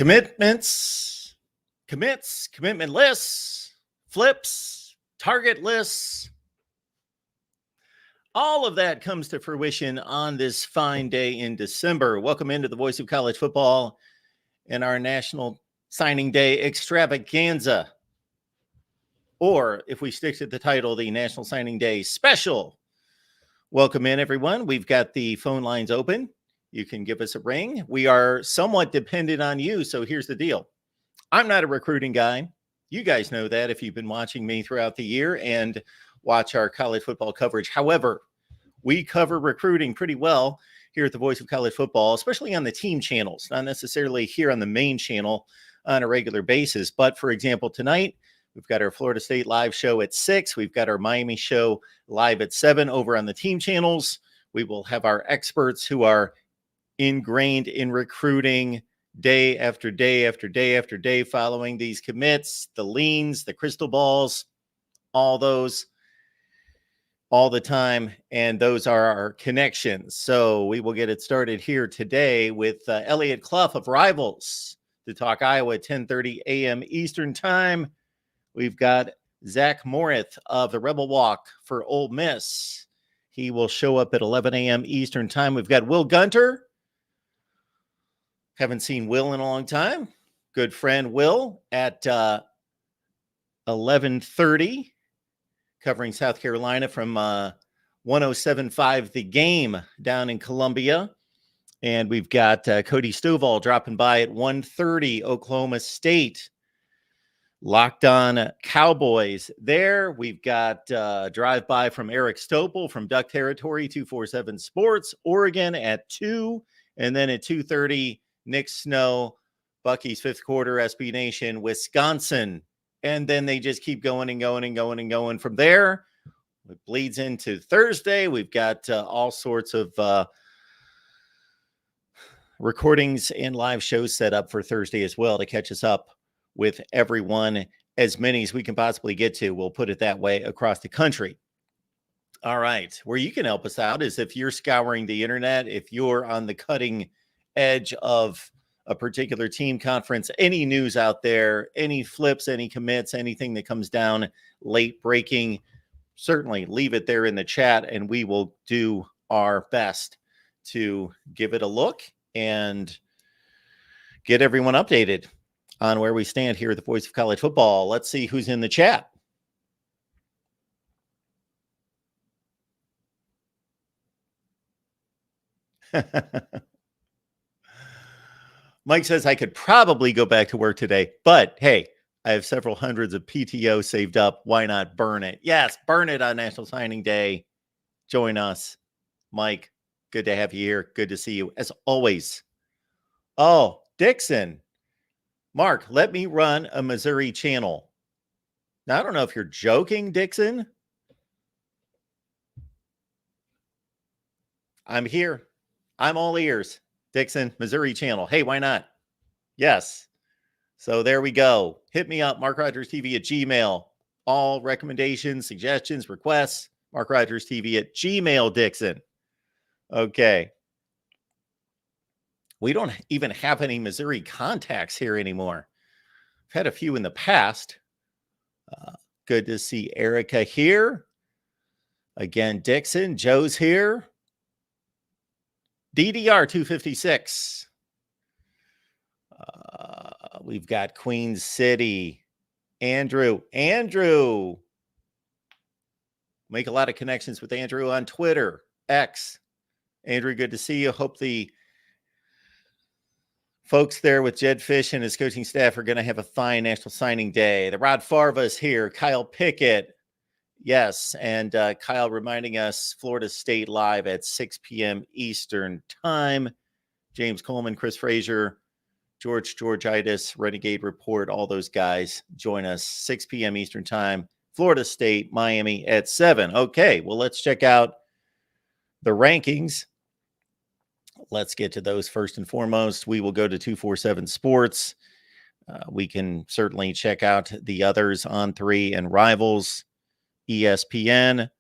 Commitments, commits, commitment lists, flips, target lists. All of that comes to fruition on this fine day in December. Welcome into the Voice of College Football and our National Signing Day extravaganza. Or if we stick to the title, the National Signing Day Special. Welcome in, everyone. We've got the phone lines open. You can give us a ring. We are somewhat dependent on you, so here's the deal. I'm not a recruiting guy. You guys know that if you've been watching me throughout the year and watch our college football coverage. However, we cover recruiting pretty well here at the Voice of College Football, especially on the team channels, not necessarily here on the main channel on a regular basis. But for example, tonight, we've got our Florida State live show at 6. We've got our Miami show live at 7 over on the team channels. We will have our experts who are ingrained in recruiting day after day after day after day, following these commits, the leans, the crystal balls, all those, all the time. And those are our connections. So we will get it started here today with Elliot Kluf of Rivals to talk Iowa at 10:30 a.m. Eastern time. We've got Zach Morth of the Rebel Walk for Ole Miss. He will show up at 11 a.m. Eastern time. We've got Will Gunter. Haven't seen Will in a long time. Good friend Will at 11:30, covering South Carolina from 107.5 The Game down in Columbia. And we've got Cody Stovall dropping by at 1:30, Oklahoma State. Locked on Cowboys there. We've got drive-by from Eric Stopel from Duck Territory, 247 Sports, Oregon at 2. And then at 2:30, Nick Snow, Bucky's Fifth Quarter, SB Nation, Wisconsin. And then they just keep going and going and going and going from there. It bleeds into Thursday. We've got all sorts of recordings and live shows set up for Thursday as well to catch us up with everyone, as many as we can possibly get to. We'll put it that way across the country. All right. Where you can help us out is if you're scouring the internet, if you're on the cutting edge of a particular team conference, any news out there, any flips, any commits, anything that comes down late breaking, certainly leave it there in the chat and we will do our best to give it a look and get everyone updated on where we stand here at the Voice of College Football. Let's see who's in the chat. Mike says I could probably go back to work today, but hey, I have several hundreds of PTO saved up. Why not burn it? Yes, burn it on National Signing Day. Join us. Mike, good to have you here. Good to see you as always. Oh, Dixon. Mark, let me run a Missouri channel. Now, I don't know if you're joking, Dixon. I'm here. I'm all ears. Dixon, Missouri channel. Hey, why not? Yes. So there we go. Hit me up, MarkRogersTV at Gmail. All recommendations, suggestions, requests, MarkRogersTV at Gmail, Dixon. Okay. We don't even have any Missouri contacts here anymore. I've had a few in the past. Good to see Erica here. Again, Dixon, Joe's here. DDR 256. We've got Queen City. Andrew. Make a lot of connections with Andrew on Twitter, X. Andrew, good to see you. Hope the folks there with Jed Fish and his coaching staff are going to have a fine National Signing Day. The Rod Farva's here. Kyle Pickett. Yes, and Kyle reminding us Florida State live at 6 p.m. Eastern time. James Coleman, Chris Frazier, Georgitis, Renegade Report, all those guys join us 6 p.m. Eastern time. Florida State, Miami at 7. Okay, well, let's check out the rankings. Let's get to those first and foremost. We will go to 247 Sports. We can certainly check out the others on 3 and Rivals. ESPN.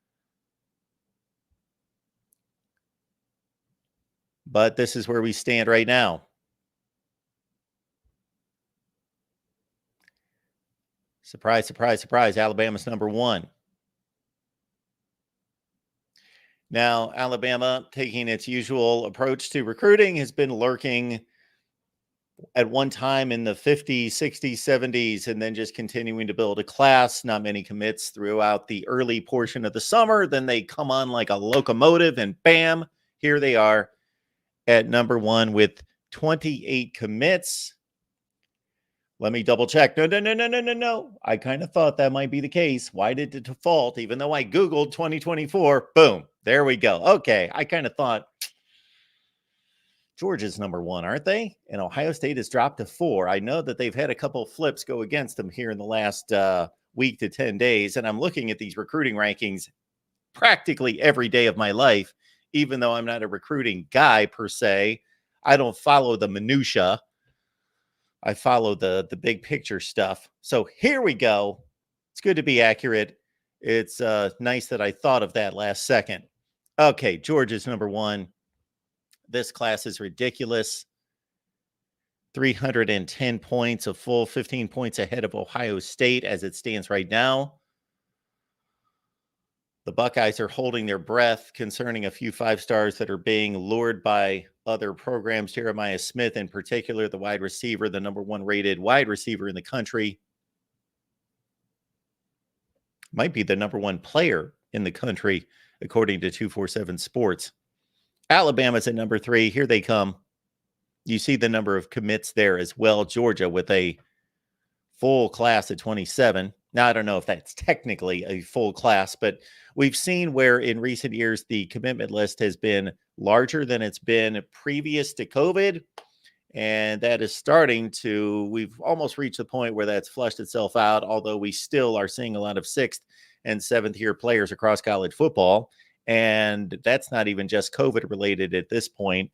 But this is where we stand right now. Surprise, surprise, surprise. Alabama's number 1. Now, Alabama, taking its usual approach to recruiting, has been lurking at one time in the 50s, 60s, 70s, and then just continuing to build a class. Not many commits throughout the early portion of the summer. Then they come on like a locomotive, and bam, here they are at number 1 with 28 commits. Let me double check. No. I kind of thought that might be the case. Why did it default? Even though I Googled 2024, boom, there we go. Okay, I kind of thought Georgia's number 1, aren't they? And Ohio State has dropped to 4. I know that they've had a couple of flips go against them here in the last week to 10 days. And I'm looking at these recruiting rankings practically every day of my life, even though I'm not a recruiting guy per se. I don't follow the minutia. I follow the big picture stuff. So here we go. It's good to be accurate. It's nice that I thought of that last second. Okay, Georgia's number 1. This class is ridiculous. 310 points, a full 15 points ahead of Ohio State as it stands right now. The Buckeyes are holding their breath concerning a few 5-stars that are being lured by other programs. Jeremiah Smith, in particular, the wide receiver, the number 1 rated wide receiver in the country. Might be the number 1 player in the country, according to 247 Sports. Alabama's at number 3. Here they come. You see the number of commits there as well. Georgia with a full class at 27. Now, I don't know if that's technically a full class, but we've seen where in recent years the commitment list has been larger than it's been previous to COVID. And that is we've almost reached the point where that's flushed itself out, although we still are seeing a lot of 6th and 7th year players across college football. And that's not even just COVID related at this point.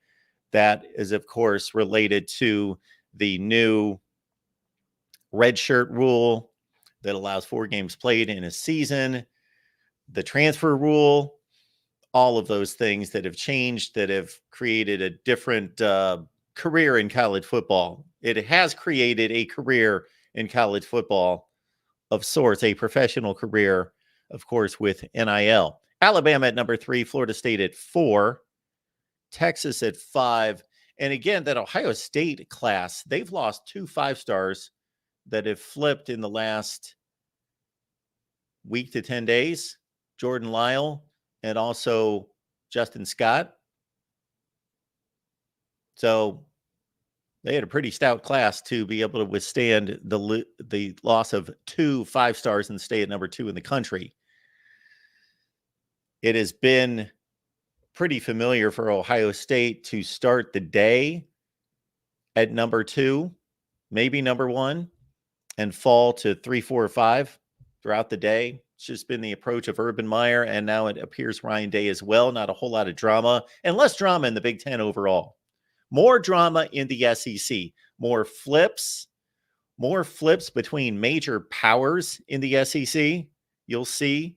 That is, of course, related to the new redshirt rule that allows 4 games played in a season, the transfer rule, all of those things that have changed, that have created a different career in college football. It has created a career in college football of sorts, a professional career, of course, with NIL. Alabama at number 3, Florida State at 4, Texas at 5. And again, that Ohio State class, they've lost 2 5-stars that have flipped in the last week to 10 days. Jordan Lyle and also Justin Scott. So they had a pretty stout class to be able to withstand the loss of 2 5-stars and stay at number 2 in the country. It has been pretty familiar for Ohio State to start the day at number 2, maybe number 1, and fall to 3, 4, or 5 throughout the day. It's just been the approach of Urban Meyer, and now it appears Ryan Day as well. Not a whole lot of drama, and less drama in the Big Ten overall. More drama in the SEC. More flips between major powers in the SEC. You'll see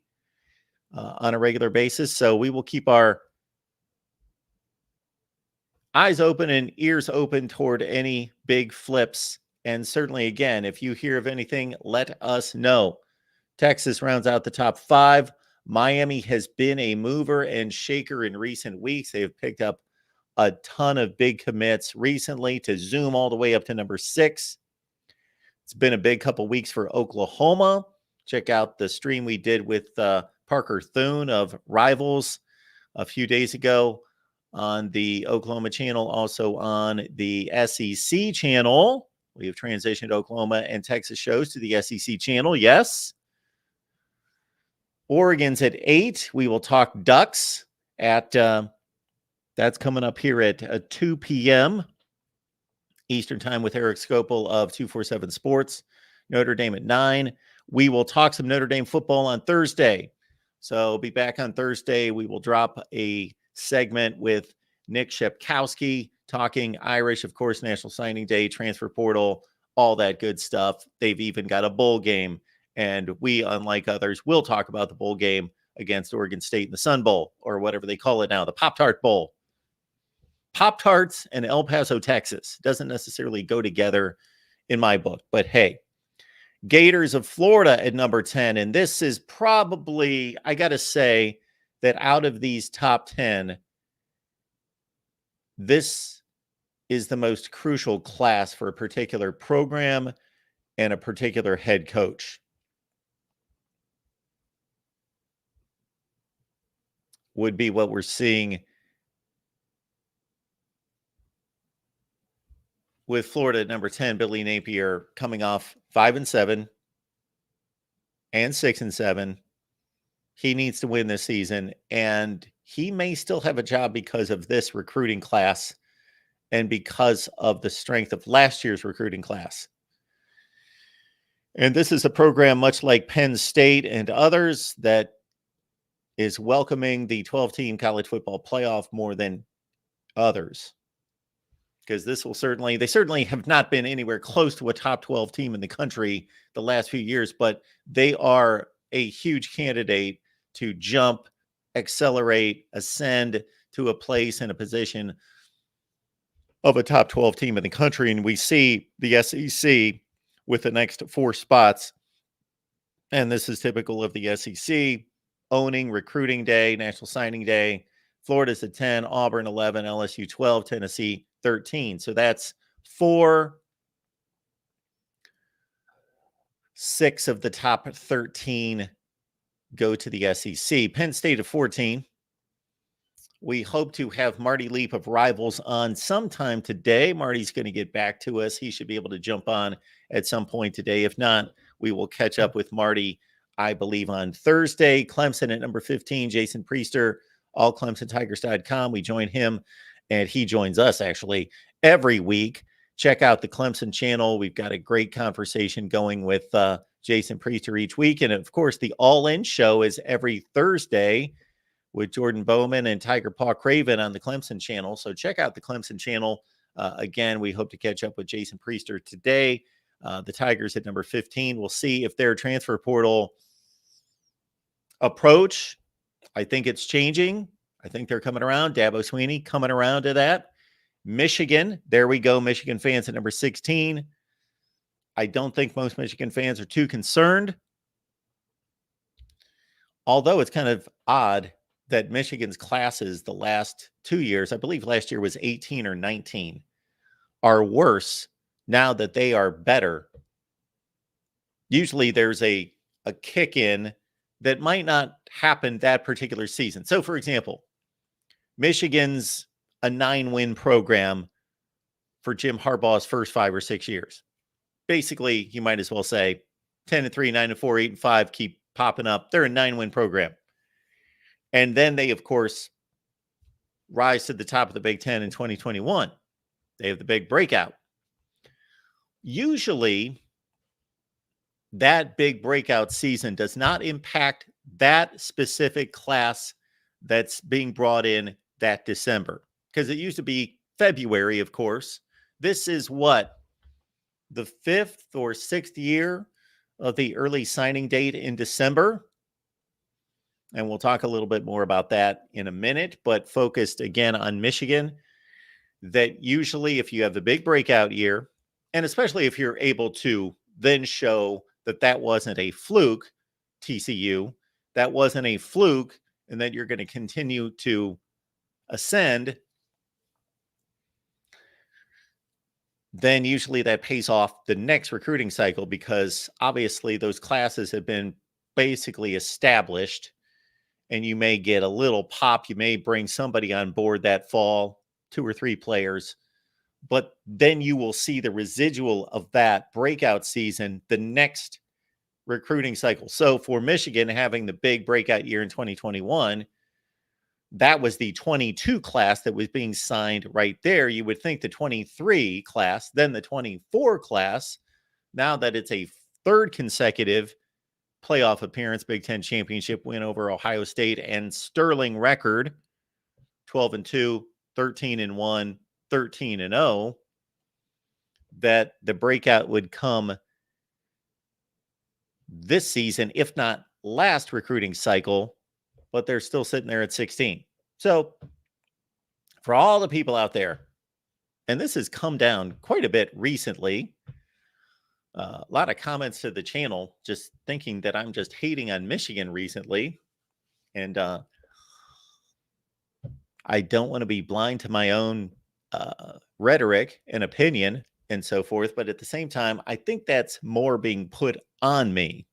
on a regular basis. So we will keep our eyes open and ears open toward any big flips. And certainly, again, if you hear of anything, let us know. Texas rounds out the top 5. Miami has been a mover and shaker in recent weeks. They have picked up a ton of big commits recently to zoom all the way up to number 6. It's been a big couple weeks for Oklahoma. Check out the stream we did with Parker Thune of Rivals a few days ago on the Oklahoma channel, also on the SEC channel. We have transitioned Oklahoma and Texas shows to the SEC channel. Yes. Oregon's at 8. We will talk Ducks at that's coming up here at 2 p.m. Eastern time with Eric Scopel of 247 Sports. Notre Dame at 9. We will talk some Notre Dame football on Thursday. So be back on Thursday. We will drop a segment with Nick Shepkowski talking Irish, of course, National Signing Day, transfer portal, all that good stuff. They've even got a bowl game. And we, unlike others, will talk about the bowl game against Oregon State in the Sun Bowl, or whatever they call it now, the Pop-Tart Bowl. Pop-Tarts and El Paso, Texas doesn't necessarily go together in my book. But hey, Gators of Florida at number 10. And this is probably, I got to say, that out of these top 10, this is the most crucial class for a particular program and a particular head coach. Would be what we're seeing with Florida at number 10. Billy Napier coming off 5-7 and 6-7. He needs to win this season, and he may still have a job because of this recruiting class and because of the strength of last year's recruiting class. And this is a program much like Penn State and others that is welcoming the 12-team college football playoff more than others. Because this will they certainly have not been anywhere close to a top 12 team in the country the last few years, but they are a huge candidate to jump, accelerate, ascend to a place and a position of a top 12 team in the country. And we see the SEC with the next 4 spots. And this is typical of the SEC owning recruiting day, National Signing Day. Florida's at 10, Auburn 11, LSU 12, Tennessee 13. So that's 6 of the top 13 go to the SEC. Penn State at 14. We hope to have Marty Leap of Rivals on sometime today. Marty's going to get back to us. He should be able to jump on at some point today. If not, we will catch up with Marty, I believe, on Thursday. Clemson at number 15, Jason Priester, allclemsontigers.com. We join him, and he joins us, actually, every week. Check out the Clemson channel. We've got a great conversation going with Jason Priester each week. And, of course, the All In show is every Thursday with Jordan Bowman and Tiger Paw Craven on the Clemson channel. So check out the Clemson channel. Again, we hope to catch up with Jason Priester today. The Tigers at number 15. We'll see if their transfer portal approach, I think it's changing. I think they're coming around. Dabo Swinney coming around to that. Michigan, there we go. Michigan fans at number 16. I don't think most Michigan fans are too concerned. Although it's kind of odd that Michigan's classes the last 2 years, I believe last year was 18 or 19, are worse now that they are better. Usually there's a kick in that might not happen that particular season. So, for example, Michigan's a 9-win program for Jim Harbaugh's first 5 or 6 years. Basically, you might as well say 10-3, 9-4, 8-5 keep popping up. They're a 9-win program. And then they, of course, rise to the top of the Big Ten in 2021. They have the big breakout. Usually, that big breakout season does not impact that specific class that's being brought in that December. Because it used to be February, of course. This is what? The 5th or 6th year of the early signing date in December. And we'll talk a little bit more about that in a minute, but focused again on Michigan, that usually if you have the big breakout year, and especially if you're able to then show that that wasn't a fluke, TCU, that wasn't a fluke, and that you're going to continue to ascend, then usually that pays off the next recruiting cycle, because obviously those classes have been basically established, and you may get a little pop. You may bring somebody on board that fall, 2 or 3 players, but then you will see the residual of that breakout season the next recruiting cycle. So for Michigan, having the big breakout year in 2021, that was the 22 class that was being signed right there. You would think the 23 class, then the 24 class, now that it's a 3rd consecutive playoff appearance, Big Ten championship win over Ohio State, and sterling record, 12-2, 13-1, 13-0, that the breakout would come this season, if not last recruiting cycle, but they're still sitting there at 16. So for all the people out there, and this has come down quite a bit recently, A lot of comments to the channel just thinking that I'm just hating on Michigan recently. And I don't want to be blind to my own rhetoric and opinion and so forth. But at the same time, I think that's more being put on me.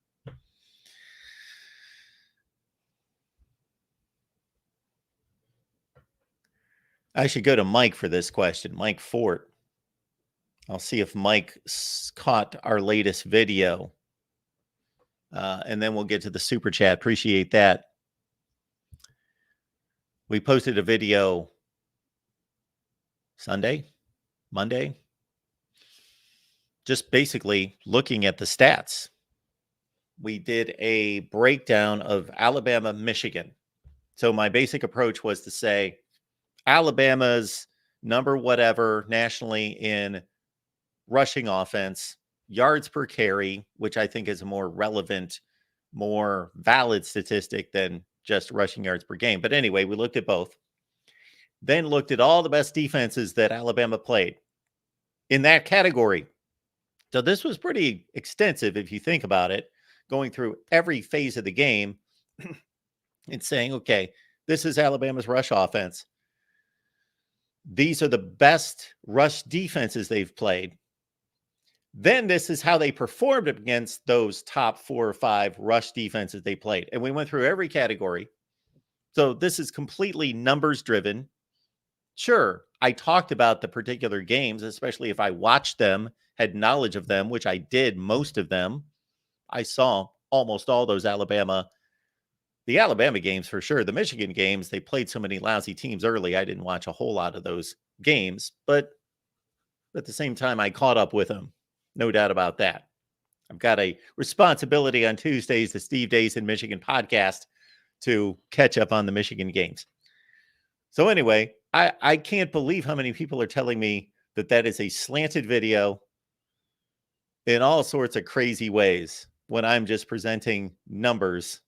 I should go to Mike for this question. Mike Fort. I'll see if Mike caught our latest video. And then we'll get to the super chat. Appreciate that. We posted a video Monday, just basically looking at the stats. We did a breakdown of Alabama, Michigan. So my basic approach was to say Alabama's number whatever nationally in rushing offense, yards per carry, which I think is a more relevant, more valid statistic than just rushing yards per game. But anyway, we looked at both. Then looked at all the best defenses that Alabama played in that category. So this was pretty extensive if you think about it, going through every phase of the game and saying, okay, this is Alabama's rush offense. These are the best rush defenses they've played. Then this is how they performed against those top 4 or 5 rush defenses they played. And we went through every category. So this is completely numbers driven. Sure, I talked about the particular games, especially if I watched them, had knowledge of them, which I did most of them. I saw almost all those the Alabama games for sure. The Michigan games, they played so many lousy teams early. I didn't watch a whole lot of those games, but at the same time, I caught up with them. No doubt about that. I've got a responsibility on Tuesdays, the Steve Days in Michigan podcast, to catch up on the Michigan games. So anyway, I can't believe how many people are telling me that is a slanted video in all sorts of crazy ways when I'm just presenting numbers.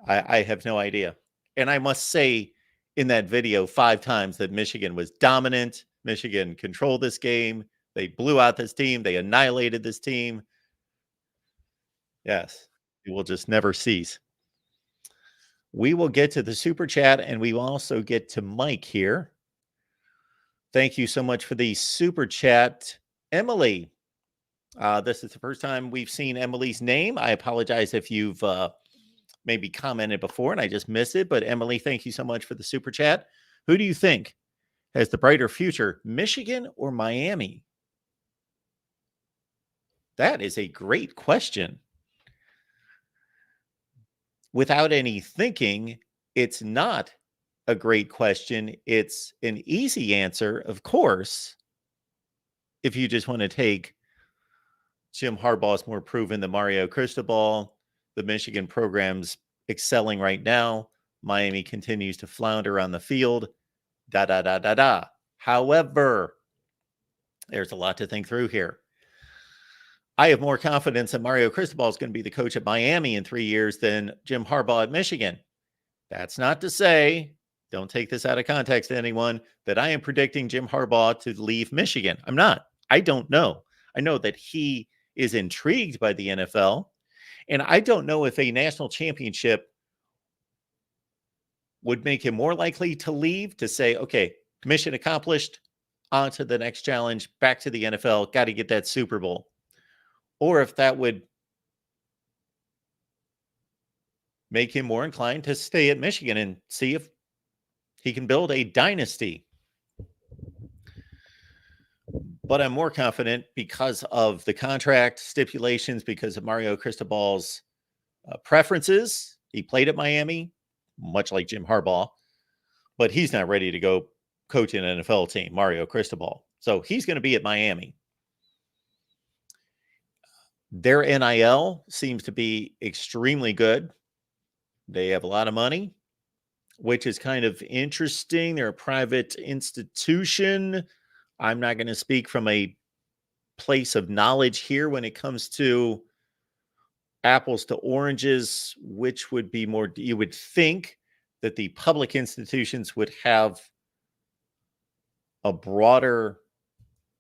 I have no idea. And I must say in that video 5 times that Michigan was dominant. Michigan controlled this game. They blew out this team. They annihilated this team. Yes, it will just never cease. We will get to the super chat, and we will also get to Mike here. Thank you so much for the super chat, Emily. This is the first time we've seen Emily's name. I apologize if you've maybe commented before and I just missed it. But Emily, thank you so much for the super chat. Who do you think has the brighter future, Michigan or Miami? That is a great question. Without any thinking, it's not a great question. It's an easy answer, of course, if you just want to take Jim Harbaugh's more proven than Mario Cristobal. The Michigan program's excelling right now. Miami continues to flounder on the field. However, there's a lot to think through here. I have more confidence that Mario Cristobal is going to be the coach at Miami in 3 years than Jim Harbaugh at Michigan. That's not to say, don't take this out of context, anyone, that I am predicting Jim Harbaugh to leave Michigan. I'm not. I don't know. I know that he is intrigued by the NFL, and I don't know if a national championship would make him more likely to leave, to say, okay, mission accomplished, on to the next challenge, back to the NFL, got to get that Super Bowl. Or if that would make him more inclined to stay at Michigan and see if he can build a dynasty. But I'm more confident because of the contract stipulations, because of Mario Cristobal's preferences. He played at Miami, much like Jim Harbaugh, but he's not ready to go coach an NFL team, Mario Cristobal. So he's going to be at Miami. Their NIL seems to be extremely good. They have a lot of money, which is kind of interesting. They're a private institution. I'm not going to speak from a place of knowledge here when it comes to apples to oranges, which would be more, you would think that the public institutions would have a broader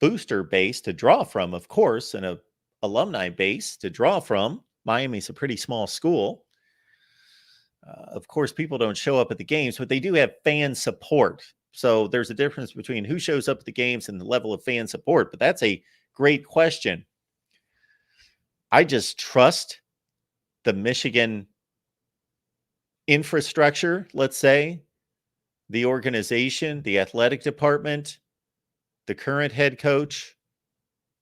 booster base to draw from, of course, and a alumni base to draw from. Miami's a pretty small school. Of course, people don't show up at the games, but they do have fan support. So there's a difference between who shows up at the games and the level of fan support. But that's a great question. I just trust the Michigan infrastructure, let's say, the organization, the athletic department, the current head coach,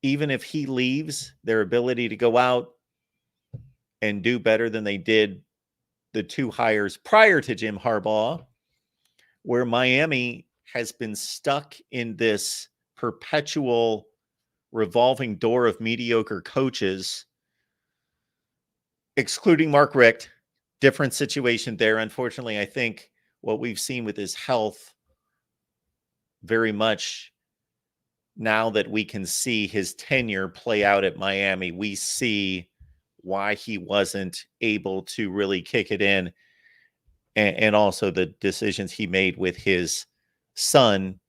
even if he leaves, their ability to go out and do better than they did the two hires prior to Jim Harbaugh, where Miami has been stuck in this perpetual revolving door of mediocre coaches, excluding Mark Richt. Different situation there. Unfortunately, I think what we've seen with his health very much now that we can see his tenure play out at Miami, we see why he wasn't able to really kick it in, and also the decisions he made with his son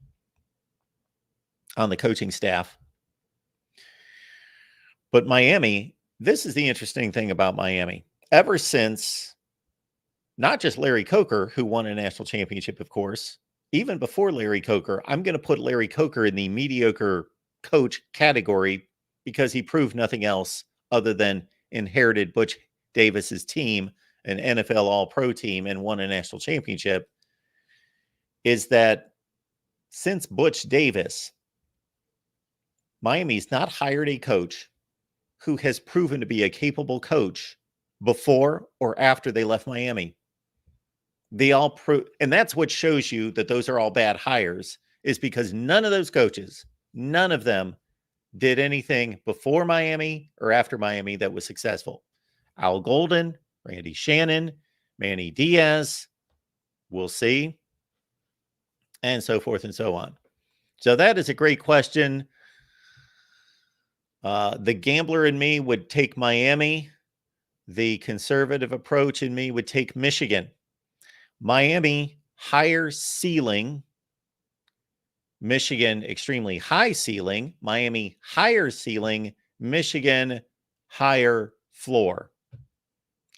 on the coaching staff. But Miami, this is the interesting thing about Miami. Ever since not just Larry Coker, who won a national championship, of course, even before Larry Coker, I'm going to put Larry Coker in the mediocre coach category because he proved nothing else other than inherited Butch Davis's team, an NFL All-Pro team, and won a national championship, is that since Butch Davis, Miami's not hired a coach who has proven to be a capable coach before or after they left Miami. They all and that's what shows you that those are all bad hires, is because none of those coaches, none of them did anything before Miami or after Miami that was successful. Al Golden, Randy Shannon, Manny Diaz, we'll see, and so forth and so on. So that is a great question. The gambler in me would take Miami. The conservative approach in me would take Michigan. Miami, higher ceiling. Michigan, extremely high ceiling. Miami, higher ceiling. Michigan, higher floor.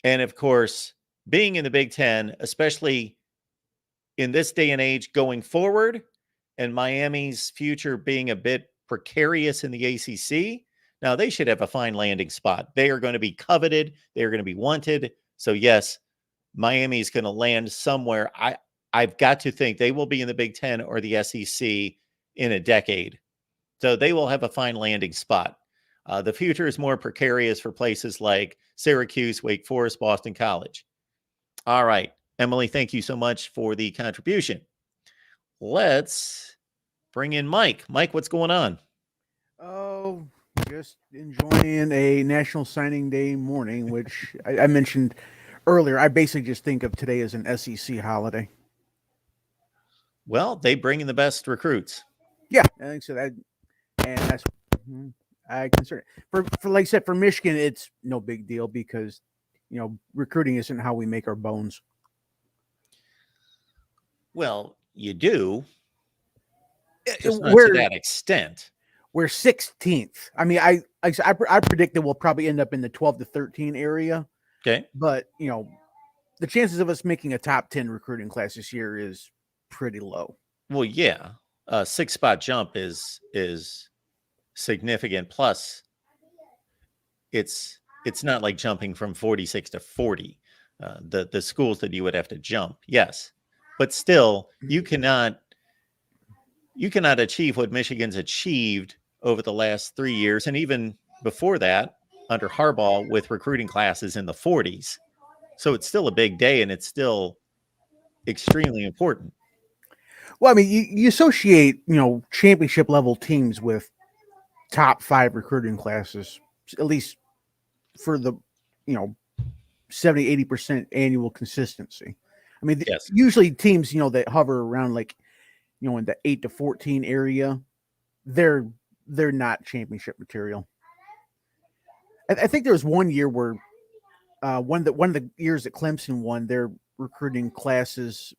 And of course, being in the Big Ten, especially in this day and age going forward, and Miami's future being a bit precarious in the ACC, now they should have a fine landing spot. They are going to be coveted. They are going to be wanted. So yes, Miami is going to land somewhere. I've got to think they will be in the Big Ten or the SEC in a decade. So they will have a fine landing spot. The future is more precarious for places like Syracuse, Wake Forest, Boston College. All right, Emily, thank you so much for the contribution. Let's bring in Mike. Mike, what's going on? Oh, just enjoying a National Signing Day morning, which I mentioned earlier. I basically just think of today as an SEC holiday. Well, they bring in the best recruits. Yeah, I think so. And that's I consider it. For like I said, for Michigan, it's no big deal because recruiting isn't how we make our bones. Well, you do, just not to that extent. We're 16th. I mean, I predict that we'll probably end up in the 12 to 13 area. Okay, but the chances of us making a top 10 recruiting class this year is pretty low. Well, yeah, a 6-spot jump is significant. Plus, it's not like jumping from 46 to 40. The schools that you would have to jump, yes, but still, you cannot achieve what Michigan's achieved over the last 3 years, and even before that, under Harbaugh, with recruiting classes in the 40s. So it's still a big day, and it's still extremely important. Well, I mean, you associate, championship level teams with top 5 recruiting classes, at least for the, 70-80% annual consistency. I mean, yes. Usually teams, that hover around like, in the 8 to 14 area, they're not championship material. I think there was one year where one of the years that Clemson won, their recruiting classes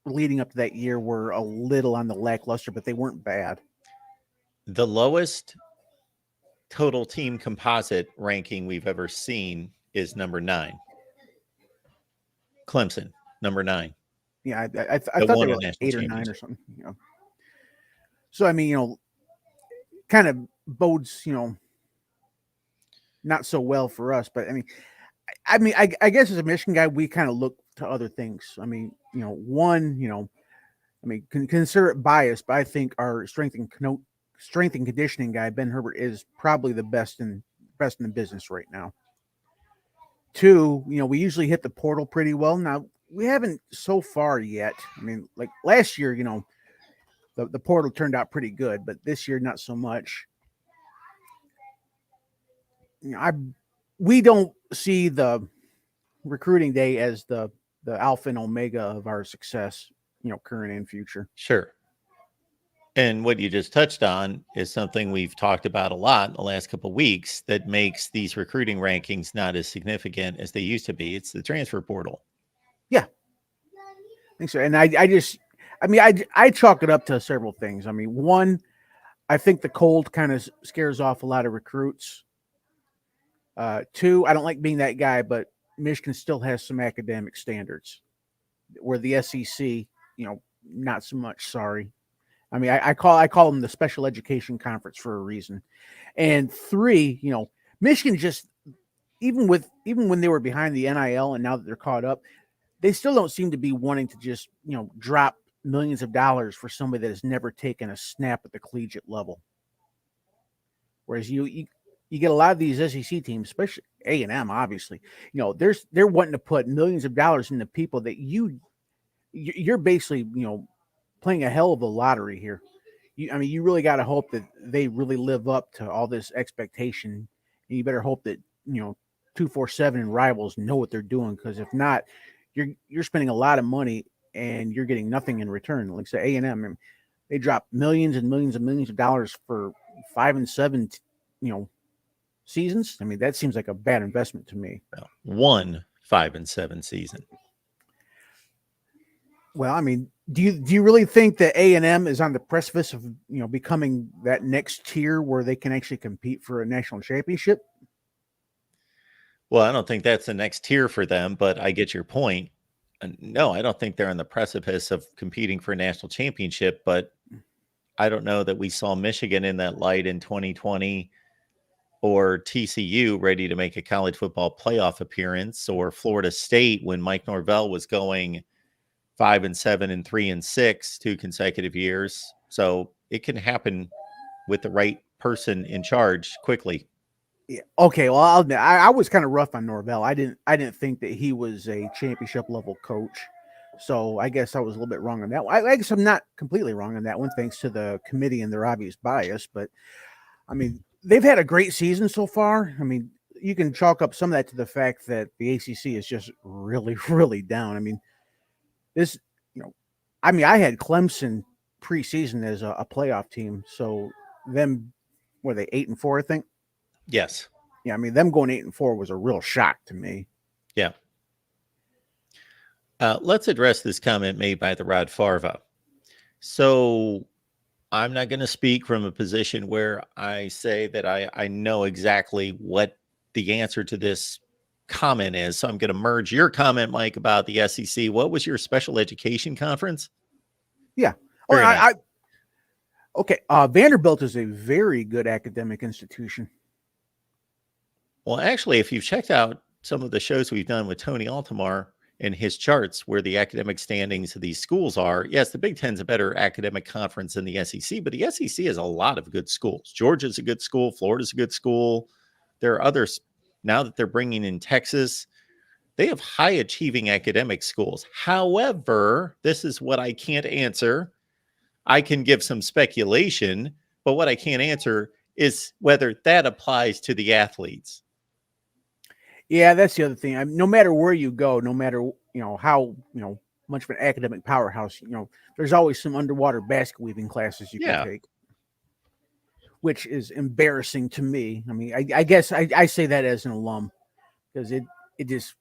leading up to that year were a little on the lackluster, but they weren't bad. The lowest total team composite ranking we've ever seen is number 9. Clemson, number 9. Yeah, I thought they were like 8 or 9 or something. So I mean, kind of bodes, not so well for us. But I guess as a Michigan guy, we kind of look to other things. I mean, consider it biased, but I think our strength and conditioning guy, Ben Herbert, is probably the best in the business right now. 2, we usually hit the portal pretty well. Now we haven't so far yet. I mean, like last year, the portal turned out pretty good, but this year not so much. We don't see the recruiting day as the alpha and omega of our success, current and future. Sure. And what you just touched on is something we've talked about a lot in the last couple of weeks that makes these recruiting rankings not as significant as they used to be. It's the transfer portal. Yeah, I think so. And I chalk it up to several things. I mean, 1, I think the cold kind of scares off a lot of recruits. 2, I don't like being that guy, but Michigan still has some academic standards where the SEC, not so much. Sorry. I mean, I call them the special education conference for a reason. And 3, Michigan just, even when they were behind the NIL and now that they're caught up, they still don't seem to be wanting to just, drop millions of dollars for somebody that has never taken a snap at the collegiate level. Whereas you get a lot of these SEC teams, especially A&M, obviously, they're wanting to put millions of dollars into people that you're basically, playing a hell of a lottery here. You really got to hope that they really live up to all this expectation. And you better hope that, 247 and rivals know what they're doing. Because if not, you're spending a lot of money and you're getting nothing in return. Like say A&M, they drop millions and millions and millions of dollars for 5 and 7, seasons. I mean, that seems like a bad investment to me. One 5 and 7 season. Well, I mean, do you really think that A&M is on the precipice of, becoming that next tier where they can actually compete for a national championship? Well, I don't think that's the next tier for them, but I get your point. No, I don't think they're on the precipice of competing for a national championship, but I don't know that we saw Michigan in that light in 2020 or TCU ready to make a college football playoff appearance, or Florida State when Mike Norvell was going 5 and 7 and 3 and 6 2 consecutive years. So it can happen with the right person in charge quickly. Yeah. Okay. Well, I'll admit, I was kind of rough on Norvell. I didn't think that he was a championship level coach. So I guess I was a little bit wrong on that. I guess I'm not completely wrong on that one, thanks to the committee and their obvious bias. But I mean, they've had a great season so far. I mean, you can chalk up some of that to the fact that the ACC is just really, really down. I mean, I had Clemson preseason as a playoff team. So them, were they 8 and 4, I think? Yes. Yeah. I mean, them going 8 and 4 was a real shock to me. Yeah. Let's address this comment made by the Rod Farva. So I'm not going to speak from a position where I say that I know exactly what the answer to this comment is. So I'm going to merge your comment, Mike, about the SEC. What was your special education conference? Yeah. Okay. Vanderbilt is a very good academic institution. Well, actually, if you've checked out some of the shows we've done with Tony Altomar and his charts where the academic standings of these schools are, yes, the Big Ten's a better academic conference than the SEC, but the SEC has a lot of good schools. Georgia's a good school. Florida's a good school. There are others now that they're bringing in Texas. They have high achieving academic schools. However, this is what I can't answer. I can give some speculation, but what I can't answer is whether that applies to the athletes. Yeah, that's the other thing. No matter where you go, no matter how much of an academic powerhouse, there's always some underwater basket weaving classes you can take, which is embarrassing to me. I mean, I guess I say that as an alum because it just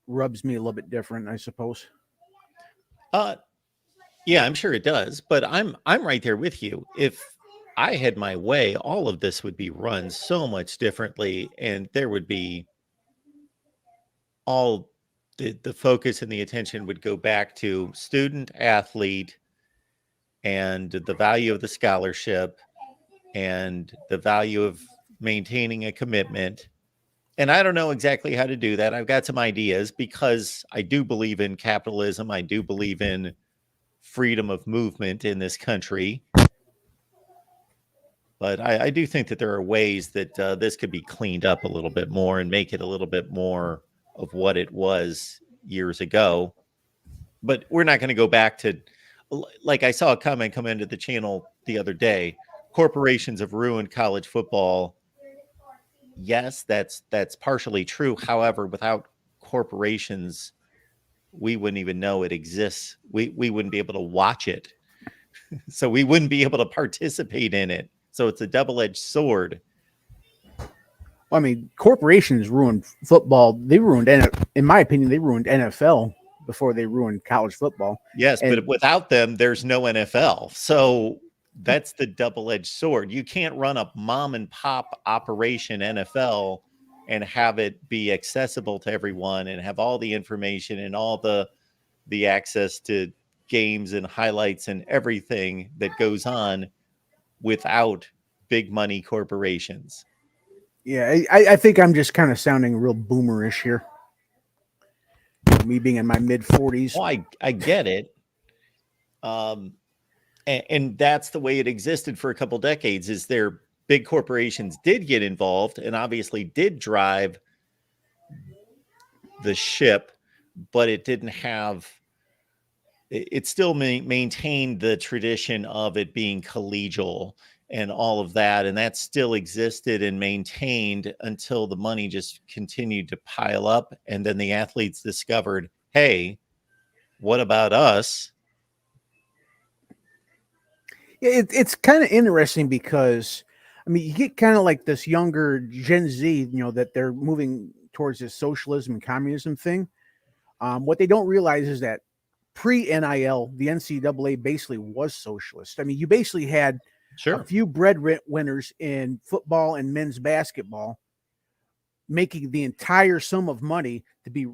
rubs me a little bit different, I suppose. Yeah, I'm sure it does, but I'm right there with you. If I had my way, all of this would be run so much differently, and there would be all the focus and the attention would go back to student athlete and the value of the scholarship and the value of maintaining a commitment. And I don't know exactly how to do that. I've got some ideas because I do believe in capitalism. I do believe in freedom of movement in this country. But I do think that there are ways that this could be cleaned up a little bit more and make it a little bit more of what it was years ago. But we're not going to go back to, like I saw a comment come into the channel the other day, corporations have ruined college football. Yes, that's partially true. However, without corporations, we wouldn't even know it exists. We wouldn't be able to watch it. So we wouldn't be able to participate in it. So it's a double-edged sword. Well, I mean, corporations ruined football. They ruined, in my opinion, they ruined NFL before they ruined college football. Yes, but without them, there's no NFL. So that's the double-edged sword. You can't run a mom and pop operation NFL and have it be accessible to everyone and have all the information and all the access to games and highlights and everything that goes on without big money corporations. Yeah, I think I'm just kind of sounding real boomerish here. Me being in my mid 40s. Well, I get it. And that's the way it existed for a couple decades. Is there big corporations did get involved and obviously did drive the ship, but it didn't have. It still maintained the tradition of it being collegial and all of that, and that still existed and maintained until the money just continued to pile up, and then the athletes discovered, hey, what about us? It's kind of interesting because, I mean, you get kind of like this younger Gen Z, that they're moving towards this socialism and communism thing. What they don't realize is that pre-NIL, the NCAA basically was socialist. I mean, you basically had a few breadwinners in football and men's basketball making the entire sum of money to be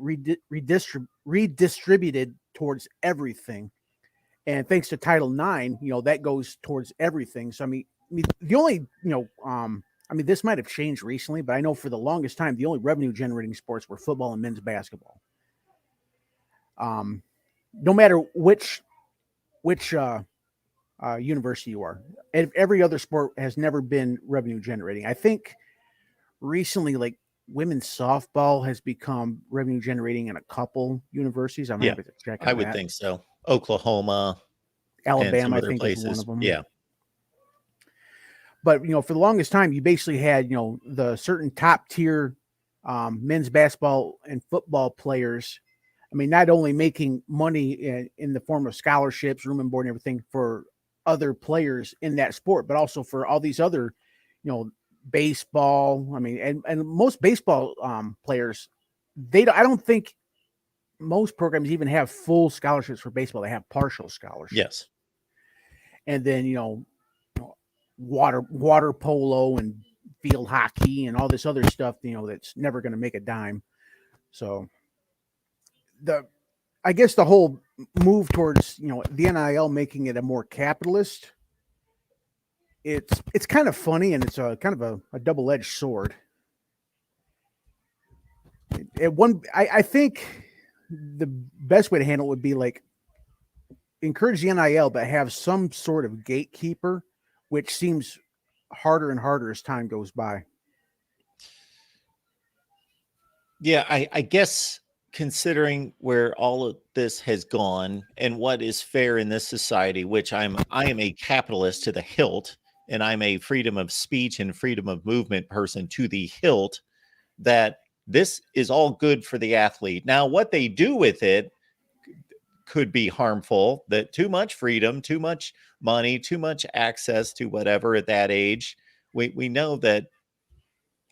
redistributed towards everything. And thanks to Title IX, that goes towards everything. So, I mean, the only, this might have changed recently, but I know for the longest time, the only revenue generating sports were football and men's basketball. No matter which university you are, every other sport has never been revenue generating. I think recently, like women's softball has become revenue generating in a couple universities. I'm happy to check. I would think so. Oklahoma, Alabama, I think is one of them. Yeah. But for the longest time, you basically had the certain top tier men's basketball and football players. I mean, not only making money in the form of scholarships, room and board, and everything for other players in that sport, but also for all these other, baseball. I mean, and most baseball players, I don't think most programs even have full scholarships for baseball. They have partial scholarships. Yes. And then, water polo and field hockey and all this other stuff, that's never going to make a dime. So I guess the whole move towards, the NIL making it a more capitalist, it's kind of funny, and it's a kind of a double-edged sword. I think the best way to handle it would be like encourage the NIL, but have some sort of gatekeeper, which seems harder and harder as time goes by. Yeah, I guess considering where all of this has gone and what is fair in this society, which I am a capitalist to the hilt, and I'm a freedom of speech and freedom of movement person to the hilt, that this is all good for the athlete. Now, what they do with it could be harmful, that too much freedom, too much money, too much access to whatever at that age. We know that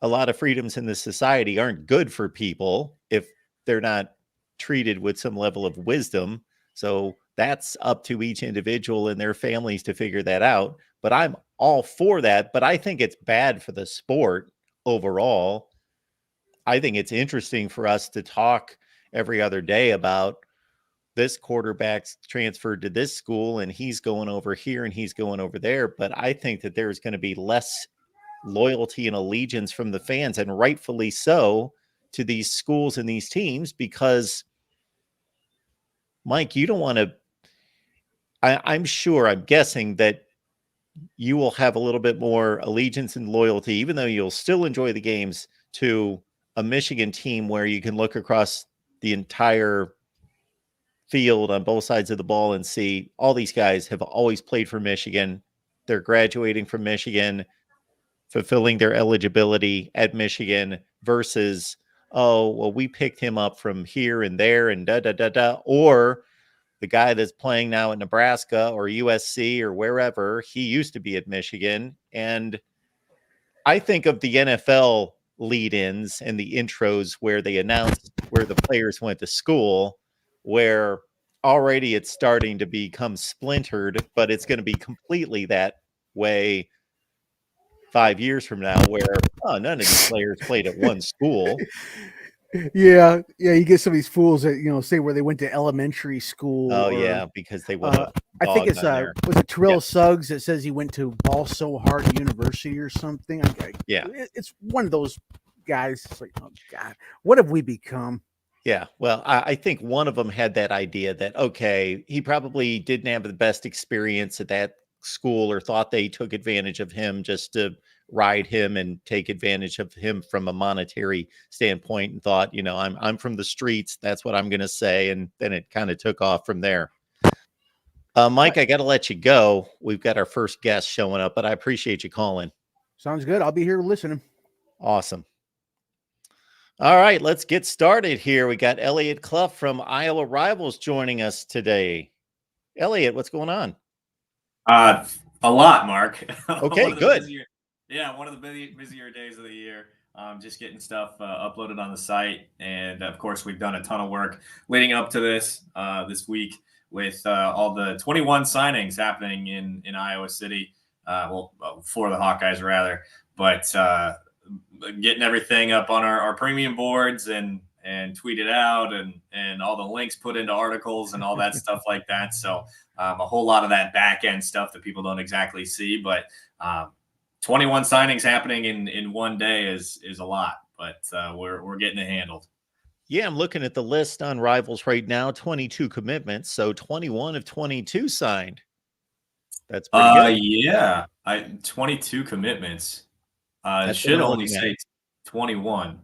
a lot of freedoms in this society aren't good for people if they're not treated with some level of wisdom. So that's up to each individual and their families to figure that out. But I'm all for that, but I think it's bad for the sport overall. I think it's interesting for us to talk every other day about this quarterback's transferred to this school and he's going over here and he's going over there. But I think that there's going to be less loyalty and allegiance from the fans, and rightfully so, to these schools and these teams, because Mike, you don't want to, I'm guessing that you will have a little bit more allegiance and loyalty, even though you'll still enjoy the games, to a Michigan team where you can look across the entire field on both sides of the ball and see all these guys have always played for Michigan. They're graduating from Michigan, fulfilling their eligibility at Michigan, versus, oh, well, we picked him up from here and there and or the guy that's playing now at Nebraska or USC or wherever, he used to be at Michigan. And I think of the NFL lead-ins and the intros where they announce where the players went to school, where already it's starting to become splintered, but it's going to be completely that way 5 years from now, where none of these players played at one school. Yeah, you get some of these fools that say where they went to elementary school. Oh, yeah, because they went. I think it's was it Terrell Suggs that says he went to Ball So Hard University or something. Yeah, it's one of those guys. It's like, oh God, what have we become? Yeah, well, I think one of them had that idea that, okay, he probably didn't have the best experience at that school, or thought they took advantage of him just to ride him and take advantage of him from a monetary standpoint, and thought, I'm from the streets, that's what I'm going to say. And then it kind of took off from there. Mike, I got to let you go. We've got our first guest showing up, but I appreciate you calling. Sounds good. I'll be here listening. Awesome. All right, let's get started here. We got Elliot Kluf from Iowa Rivals joining us today. Elliot, what's going on? A lot, Mark. Okay, good. One of the busier days of the year. Just getting stuff uploaded on the site. And, of course, we've done a ton of work leading up to this week with all the 21 signings happening in Iowa City. For the Hawkeyes, rather. But getting everything up on our premium boards and tweeted out and all the links put into articles and all that stuff like that. So a whole lot of that back end stuff that people don't exactly see, but 21 signings happening in one day is a lot, but we're getting it handled. Yeah, I'm looking at the list on Rivals right now, 22 commitments. So 21 of 22 signed. That's pretty good. Yeah, 22 commitments. It should only say 21.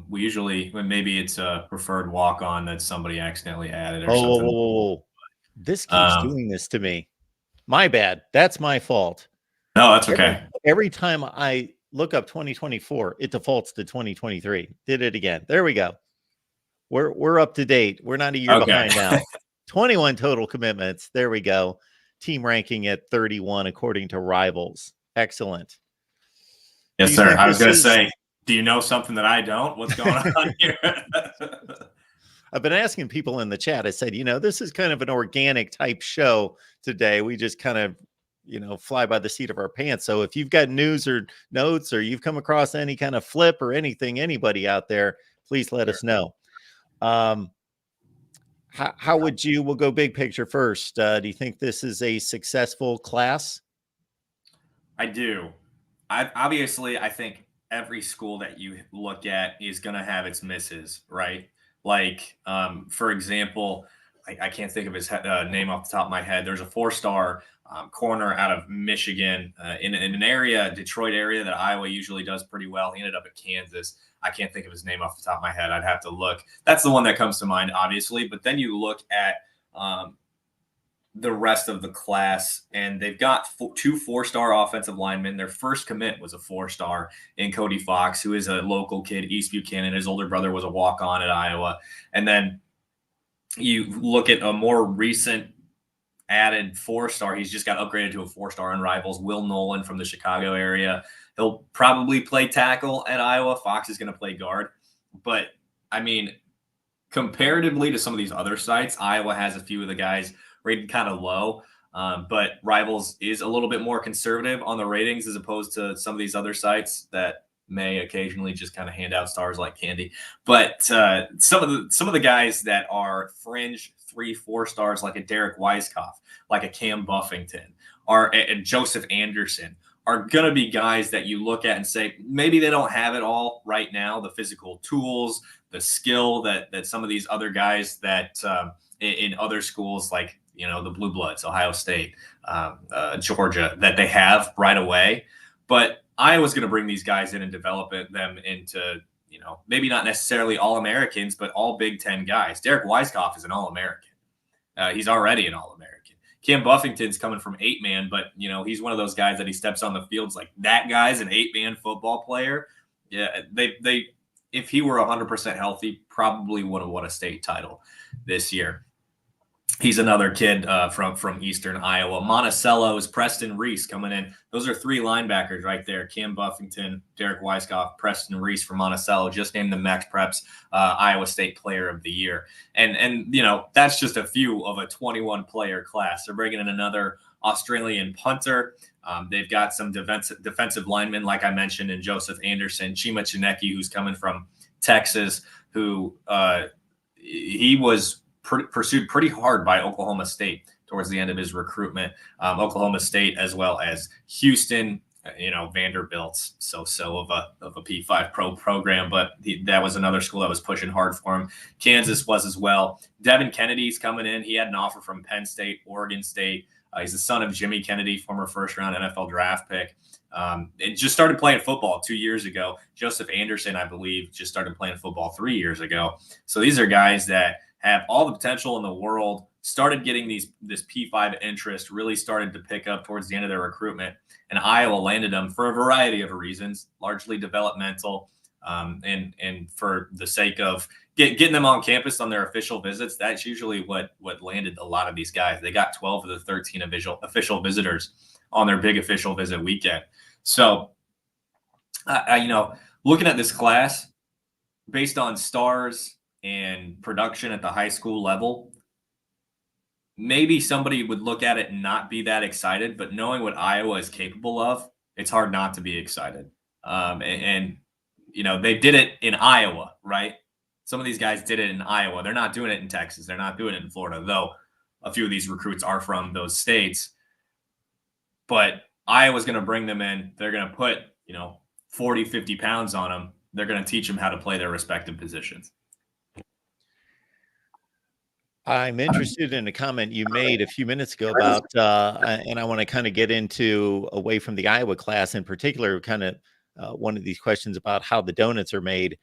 We usually, maybe it's a preferred walk-on that somebody accidentally added or something. Whoa. This keeps doing this to me. My bad. That's my fault. No, that's okay. Every time I look up 2024, it defaults to 2023. Did it again. There we go. We're up to date. We're not a year behind now. 21 total commitments. There we go. Team ranking at 31 according to Rivals. Excellent. Yes, sir. I was going to say, do you know something that I don't? What's going on here? I've been asking people in the chat. I said, this is kind of an organic type show today. We just kind of, fly by the seat of our pants. So if you've got news or notes, or you've come across any kind of flip or anything, anybody out there, please let us know. How would you, we'll go big picture first. Do you think this is a successful class? I do. I think every school that you look at is going to have its misses, right? Like, for example, I can't think of his name off the top of my head. There's a 4-star corner out of Michigan in an area, Detroit area, that Iowa usually does pretty well. He ended up at Kansas. I can't think of his name off the top of my head. I'd have to look. That's the one that comes to mind, obviously. But then you look at the rest of the class, and they've got 2 4-star offensive linemen. Their first commit was a 4-star in Cody Fox, who is a local kid, East Buchanan. His older brother was a walk-on at Iowa. And then you look at a more recent added 4-star. He's just got upgraded to a 4-star on Rivals, Will Nolan from the Chicago area. He'll probably play tackle at Iowa. Fox is going to play guard. But, I mean, comparatively to some of these other sites, Iowa has a few of the guys rated kind of low. But Rivals is a little bit more conservative on the ratings as opposed to some of these other sites that may occasionally just kind of hand out stars like candy. But some of the guys that are fringe 3-4 stars, like a Derek Weiskopf, like a Cam Buffington, or a Joseph Anderson, are going to be guys that you look at and say, maybe they don't have it all right now, the physical tools, the skill that some of these other guys that in other schools, like, you know, the Blue Bloods, Ohio State, Georgia, that they have right away. But Iowa's going to bring these guys in and develop them into, you know, maybe not necessarily All-Americans, but all Big Ten guys. Derek Weiskopf is an All-American. He's already an All-American. Cam Buffington's coming from 8-man, but, you know, he's one of those guys that he steps on the fields like, that guy's an 8-man football player. Yeah, they if he were 100% healthy, probably would have won a state title this year. He's another kid from Eastern Iowa. Monticello's Preston Reese coming in. Those are 3 linebackers right there. Cam Buffington, Derek Weiskopf, Preston Reese from Monticello, just named the Max Preps Iowa State Player of the Year. And you know, that's just a few of a 21-player class. They're bringing in another Australian punter. They've got some defensive linemen, like I mentioned, in Joseph Anderson, Chima Chinecki, who's coming from Texas, who he was pursued pretty hard by Oklahoma State towards the end of his recruitment. Oklahoma State, as well as Houston, you know, Vanderbilt's so of a P5 pro program, but that was another school that was pushing hard for him. Kansas was as well. Devin Kennedy's coming in. He had an offer from Penn State, Oregon State. He's the son of Jimmy Kennedy, former first-round NFL draft pick. It just started playing football 2 years ago. Joseph Anderson, I believe, just started playing football 3 years ago. So these are guys that have all the potential in the world, started getting this P5 interest, really started to pick up towards the end of their recruitment. And Iowa landed them for a variety of reasons, largely developmental, and for the sake of getting them on campus on their official visits. That's usually what landed a lot of these guys. They got 12 of the 13 official visitors on their big official visit weekend. So, you know, looking at this class, based on stars and production at the high school level, maybe somebody would look at it and not be that excited, but knowing what Iowa is capable of, it's hard not to be excited. And you know, they did it in Iowa, right? Some of these guys did it in Iowa. They're not doing it in Texas. They're not doing it in Florida, though a few of these recruits are from those states. But Iowa's going to bring them in. They're going to put, you know, 40, 50 pounds on them. They're going to teach them how to play their respective positions. I'm interested in a comment you made a few minutes ago about, and I want to kind of get into away from the Iowa class in particular, kind of one of these questions about how the donuts are made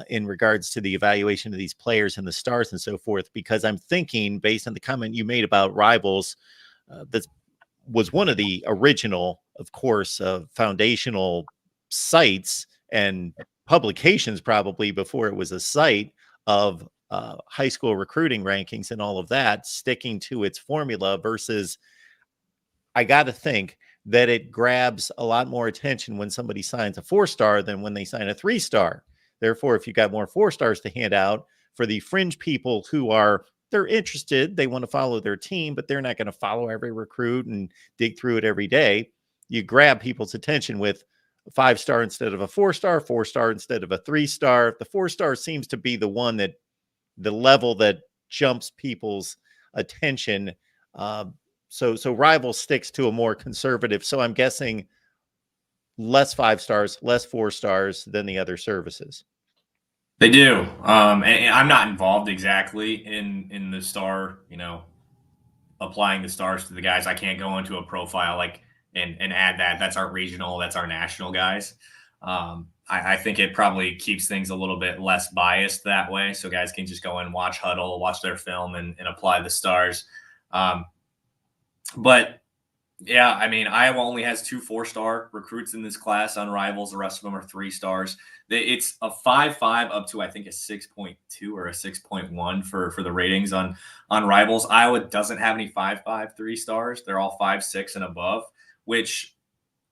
in regards to the evaluation of these players and the stars and so forth, because I'm thinking, based on the comment you made about Rivals, that was one of the original, of course, foundational sites and publications, probably before it was a site, of high school recruiting rankings and all of that, sticking to its formula, versus I got to think that it grabs a lot more attention when somebody signs a 4-star than when they sign a 3-star. Therefore, if you got more 4-stars to hand out for the fringe people who they're interested, they want to follow their team, but they're not going to follow every recruit and dig through it every day. You grab people's attention with a 5-star instead of a 4-star, 4-star instead of a 3-star. The 4-star seems to be the one that the level that jumps people's attention. So Rival sticks to a more conservative. So I'm guessing less 5-stars, less 4-stars than the other services. They do. And I'm not involved exactly in the star, you know, applying the stars to the guys. I can't go into a profile like and add that. That's our regional, that's our national guys. I think it probably keeps things a little bit less biased that way. So guys can just go and watch huddle, watch their film and apply the stars. But yeah, I mean, Iowa only has 2 4-star recruits in this class on Rivals. The rest of them are 3-stars. It's a 5.5 up to, I think, a 6.2 or a 6.1 for the ratings on Rivals. Iowa doesn't have any 5.5 3-stars. They're all 5.6 and above, which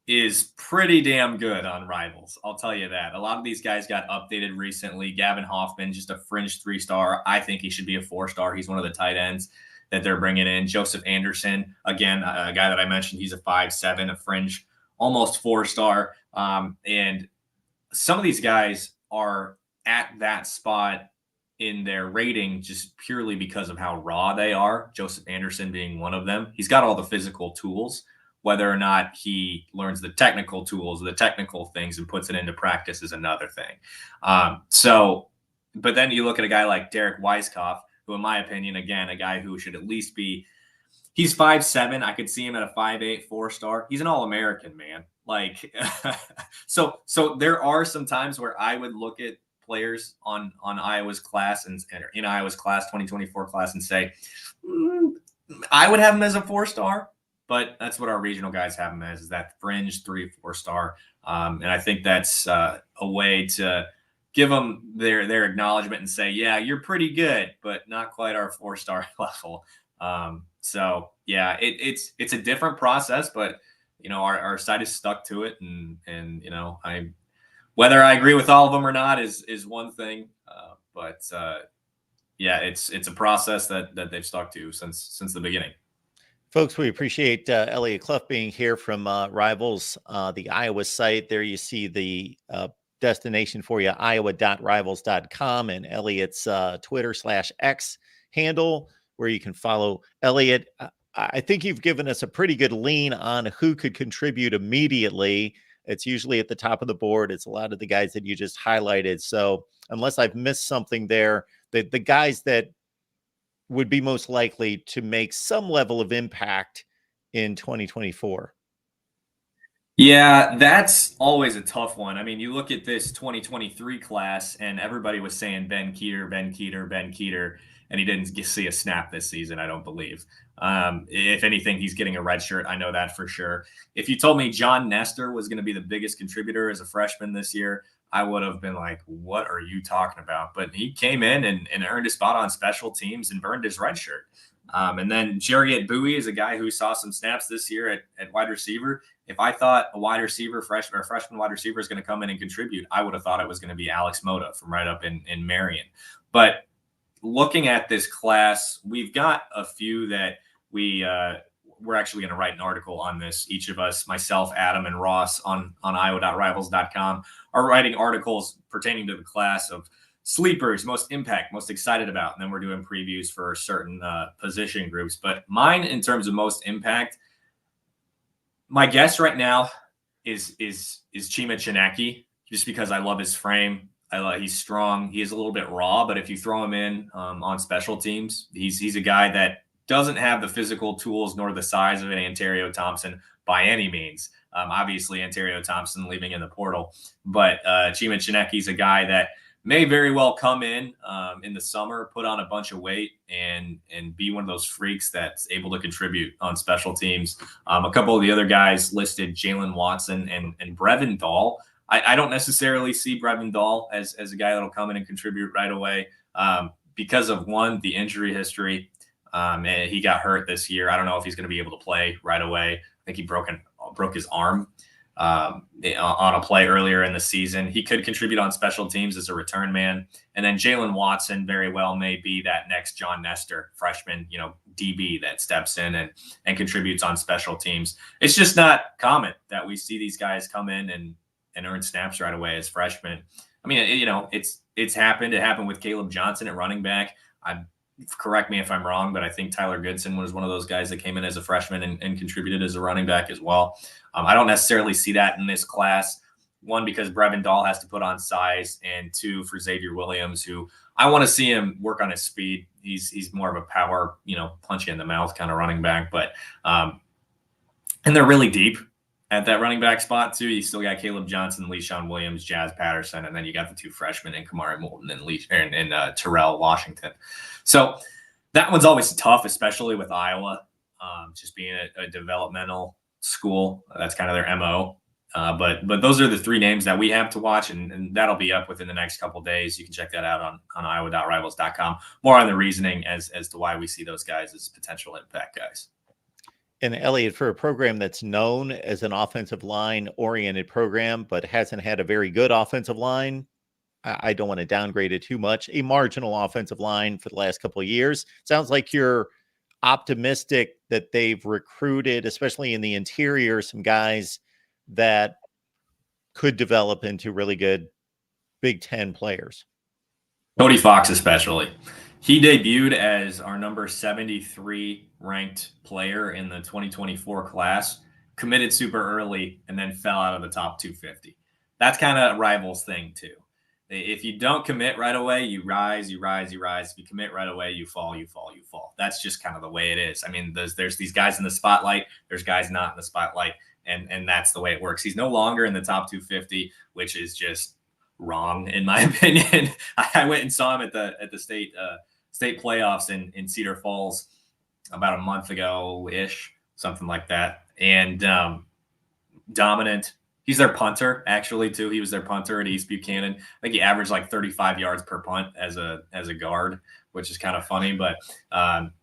is pretty damn good on Rivals. I'll tell you that. A lot of these guys got updated recently. Gavin Hoffman, just a fringe 3-star. I think he should be a 4-star. He's one of the tight ends. that they're bringing in. Joseph Anderson, again, a guy that I mentioned, he's a 5'7", a fringe, almost 4-star. And some of these guys are at that spot in their rating just purely because of how raw they are. Joseph Anderson being one of them. He's got all the physical tools. Whether or not he learns the technical tools, the technical things, and puts it into practice is another thing. But then you look at a guy like Derek Weiskopf, who, in my opinion, again, a guy who should at least be, he's 5'7". I could see him at a 5'8", 4-star. He's an All-American, man. Like, so there are some times where I would look at players on Iowa's class and in Iowa's class, 2024 class, and say, I would have him as a 4-star. But that's what our regional guys have them as, is that fringe 3-4-star. And I think that's a way to give them their acknowledgement and say, yeah, you're pretty good, but not quite our 4-star level. So yeah, it's a different process, but our side is stuck to it. And whether I agree with all of them or not is one thing. But yeah, it's a process that they've stuck to since the beginning. Folks, we appreciate Elliot Kluf being here from Rivals, the Iowa site. There you see the destination for you, iowa.rivals.com, and Elliot's Twitter/X handle, where you can follow Elliot. I think you've given us a pretty good lean on who could contribute immediately. It's usually at the top of the board. It's a lot of the guys that you just highlighted. So unless I've missed something there, the guys that would be most likely to make some level of impact in 2024? Yeah, that's always a tough one. I mean, you look at this 2023 class and everybody was saying Ben Keeter, and he didn't see a snap this season, I don't believe. If anything, he's getting a red shirt. I know that for sure. If you told me John Nestor was going to be the biggest contributor as a freshman this year, I would have been like, what are you talking about? But he came in and earned a spot on special teams and burned his red shirt. And then Jariet Bowie is a guy who saw some snaps this year at wide receiver. If I thought a wide receiver, freshman wide receiver is going to come in and contribute, I would have thought it was going to be Alex Mota from right up in Marion. But looking at this class, we've got a few that we're actually going to write an article on this. Each of us, myself, Adam, and Ross on iowa.rivals.com are writing articles pertaining to the class of sleepers, most impact, most excited about. And then we're doing previews for certain position groups. But mine, in terms of most impact, my guess right now is Chima Chinaki, just because I love his frame. He's strong. He is a little bit raw, but if you throw him in on special teams, he's a guy that doesn't have the physical tools nor the size of an Ontario Thompson by any means. Obviously, Ontario Thompson leaving in the portal, but Chima Chineki's a guy that may very well come in the summer, put on a bunch of weight, and be one of those freaks that's able to contribute on special teams. A couple of the other guys listed, Jalen Watson and Brevin Dahl. I don't necessarily see Brevin Dahl as a guy that'll come in and contribute right away because of, one, the injury history. He got hurt this year. I don't know if he's going to be able to play right away. I think he broke his arm on a play earlier in the season. He could contribute on special teams as a return man. And then Jalen Watson very well may be that next John Nestor freshman, DB that steps in and contributes on special teams. It's just not common that we see these guys come in and earn snaps right away as freshmen. I mean, it's happened. It happened with Caleb Johnson at running back. Correct me if I'm wrong, but I think Tyler Goodson was one of those guys that came in as a freshman and contributed as a running back as well. I don't necessarily see that in this class. One, because Brevin Dahl has to put on size, and two, for Xavier Williams, who I want to see him work on his speed. He's more of a power, punch you in the mouth kind of running back. But and they're really deep at that running back spot too. You still got Caleb Johnson, Le'Shawn Williams, Jazz Patterson, and then you got the two freshmen in Kamari Moulton and Terrell Washington. So that one's always tough, especially with Iowa, just being a developmental school. That's kind of their MO. But those are the three names that we have to watch, and that'll be up within the next couple of days. You can check that out on iowa.rivals.com. More on the reasoning as to why we see those guys as potential impact guys. And Elliot, for a program that's known as an offensive line oriented program, but hasn't had a very good offensive line, I don't want to downgrade it too much. A marginal offensive line for the last couple of years. Sounds like you're optimistic that they've recruited, especially in the interior, some guys that could develop into really good Big Ten players. Cody Fox especially. He debuted as our number 73 ranked player in the 2024 class, committed super early, and then fell out of the top 250. That's kind of Rivals thing too. If you don't commit right away, you rise, you rise, you rise. If you commit right away, you fall, you fall, you fall. That's just kind of the way it is. I mean, there's these guys in the spotlight, there's guys not in the spotlight, and that's the way it works. He's no longer in the top 250, which is just wrong in my opinion. I went and saw him at the state playoffs in Cedar Falls about a month ago ish, something like that. And dominant. He's their punter actually too. He was their punter at East Buchanan. I think he averaged like 35 yards per punt as a guard, which is kind of funny. But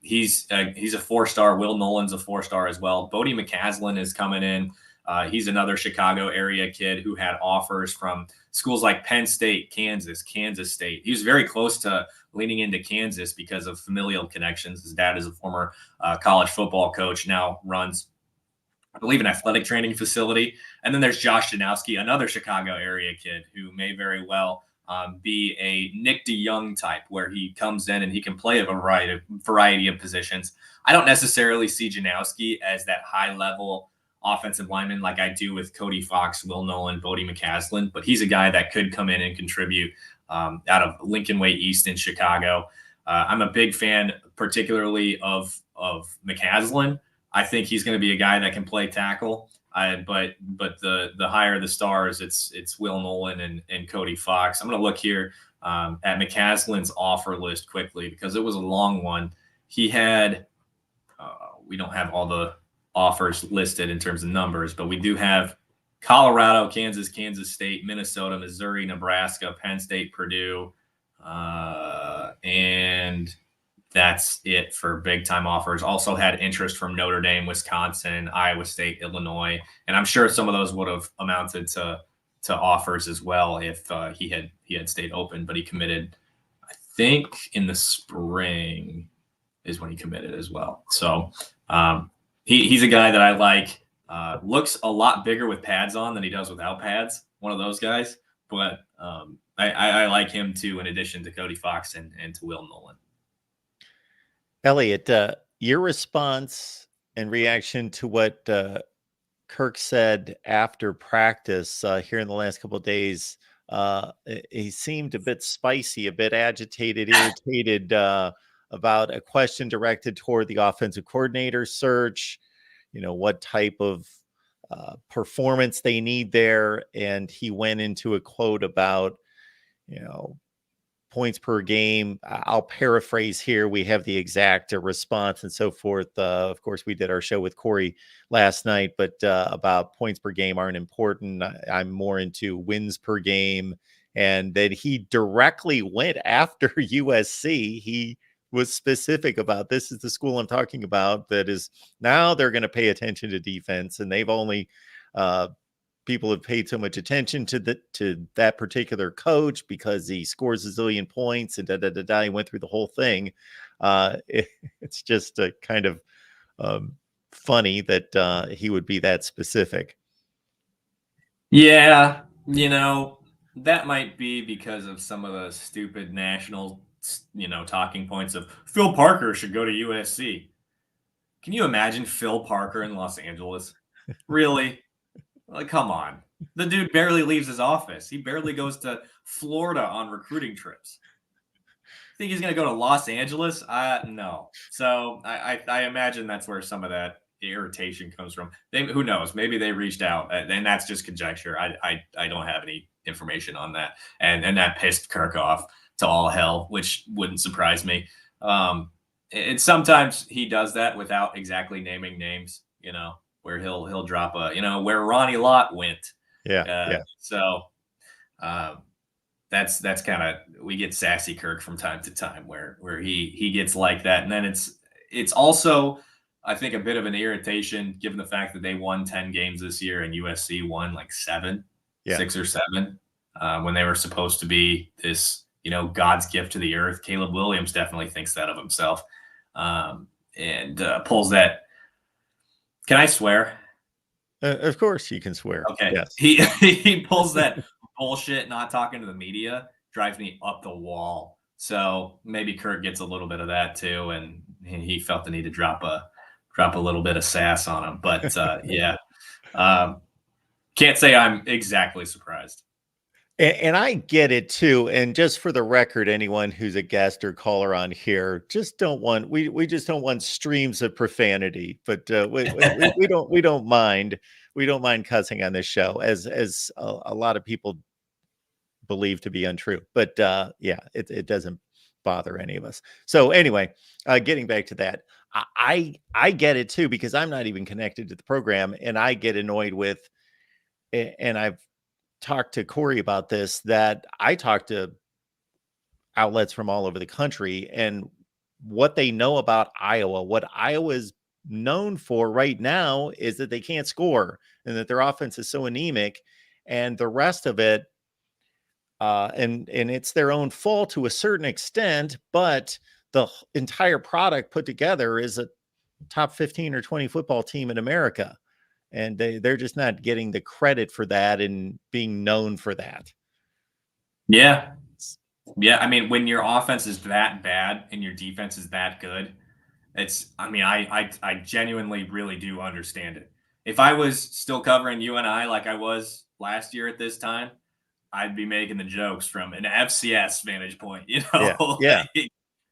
he's a 4-star. Will Nolan's a 4-star as well. Bodie McCaslin is coming in. He's another Chicago area kid who had offers from schools like Penn State, Kansas State. He was very close to leaning into Kansas because of familial connections. His dad is a former college football coach, now runs, I believe, an athletic training facility. And then there's Josh Janowski, another Chicago area kid who may very well be a Nick DeYoung type, where he comes in and he can play a variety of positions. I don't necessarily see Janowski as that high-level offensive lineman like I do with Cody Fox, Will Nolan, Bodie McCaslin, but he's a guy that could come in and contribute out of Lincoln Way East in Chicago. I'm a big fan, particularly of McCaslin. I think he's going to be a guy that can play tackle. But the higher the stars, it's Will Nolan and Cody Fox. I'm going to look here at McCaslin's offer list quickly because it was a long one. He had we don't have all the offers listed in terms of numbers, but we do have Colorado, Kansas State, Minnesota, Missouri, Nebraska, Penn State, Purdue, and that's it for big time offers. Also had interest from Notre Dame, Wisconsin, Iowa State, Illinois, and I'm sure some of those would have amounted to offers as well if he had stayed open. But he committed, I think, in the spring is when he committed as well. So he's a guy that I like. Looks a lot bigger with pads on than he does without pads. One of those guys, but I like him too, in addition to Cody Fox and to Will Nolan. Elliot, your response and reaction to what Kirk said after practice here in the last couple of days, he seemed a bit spicy, a bit agitated, irritated about a question directed toward the offensive coordinator search, what type of performance they need there. And he went into a quote about, points per game. I'll paraphrase here. We have the exact response and so forth. Of course, we did our show with Corey last night, but about points per game aren't important. I'm more into wins per game. And that he directly went after USC. He was specific about, this is the school I'm talking about that is now they're going to pay attention to defense, and they've only people have paid so much attention to that particular coach because he scores a zillion points and He went through the whole thing. It's just a kind of funny that he would be that specific. Yeah, that might be because of some of the stupid national, talking points of Phil Parker should go to USC. Can you imagine Phil Parker in Los Angeles? Really? Like, come on. The dude barely leaves his office. He barely goes to Florida on recruiting trips. Think he's going to go to Los Angeles? No. So I imagine that's where some of that irritation comes from. Who knows? Maybe they reached out, and that's just conjecture. I don't have any information on that. And that pissed Kirk off to all hell, which wouldn't surprise me. And sometimes he does that without exactly naming names, where he'll drop where Ronnie Lott went. Yeah. So that's kind of, we get sassy Kirk from time to time where he gets like that. And then it's also, I think, a bit of an irritation given the fact that they won 10 games this year and USC won like 6 or 7 when they were supposed to be this, God's gift to the earth. Caleb Williams definitely thinks that of himself. pulls that. Can I swear? Of course you can swear. Okay. Yes. He pulls that bullshit, not talking to the media, drives me up the wall. So maybe Kirk gets a little bit of that too, and he felt the need to drop a little bit of sass on him. But yeah, can't say I'm exactly surprised. And I get it too. And just for the record, anyone who's a guest or caller on here, just don't want we just don't want streams of profanity. But we don't mind cussing on this show, as a lot of people believe to be untrue. But yeah, it doesn't bother any of us. So anyway, getting back to that, I get it too, because I'm not even connected to the program, and I get annoyed with, and I've talked to Corey about this, that I talk to outlets from all over the country, and what they know about Iowa, what Iowa is known for right now, is that they can't score and that their offense is so anemic, and the rest of it, and it's their own fault to a certain extent, but the entire product put together is a top 15 or 20 football team in America. And they're just not getting the credit for that and being known for that. Yeah. Yeah. I mean, when your offense is that bad and your defense is that good, I genuinely really do understand it. If I was still covering UNI like I was last year at this time, I'd be making the jokes from an FCS vantage point, Yeah.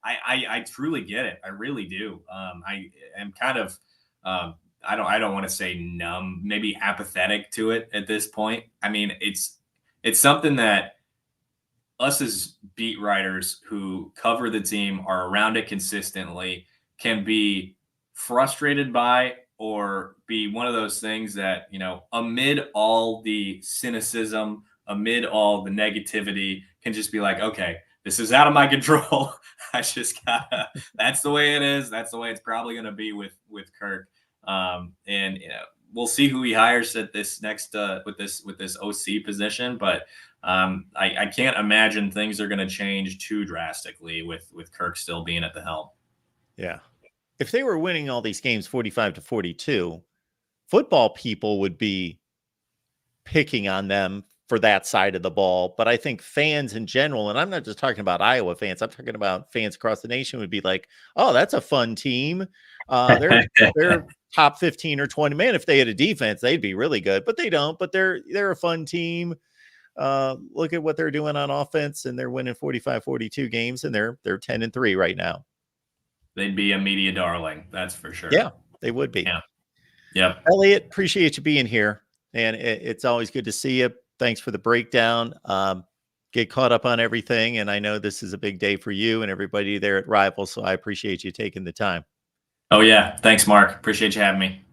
I truly get it. I really do. I am kind of, I don't want to say numb, maybe apathetic to it at this point. I mean, it's something that us as beat writers who cover the team, are around it consistently, can be frustrated by, or be one of those things that, amid all the cynicism, amid all the negativity, can just be like, okay, this is out of my control. I just gotta, that's the way it is. That's the way it's probably going to be with Kirk. And we'll see who he hires at this next with this OC position, but I can't imagine things are going to change too drastically with Kirk still being at the helm. Yeah, if they were winning all these games 45-42, football people would be picking on them for that side of the ball. But I think fans in general, and I'm not just talking about Iowa fans, I'm talking about fans across the nation, would be like, oh, that's a fun team. They're top 15 or 20. Man, if they had a defense, they'd be really good, but they don't. But they're a fun team. Look at what they're doing on offense, and they're winning 45-42 games, and they're 10-3 right now. They'd be a media darling, that's for sure. Yeah, they would be. Yeah. Elliot, appreciate you being here, and it's always good to see you. Thanks for the breakdown. Get caught up on everything, and I know this is a big day for you and everybody there at Rivals, so I appreciate you taking the time. Oh yeah, thanks, Mark. Appreciate you having me.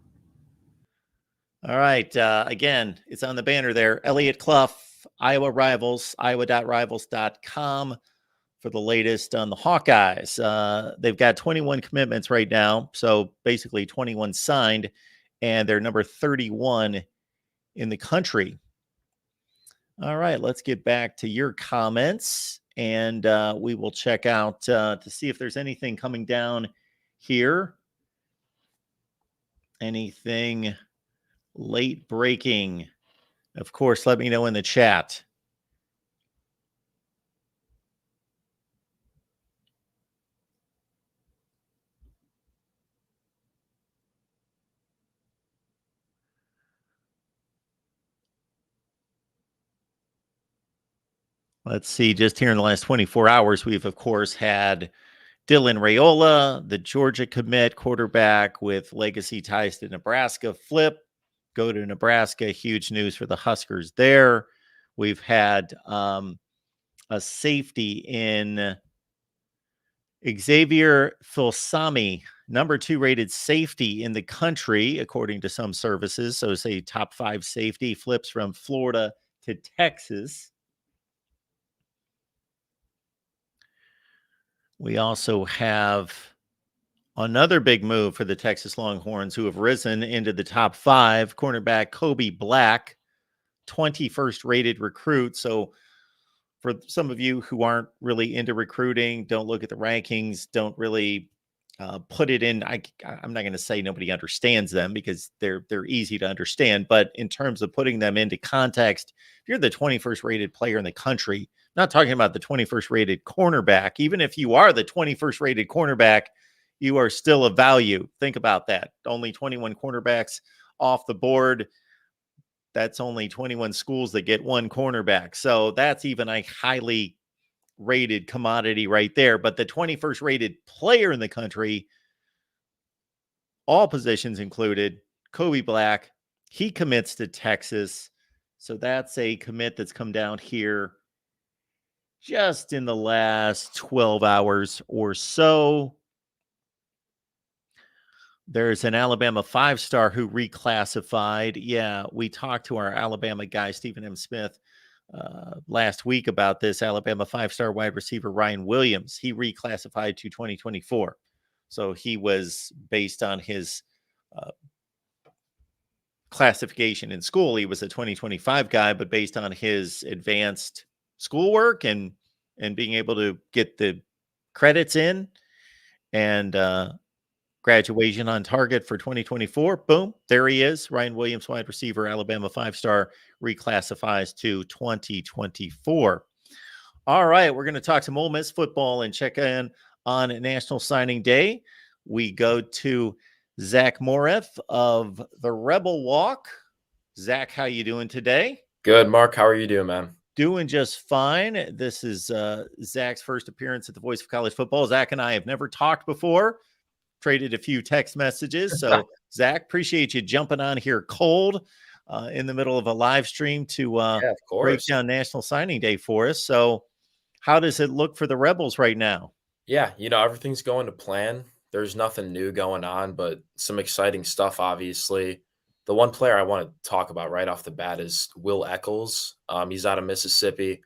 All right. Again, it's on the banner there. Elliot Kluf, Iowa Rivals, iowa.rivals.com for the latest on the Hawkeyes. They've got 21 commitments right now, so basically 21 signed, and they're number 31 in the country. All right, let's get back to your comments, and we will check out to see if there's anything coming down here. Anything late breaking? Of course, let me know in the chat. Let's see, just here in the last 24 hours, we've, of course, had Dylan Raiola, the Georgia commit quarterback with legacy ties to Nebraska, flip, go to Nebraska. Huge news for the Huskers there. We've had a safety in Xavier Filsami, number 2 rated safety in the country, according to some services. So say top 5 safety, flips from Florida to Texas. We also have another big move for the Texas Longhorns, who have risen into the top 5. Cornerback Kobe Black, 21st rated recruit. So for some of you who aren't really into recruiting, don't look at the rankings, don't really put it in. I'm not going to say nobody understands them because they're easy to understand, but in terms of putting them into context, if you're the 21st rated player in the country, not talking about the 21st rated cornerback, even if you are the 21st rated cornerback, you are still of value. Think about that. Only 21 cornerbacks off the board. That's only 21 schools that get one cornerback. So that's even a highly rated commodity right there. But the 21st rated player in the country, all positions included, Kobe Black, he commits to Texas. So that's a commit that's come down here just in the last 12 hours or so. There's an Alabama 5-star who reclassified. Yeah, we talked to our Alabama guy, Stephen M. Smith, last week about this. Alabama 5-star wide receiver Ryan Williams, he reclassified to 2024. So he was, based on his classification in school, he was a 2025 guy, but based on his advanced schoolwork and being able to get the credits in and graduation on target for 2024, boom, there he is. Ryan Williams, wide receiver, Alabama 5-star, reclassifies to 2024. All right, we're going to talk some Ole Miss football and check in on National Signing Day. We go to Zach Morth of the Rebel Walk. Zach, how you doing today? Good, Mark. How are you doing, man? Doing just fine. This is Zach's first appearance at the Voice of College Football. Zach and I have never talked before. Traded a few text messages. So, Zach, appreciate you jumping on here cold in the middle of a live stream to break down National Signing Day for us. So, how does it look for the Rebels right now? Yeah, everything's going to plan. There's nothing new going on, but some exciting stuff, obviously. The one player I want to talk about right off the bat is Will Eccles. He's out of Mississippi.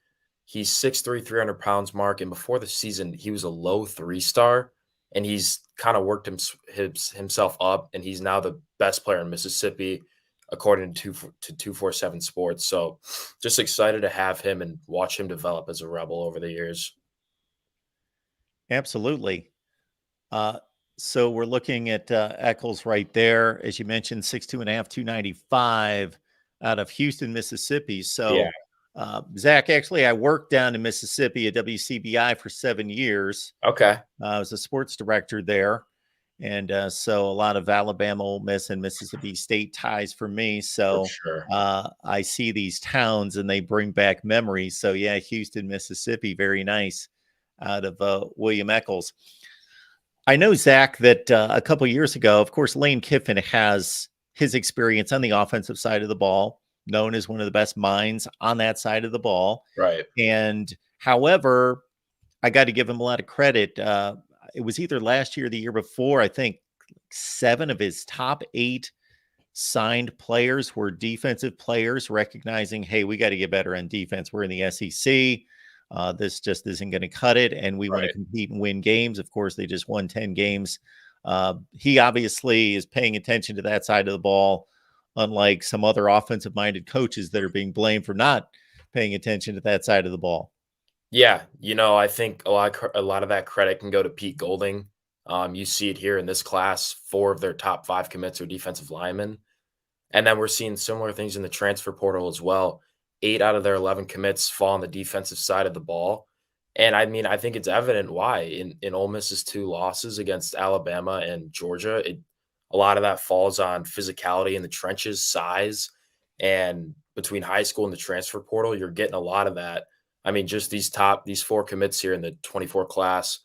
He's 6'3", 300 pounds, Mark. And before the season, he was a low 3-star. And he's kind of worked himself up, and he's now the best player in Mississippi, according to 247 Sports. So just excited to have him and watch him develop as a Rebel over the years. Absolutely. So we're looking at Eccles right there. As you mentioned, 6'2.5", 295 out of Houston, Mississippi. So, yeah. Zach, actually, I worked down in Mississippi at WCBI for 7 years. Okay. I was a sports director there. And so a lot of Alabama, Ole Miss, and Mississippi State ties for me. So sure. I see these towns and they bring back memories. So, yeah, Houston, Mississippi, very nice out of William Eccles. I know, Zach, that a couple of years ago, of course, Lane Kiffin has his experience on the offensive side of the ball, known as one of the best minds on that side of the ball. Right. And however, I got to give him a lot of credit. It was either last year or the year before. I think 7 of his top 8 signed players were defensive players, recognizing, hey, we got to get better on defense. We're in the SEC. This just isn't going to cut it, and we want to compete and win games. Of course, they just won 10 games. He obviously is paying attention to that side of the ball, unlike some other offensive-minded coaches that are being blamed for not paying attention to that side of the ball. Yeah, I think a lot of that credit can go to Pete Golding. You see it here in this class. 4 of their top 5 commits are defensive linemen. And then we're seeing similar things in the transfer portal as well. 8 out of their 11 commits fall on the defensive side of the ball. And I mean, I think it's evident why in Ole Miss's 2 losses against Alabama and Georgia, a lot of that falls on physicality in the trenches, size, and between high school and the transfer portal, you're getting a lot of that. I mean, just these 4 commits here in the 24 class,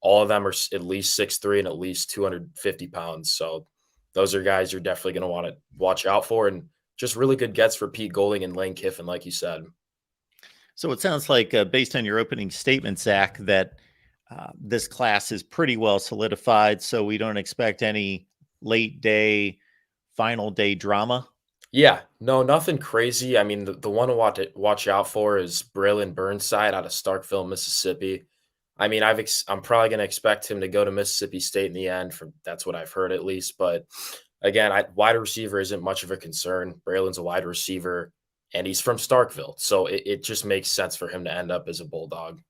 all of them are at least 6'3" and at least 250 pounds. So those are guys you're definitely going to want to watch out for, and just really good gets for Pete Golding and Lane Kiffin, like you said. So it sounds like, based on your opening statement, Zach, that this class is pretty well solidified, so we don't expect any late day, final day drama. Yeah, no, nothing crazy. I mean, the one to watch out for is Braylon Burnside out of Starkville, Mississippi. I mean, I'm probably going to expect him to go to Mississippi State in the end. That's what I've heard at least. But again, wide receiver isn't much of a concern. Braylon's a wide receiver, and he's from Starkville, so it just makes sense for him to end up as a Bulldog.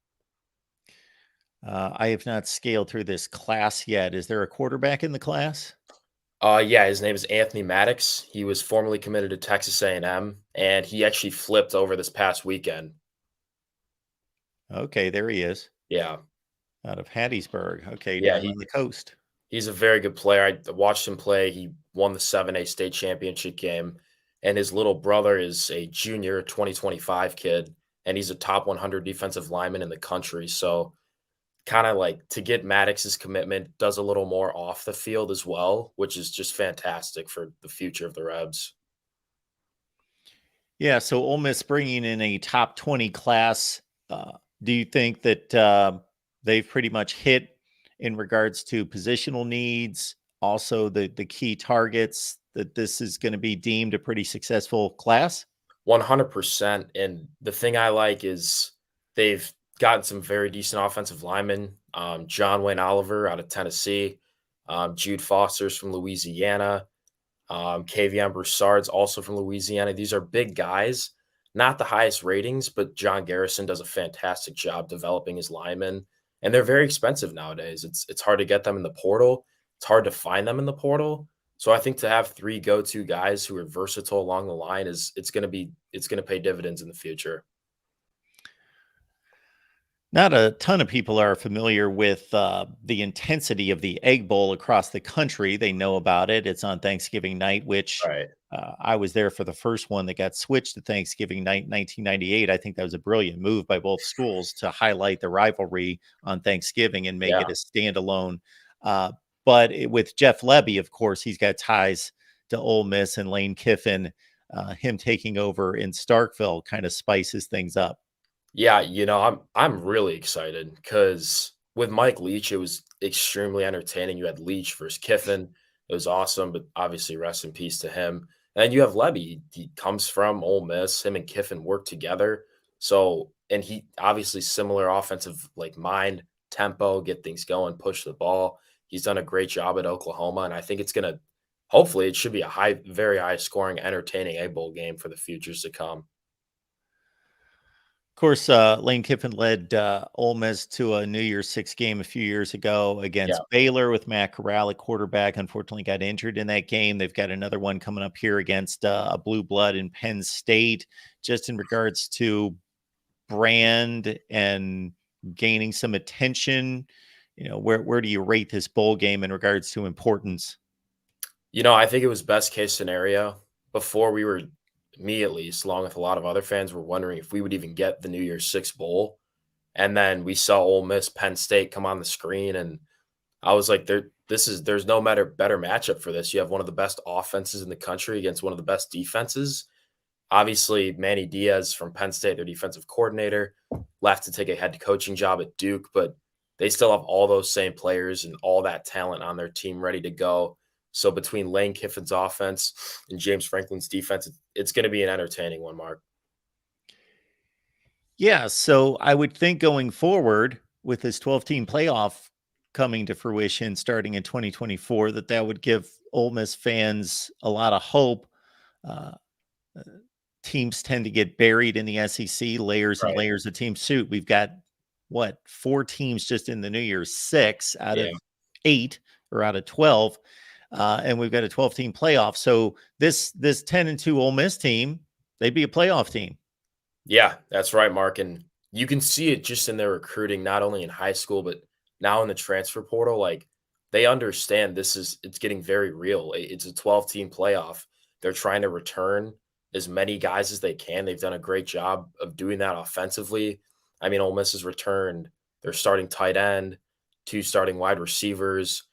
I have not scaled through this class yet. Is there a quarterback in the class? Yeah, his name is Anthony Maddox. He was formerly committed to Texas A&M, and he actually flipped over this past weekend. Okay, there he is. Yeah. Out of Hattiesburg. Okay, Yeah, down on the coast. He's a very good player. I watched him play. He won the 7A state championship game, and his little brother is a junior 2025 kid, and he's a top 100 defensive lineman in the country. So kind of like to get Maddox's commitment, does a little more off the field as well, which is just fantastic for the future of the Rebs. Yeah, so Ole Miss bringing in a top 20 class. Do you think that they've pretty much hit in regards to positional needs, also the key targets, that this is going to be deemed a pretty successful class? 100%. And the thing I like is they've gotten some very decent offensive linemen. John Wayne Oliver out of Tennessee, Jude Foster's from Louisiana, Kavion Broussard's also from Louisiana. These are big guys, not the highest ratings, but John Garrison does a fantastic job developing his linemen, and they're very expensive nowadays. It's hard to get them in the portal. It's hard to find them in the portal. So I think to have 3 go-to guys who are versatile along the line it's going to pay dividends in the future. Not a ton of people are familiar with the intensity of the Egg Bowl across the country. They know about it. It's on Thanksgiving night, which Right. I was there for the first one that got switched to Thanksgiving night, 1998. I think that was a brilliant move by both schools to highlight the rivalry on Thanksgiving and make it a standalone. With Jeff Lebby, of course, he's got ties to Ole Miss, and Lane Kiffin, him taking over in Starkville kind of spices things up. Yeah, I'm really excited because with Mike Leach, it was extremely entertaining. You had Leach versus Kiffin. It was awesome, but obviously rest in peace to him. And you have Lebby. He comes from Ole Miss. Him and Kiffin work together. So, and he obviously similar offensive like mind, tempo, get things going, push the ball. He's done a great job at Oklahoma, and I think hopefully it should be a very high scoring, entertaining Egg Bowl game for the futures to come. Of course, Lane Kiffin led Ole Miss to a New Year's Six game a few years ago against Baylor with Matt Corral at quarterback. Unfortunately, got injured in that game. They've got another one coming up here against a blue blood in Penn State. Just in regards to brand and gaining some attention, where do you rate this bowl game in regards to importance? I think it was best case scenario. Before me at least, along with a lot of other fans, were wondering if we would even get the New Year's Six bowl. And then we saw Ole Miss, Penn State come on the screen, and I was like, there's no better matchup for this. You have one of the best offenses in the country against one of the best defenses. Obviously, Manny Diaz from Penn State, their defensive coordinator, left to take a head coaching job at Duke, but they still have all those same players and all that talent on their team ready to go. So between Lane Kiffin's offense and James Franklin's defense, it's going to be an entertaining one, Mark. Yeah, so I would think going forward with this 12-team playoff coming to fruition starting in 2024, that would give Ole Miss fans a lot of hope. Teams tend to get buried in the SEC, layers and layers of team suit. We've got, 4 teams just in the New Year's Six out of 8 or out of 12. And we've got a 12-team playoff. So this 10-2 Ole Miss team, they'd be a playoff team. Yeah, that's right, Mark. And you can see it just in their recruiting, not only in high school, but now in the transfer portal. Like, they understand it's getting very real. It's a 12-team playoff. They're trying to return as many guys as they can. They've done a great job of doing that offensively. I mean, Ole Miss has returned their starting tight end, 2 starting wide receivers.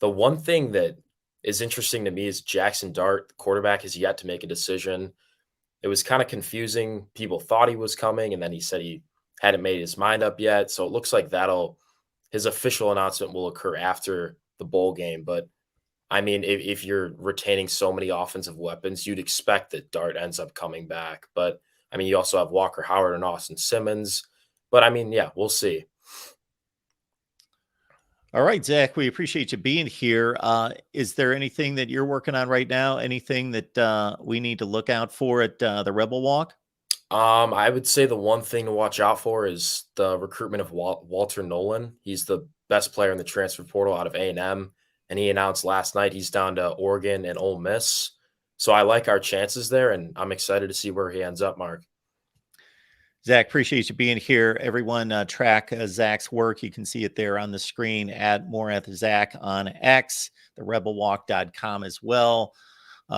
The one thing that is interesting to me is Jackson Dart, the quarterback, has yet to make a decision. It was kind of confusing. People thought he was coming, and then he said he hadn't made his mind up yet. So it looks like his official announcement will occur after the bowl game. But I mean, if you're retaining so many offensive weapons, you'd expect that Dart ends up coming back. But I mean, you also have Walker Howard and Austin Simmons. But I mean, yeah, we'll see. All right, Zach, we appreciate you being here. Is there anything that you're working on right now? Anything that we need to look out for at the Rebel Walk? I would say the one thing to watch out for is the recruitment of Walter Nolan. He's the best player in the transfer portal out of A&M, and he announced last night he's down to Oregon and Ole Miss. So I like our chances there, and I'm excited to see where he ends up, Mark. Zach, appreciate you being here. Everyone, track Zach's work. You can see it there on the screen at @MorethZach on X, therebelwalk.com as well.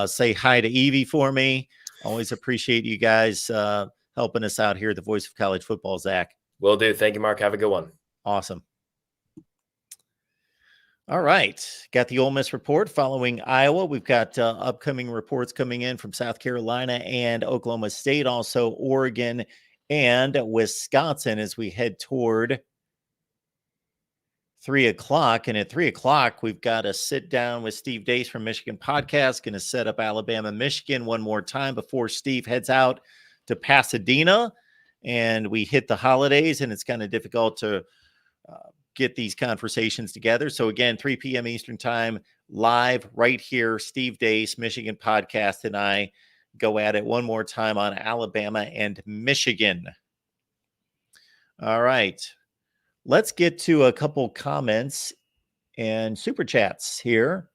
Say hi to Evie for me. Always appreciate you guys helping us out here at the Voice of College Football, Zach. Will do. Thank you, Mark. Have a good one. Awesome. All right. Got the Ole Miss report following Iowa. We've got upcoming reports coming in from South Carolina and Oklahoma State, also Oregon and Wisconsin as we head toward 3:00. And at 3:00, we've got a sit down with Steve Dace from Michigan Podcast, going to set up Alabama, Michigan one more time before Steve heads out to Pasadena. And we hit the holidays, and it's kind of difficult to get these conversations together. So again, 3 p.m. Eastern time, live right here. Steve Dace, Michigan Podcast, and I go at it one more time on Alabama and Michigan. All right. Let's get to a couple comments and super chats here.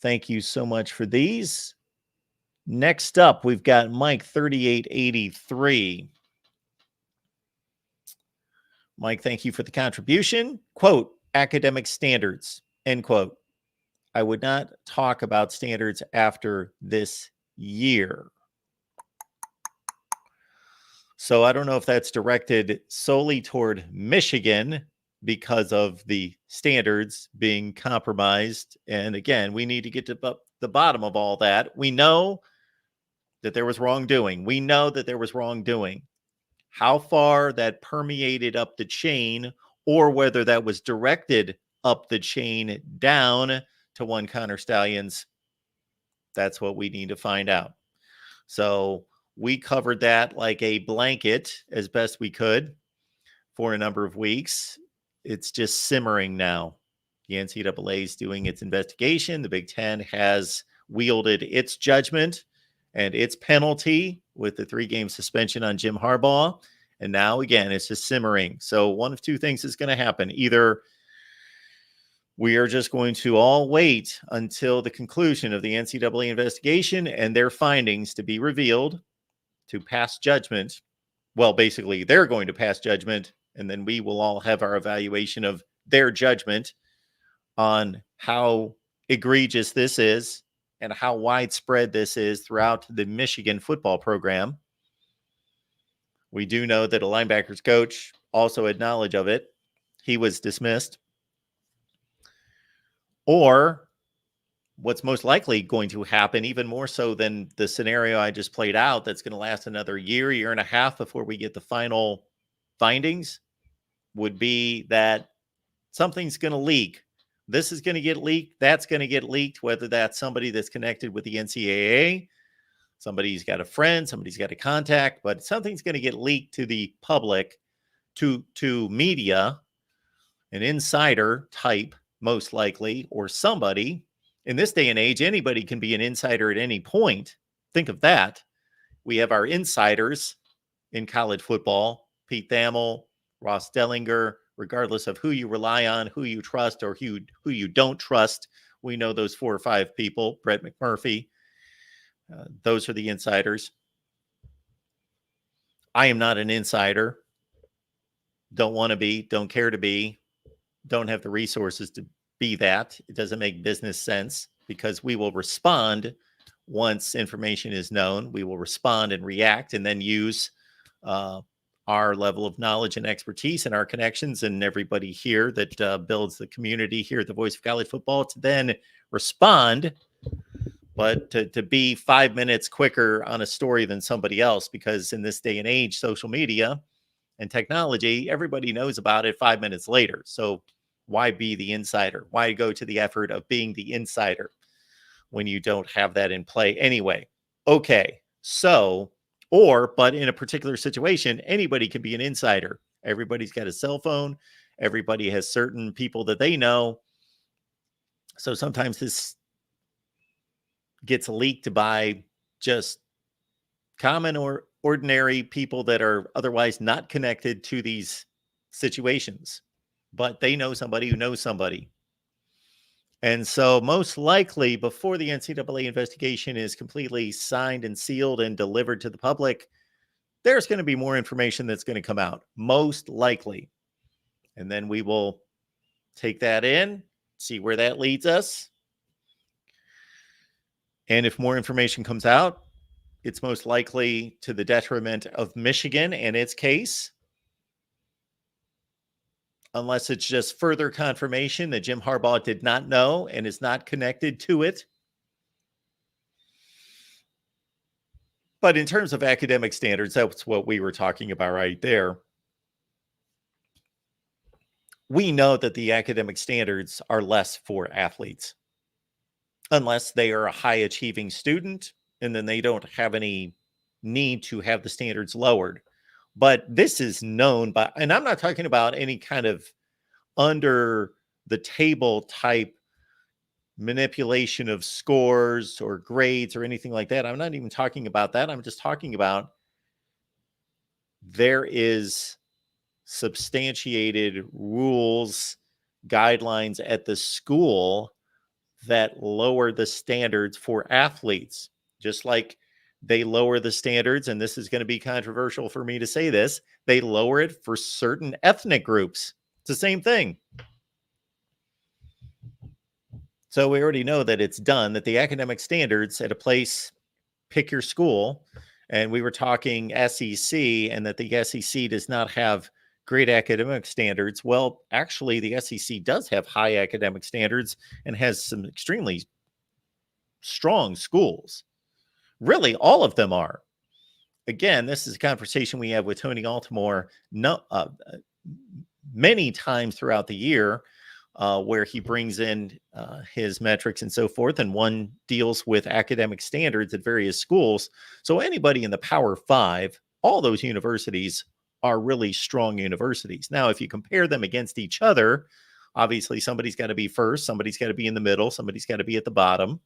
Thank you so much for these. Next up, we've got Mike 3883. Mike, thank you for the contribution. Quote, academic standards, end quote. I would not talk about standards after this year. So I don't know if that's directed solely toward Michigan because of the standards being compromised. And again, we need to get to the bottom of all that. We know that there was wrongdoing. We know that there was wrongdoing. How far that permeated up the chain, or whether that was directed up the chain down to one Connor Stallions, that's what we need to find out. So we covered that like a blanket as best we could for a number of weeks. It's just simmering now. The NCAA is doing its investigation. The Big Ten has wielded its judgment and its penalty with the 3-game suspension on Jim Harbaugh. And now, again, it's just simmering. So one of two things is going to happen. Either we are just going to all wait until the conclusion of the NCAA investigation and their findings to be revealed to pass judgment. Well, basically, they're going to pass judgment, and then we will all have our evaluation of their judgment on how egregious this is and how widespread this is throughout the Michigan football program. We do know that a linebackers coach also had knowledge of it. He was dismissed. Or what's most likely going to happen, even more so than the scenario I just played out, that's going to last another year and a half before we get the final findings, would be that something's going to leak. This is going to get leaked. That's going to get leaked, whether that's somebody that's connected with the NCAA, somebody's got a friend, somebody's got a contact, but something's going to get leaked to the public, to media, an insider type, most likely, or somebody. In this day and age, anybody can be an insider at any point. Think of that. We have our insiders in college football, Pete Thamel, Ross Dellinger, regardless of who you rely on, who you trust, or who you don't trust. We know those 4 or 5 people. Brett McMurphy. Those are the insiders. I am not an insider. Don't want to be, don't care to be, don't have the resources to be that. It doesn't make business sense because we will respond once information is known. We will respond and react and then use our level of knowledge and expertise and our connections and everybody here that builds the community here at the Voice of College Football to then respond, but to be 5 minutes quicker on a story than somebody else, because in this day and age, social media and technology, everybody knows about it 5 minutes later. So why be the insider? Why go to the effort of being the insider when you don't have that in play anyway? Okay, so, but in a particular situation, anybody can be an insider. Everybody's got a cell phone. Everybody has certain people that they know. So sometimes this gets leaked by just common or ordinary people that are otherwise not connected to these situations, but they know somebody who knows somebody. And so most likely before the NCAA investigation is completely signed and sealed and delivered to the public, there's going to be more information that's going to come out, most likely. And then we will take that in, see where that leads us. And if more information comes out, it's most likely to the detriment of Michigan and its case, unless it's just further confirmation that Jim Harbaugh did not know and is not connected to it. But in terms of academic standards, that's what we were talking about right there. We know that the academic standards are less for athletes, unless they are a high achieving student, and then they don't have any need to have the standards lowered. But this is known by, and I'm not talking about any kind of under the table type manipulation of scores or grades or anything like that. I'm not even talking about that. I'm just talking about there is substantiated rules, guidelines at the school that lower the standards for athletes, just like they lower the standards. And this is going to be controversial for me to say this. They lower it for certain ethnic groups. It's the same thing. So we already know that it's done, that the academic standards at a place, pick your school, and we were talking SEC, and that the SEC does not have great academic standards. Well, actually, the SEC does have high academic standards and has some extremely strong schools. Really, all of them are. Again, this is a conversation we have with Tony Altimore many times throughout the year, where he brings in his metrics and so forth, and one deals with academic standards at various schools. So anybody in the Power Five, all those universities are really strong universities. Now, if you compare them against each other, obviously somebody's got to be first, somebody's got to be in the middle, somebody's got to be at the bottom.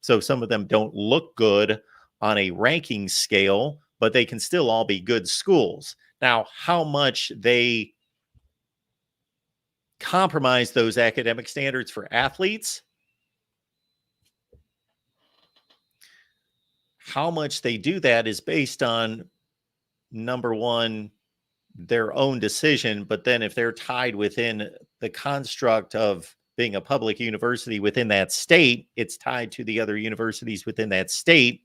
So some of them don't look good on a ranking scale, but they can still all be good schools. Now, how much they compromise those academic standards for athletes, how much they do that is based on, number one, their own decision. But then if they're tied within the construct of being a public university within that state, it's tied to the other universities within that state.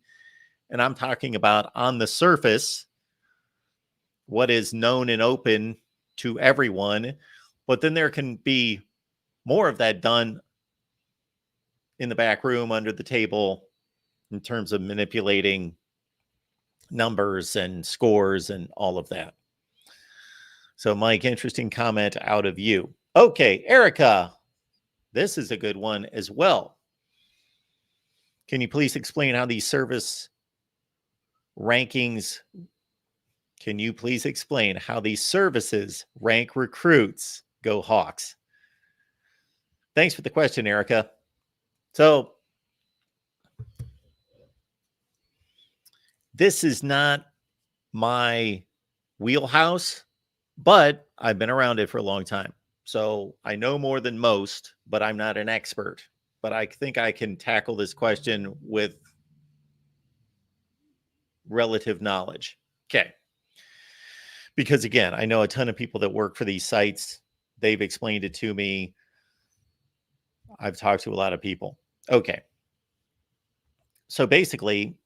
And I'm talking about on the surface, what is known and open to everyone. But then there can be more of that done in the back room, under the table, in terms of manipulating numbers and scores and all of that. So, Mike, interesting comment out of you. Okay, Erica, this is a good one as well. Can you please explain how these service rankings, can you please explain how these services rank recruits? Go Hawks. Thanks for the question, Erica. So this is not my wheelhouse, but I've been around it for a long time. So I know more than most, but I'm not an expert. But I think I can tackle this question with relative knowledge. Okay. Because again, I know a ton of people that work for these sites. They've explained it to me. I've talked to a lot of people. Okay. So basically,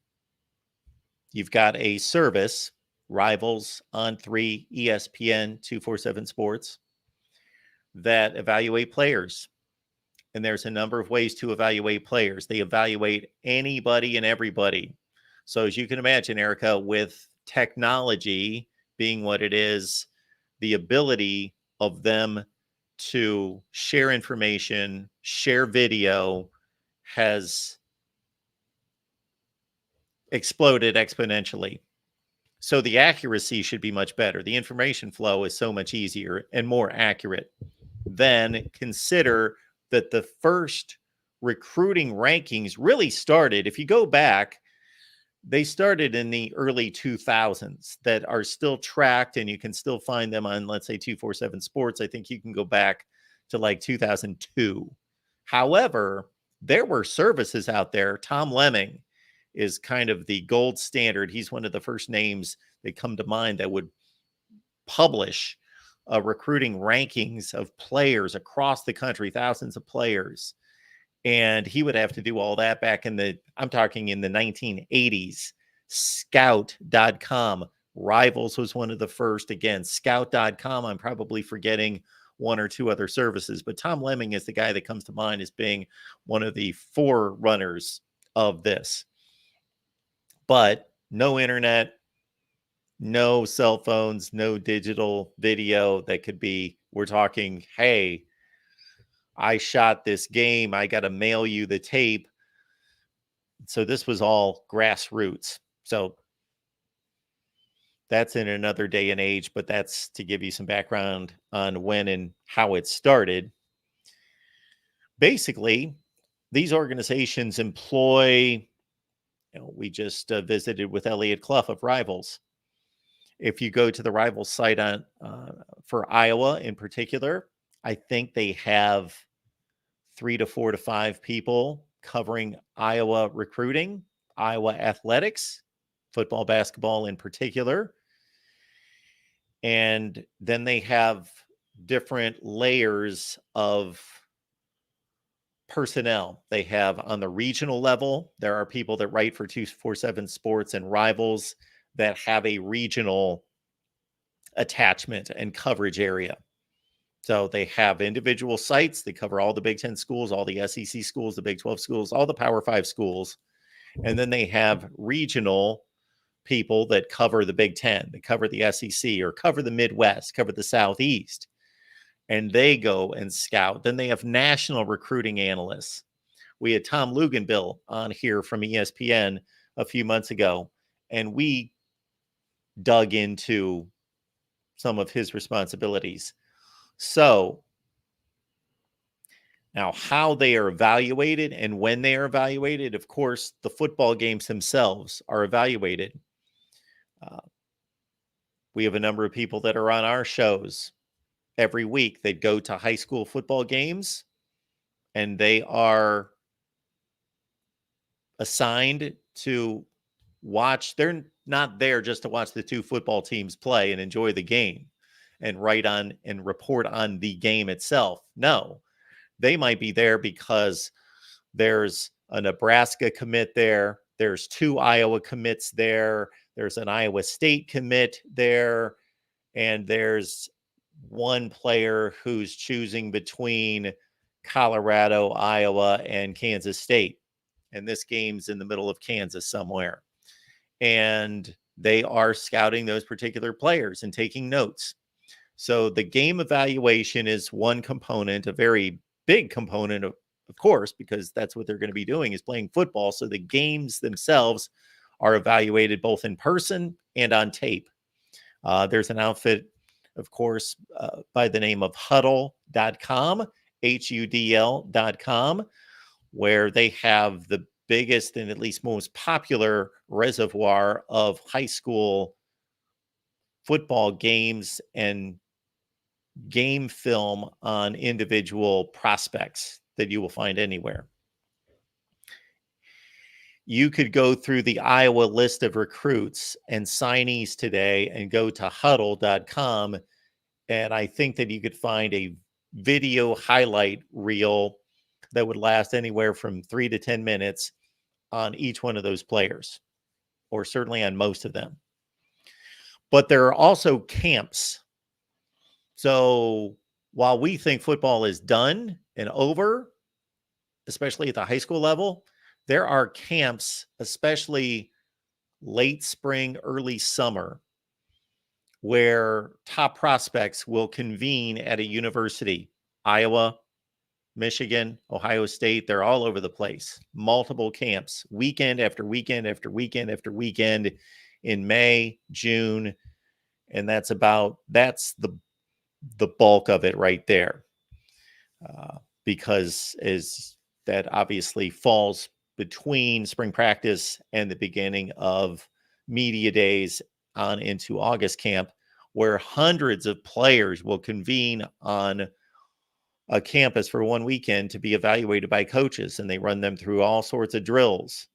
you've got a service, Rivals, On3, ESPN, 247 Sports, that evaluate players. And there's a number of ways to evaluate players. They evaluate anybody and everybody. So as you can imagine, Erica, with technology being what it is, the ability of them to share information, share video has exploded exponentially. So the accuracy should be much better. The information flow is so much easier and more accurate. Then consider that the first recruiting rankings really started, if you go back, they started in the early 2000s that are still tracked, and you can still find them on, let's say, 247 Sports. I think you can go back to like 2002. However, there were services out there. Tom Lemming is kind of the gold standard. He's one of the first names that come to mind that would publish recruiting rankings of players across the country, thousands of players. And he would have to do all that back I'm talking in the 1980s. Scout.com. Rivals was one of the first. Again, Scout.com. I'm probably forgetting one or two other services, but Tom Lemming is the guy that comes to mind as being one of the forerunners of this. But no internet, no cell phones, no digital video that could be, we're talking, hey, I shot this game, I got to mail you the tape. So this was all grassroots. So that's in another day and age, but that's to give you some background on when and how it started. Basically, these organizations employ, we just visited with Elliot Kluf of Rivals. If you go to the Rivals site on for Iowa in particular, I think they have 3 to 4 to 5 people covering Iowa recruiting, Iowa athletics, football, basketball in particular. And then they have different layers of personnel. They have on the regional level, there are people that write for 247 Sports and Rivals that have a regional attachment and coverage area. So they have individual sites. They cover all the Big Ten schools, all the SEC schools, the Big 12 schools, all the Power 5 schools. And then they have regional people that cover the Big Ten, that cover the SEC or cover the Midwest, cover the Southeast. And they go and scout. Then they have national recruiting analysts. We had Tom Luganbill on here from ESPN a few months ago, and we dug into some of his responsibilities. So now how they are evaluated and when they are evaluated, of course, the football games themselves are evaluated. We have a number of people that are on our shows every week that go to high school football games, and they are assigned to watch. They're not there just to watch the two football teams play and enjoy the game and write on and report on the game itself. No, they might be there because there's a Nebraska commit there. There's 2 Iowa commits there. There's an Iowa State commit there. And there's one player who's choosing between Colorado, Iowa, and Kansas State. And this game's in the middle of Kansas somewhere. And they are scouting those particular players and taking notes. So the game evaluation is one component, a very big component, of course, because that's what they're going to be doing is playing football. So the games themselves are evaluated both in person and on tape. There's an outfit, of course, by the name of Huddle.com, HUDL.com, where they have the biggest and at least most popular reservoir of high school football games and game film on individual prospects that you will find anywhere. You could go through the Iowa list of recruits and signees today and go to huddle.com. And I think that you could find a video highlight reel that would last anywhere from 3 to 10 minutes on each one of those players, or certainly on most of them. But there are also camps. So while we think football is done and over, especially at the high school level, there are camps, especially late spring, early summer, where top prospects will convene at a university. Iowa, Michigan, Ohio State, they're all over the place. Multiple camps, weekend after weekend after weekend after weekend in May, June, and that's the bulk of it right there. Because as that obviously falls between spring practice and the beginning of media days on into August camp, where hundreds of players will convene on a campus for one weekend to be evaluated by coaches, and they run them through all sorts of drills.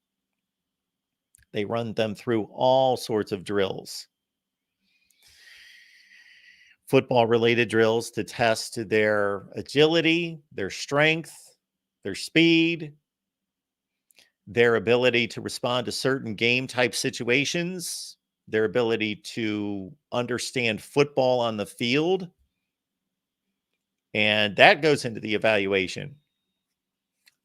Football-related drills to test their agility, their strength, their speed, their ability to respond to certain game-type situations, their ability to understand football on the field, and that goes into the evaluation.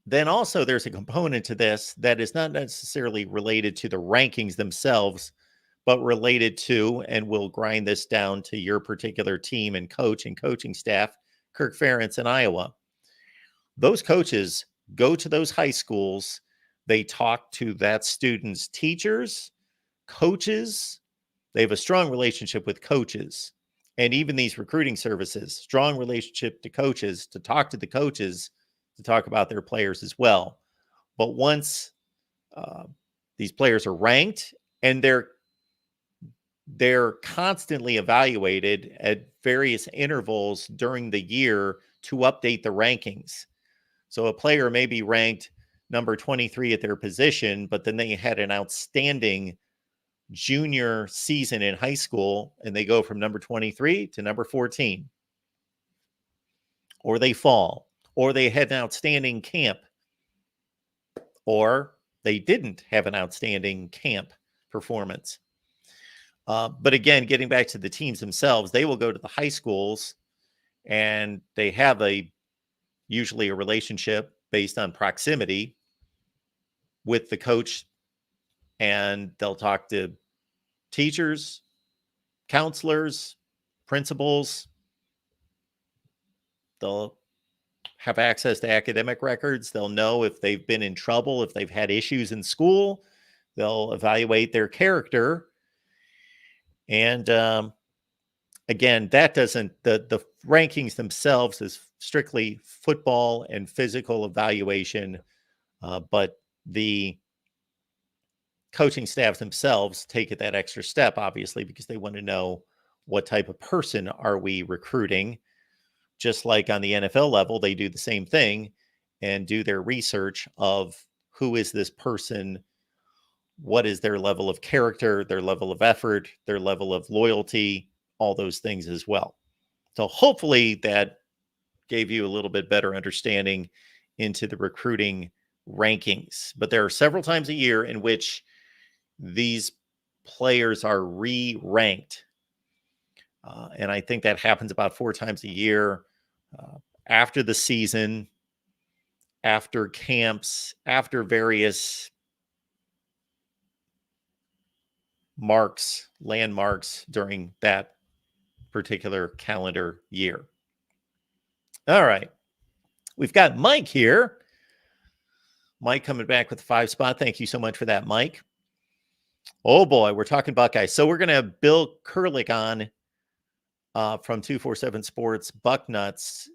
Then also there's a component to this that is not necessarily related to the rankings themselves, but related to, and we'll grind this down to your particular team and coach and coaching staff, Kirk Ferentz in Iowa. Those coaches go to those high schools. They talk to that student's teachers, coaches. They have a strong relationship with coaches. And even these recruiting services, strong relationship to coaches, to talk to the coaches, to talk about their players as well. But once these players are ranked, and they're constantly evaluated at various intervals during the year to update the rankings. So a player may be ranked number 23 at their position, but then they had an outstanding junior season in high school, and they go from number 23 to number 14. Or they fall, or they had an outstanding camp, or they didn't have an outstanding camp performance. But again, getting back to the teams themselves, they will go to the high schools, and they have usually a relationship based on proximity with the coach, and they'll talk to teachers, counselors, principals. They'll have access to academic records. They'll know if they've been in trouble, if they've had issues in school. They'll evaluate their character. And again, that doesn't, the rankings themselves is strictly football and physical evaluation, but the coaching staffs themselves take it that extra step, obviously, because they want to know what type of person are we recruiting. Just like on the NFL level, they do the same thing and do their research of who is this person, what is their level of character, their level of effort, their level of loyalty, all those things as well. So hopefully that gave you a little bit better understanding into the recruiting rankings. But there are several times a year in which these players are re-ranked. And I think that happens about 4 times a year, after the season, after camps, after various landmarks during that particular calendar year. All right. We've got Mike here. Mike coming back with the 5 spot. Thank you so much for that, Mike. Oh boy, we're talking Buckeyes. So we're going to have Bill Kurlick on from 247 Sports Bucknuts.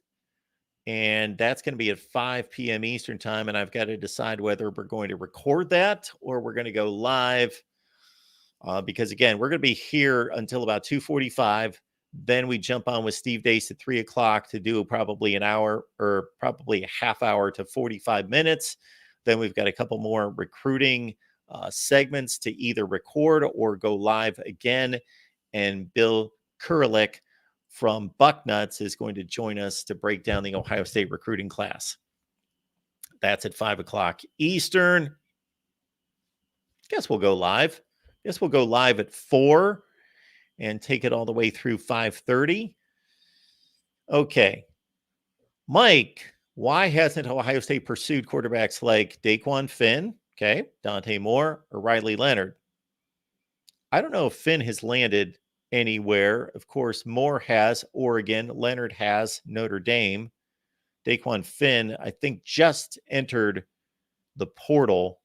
And that's going to be at 5 p.m. Eastern time. And I've got to decide whether we're going to record that or we're going to go live. Because again, we're going to be here until about 2:45. Then we jump on with Steve Deace at 3 o'clock to do probably an hour or probably a half hour to 45 minutes. Then we've got a couple more recruiting segments to either record or go live again. And Bill Kurlick from Bucknuts is going to join us to break down the Ohio State recruiting class. That's at 5 o'clock Eastern. Guess we'll go live. Guess we'll go live at 4 and take it all the way through 5:30. Okay. Mike, why hasn't Ohio State pursued quarterbacks like Daquan Finn, okay, Dante Moore, or Riley Leonard? I don't know if Finn has landed anywhere. Of course, Moore has Oregon. Leonard has Notre Dame. Daquan Finn, I think, just entered the portal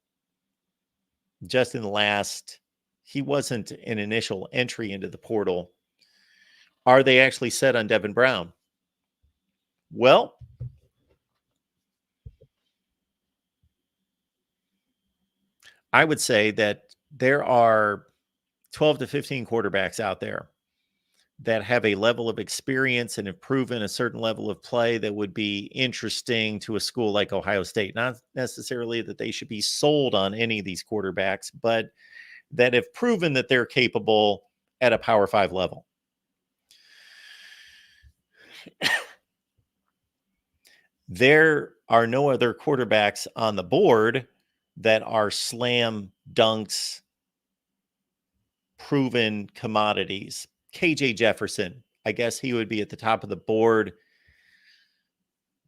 just in the last, he wasn't an initial entry into the portal. Are they actually set on Devin Brown? Well, I would say that there are 12 to 15 quarterbacks out there that have a level of experience and have proven a certain level of play that would be interesting to a school like Ohio State. Not necessarily that they should be sold on any of these quarterbacks, but that have proven that they're capable at a Power 5 level. There are no other quarterbacks on the board that are slam dunks, proven commodities. KJ Jefferson, I guess he would be at the top of the board.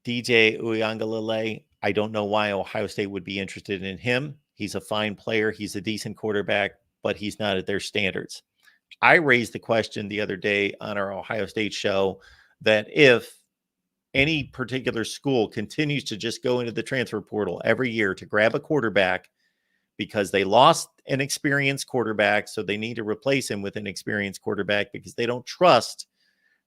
DJ Uiagalelei, I don't know why Ohio State would be interested in him. He's a fine player. He's a decent quarterback, but he's not at their standards. I raised the question the other day on our Ohio State show that if any particular school continues to just go into the transfer portal every year to grab a quarterback because they lost an experienced quarterback, so they need to replace him with an experienced quarterback because they don't trust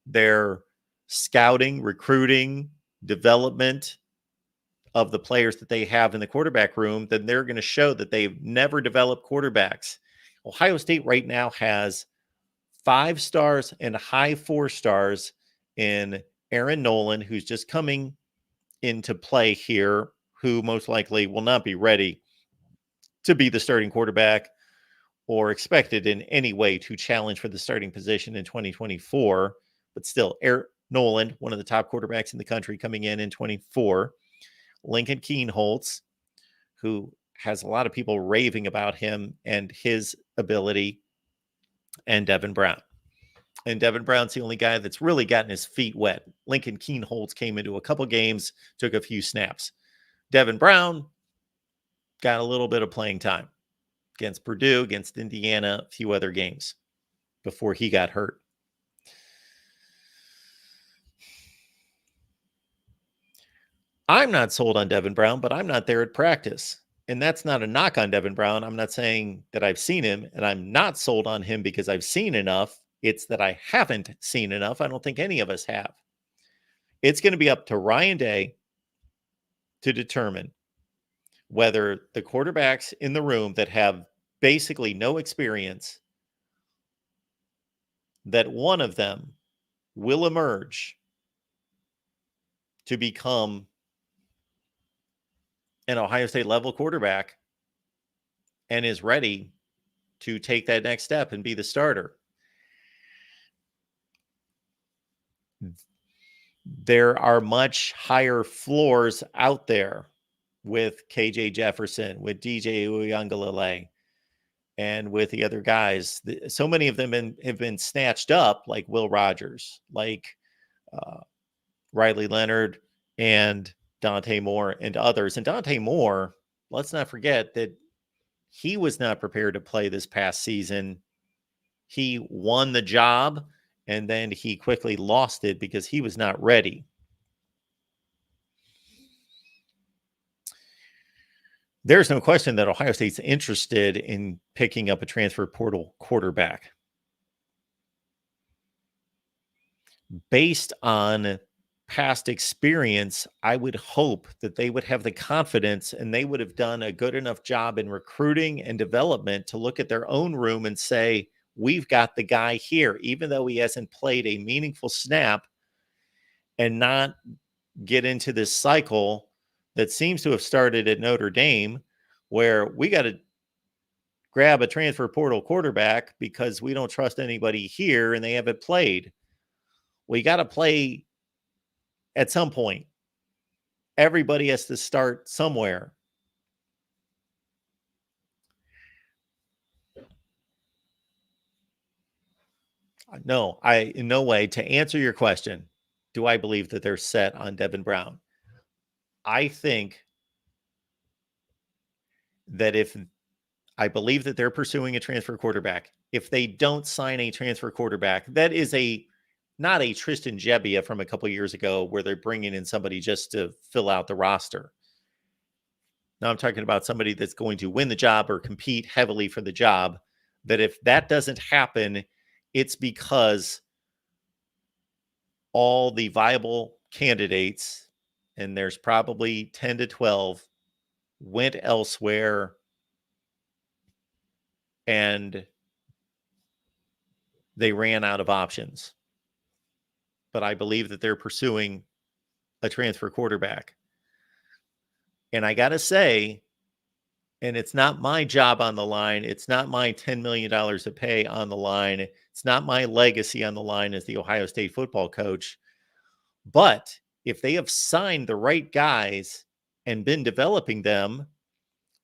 their scouting, recruiting, development of the players that they have in the quarterback room, then they're going to show that they've never developed quarterbacks. Ohio State right now has 5 stars and high 4 stars in Aaron Nolan, who's just coming into play here, who most likely will not be ready to be the starting quarterback or expected in any way to challenge for the starting position in 2024. But still, Aaron Nolan, one of the top quarterbacks in the country, coming in 24. Lincoln Kienholz, who has a lot of people raving about him and his ability, and Devin Brown. And Devin Brown's the only guy that's really gotten his feet wet. Lincoln Kienholz came into a couple games, took a few snaps. Devin Brown got a little bit of playing time against Purdue, against Indiana, a few other games before he got hurt. I'm not sold on Devin Brown, but I'm not there at practice. And that's not a knock on Devin Brown. I'm not saying that I've seen him, and I'm not sold on him because I've seen enough. It's that I haven't seen enough. I don't think any of us have. It's going to be up to Ryan Day to determine whether the quarterbacks in the room that have basically no experience, that one of them will emerge to become an Ohio State level quarterback and is ready to take that next step and be the starter. There are much higher floors out there with KJ Jefferson, with DJ Uiagalelei, and with the other guys. So many of them have been snatched up, like Will Rogers, like Riley Leonard, and Dante Moore, and others. And Dante Moore, let's not forget that he was not prepared to play this past season. He won the job, and then he quickly lost it because he was not ready. There's no question that Ohio State's interested in picking up a transfer portal quarterback. Based on past experience, I would hope that they would have the confidence and they would have done a good enough job in recruiting and development to look at their own room and say, we've got the guy here, even though he hasn't played a meaningful snap, and not get into this cycle that seems to have started at Notre Dame, where we got to grab a transfer portal quarterback because we don't trust anybody here and they haven't played. We got to play at some point. Everybody has to start somewhere. No, in no way, to answer your question, do I believe that they're set on Devin Brown? I think that I believe that they're pursuing a transfer quarterback. If they don't sign a transfer quarterback, that is not a Tristan Gebbia from a couple of years ago where they're bringing in somebody just to fill out the roster. Now I'm talking about somebody that's going to win the job or compete heavily for the job. That if that doesn't happen, it's because all the viable candidates, and there's probably 10 to 12, went elsewhere and they ran out of options. But I believe that they're pursuing a transfer quarterback. And I got to say, and it's not my job on the line. It's not my $10 million of pay on the line. It's not my legacy on the line as the Ohio State football coach. But if they have signed the right guys and been developing them,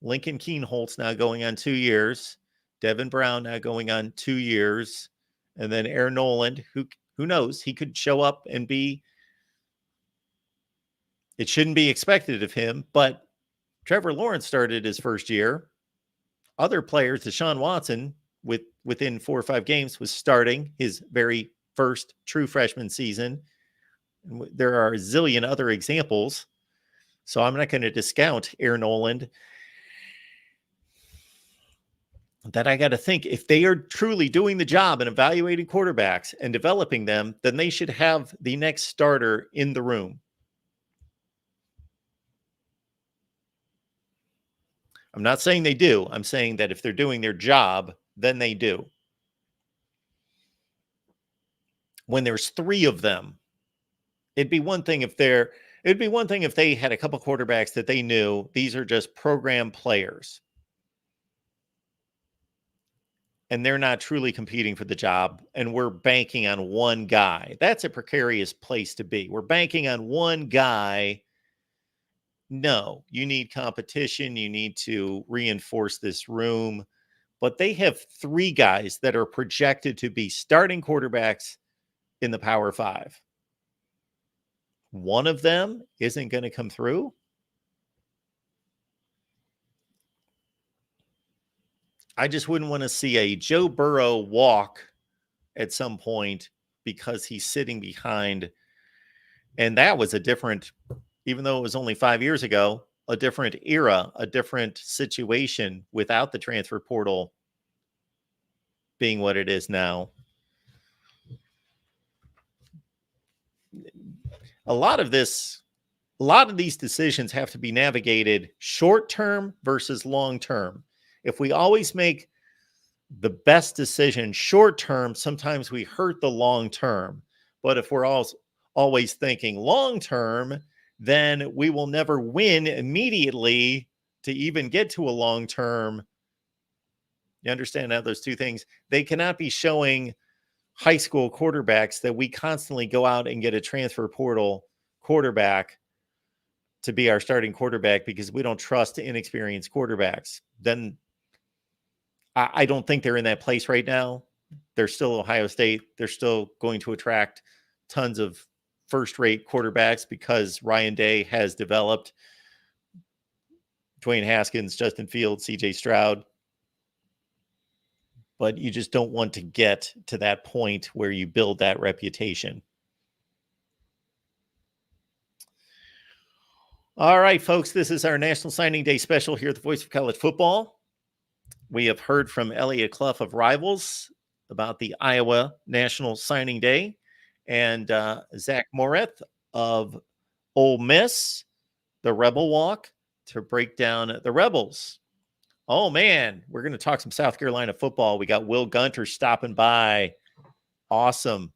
Lincoln Keenholt's now going on 2 years, Devin Brown now going on 2 years, and then Aaron Noland, who knows, he could show up and be, it shouldn't be expected of him, but Trevor Lawrence started his first year. Other players, Deshaun Watson, within 4 or 5 games, was starting his very first true freshman season. And there are a zillion other examples, so I'm not going to discount Aaron Noland. That I got to think, if they are truly doing the job and evaluating quarterbacks and developing them, then they should have the next starter in the room. I'm not saying they do. I'm saying that if they're doing their job, then they do. When there's 3 of them, it'd be one thing if they had a couple quarterbacks that they knew these are just program players, and they're not truly competing for the job, and we're banking on one guy. That's a precarious place to be. We're banking on one guy. No, you need competition. You need to reinforce this room. But they have 3 guys that are projected to be starting quarterbacks in the Power 5. One of them isn't going to come through. I just wouldn't want to see a Joe Burrow walk at some point because he's sitting behind. And that was a different, even though it was only 5 years ago, a different era, a different situation without the transfer portal being what it is now. A lot of these decisions have to be navigated short-term versus long-term. If we always make the best decision short-term, sometimes we hurt the long-term. But if we're always thinking long-term, then we will never win immediately to even get to a long-term. You understand how those 2 things, they cannot be showing high school quarterbacks that we constantly go out and get a transfer portal quarterback to be our starting quarterback because we don't trust inexperienced quarterbacks. Then I don't think they're in that place right now. They're still Ohio State. They're still going to attract tons of first-rate quarterbacks because Ryan Day has developed Dwayne Haskins, Justin Fields, CJ Stroud. But you just don't want to get to that point where you build that reputation. All right, folks, this is our National Signing Day special here at the Voice of College Football. We have heard from Elliot Kluf of Rivals about the Iowa National Signing Day and Zach Morth of Ole Miss, the Rebel Walk, to break down the Rebels. Oh, man, we're going to talk some South Carolina football. We got Will Gunter stopping by. Awesome.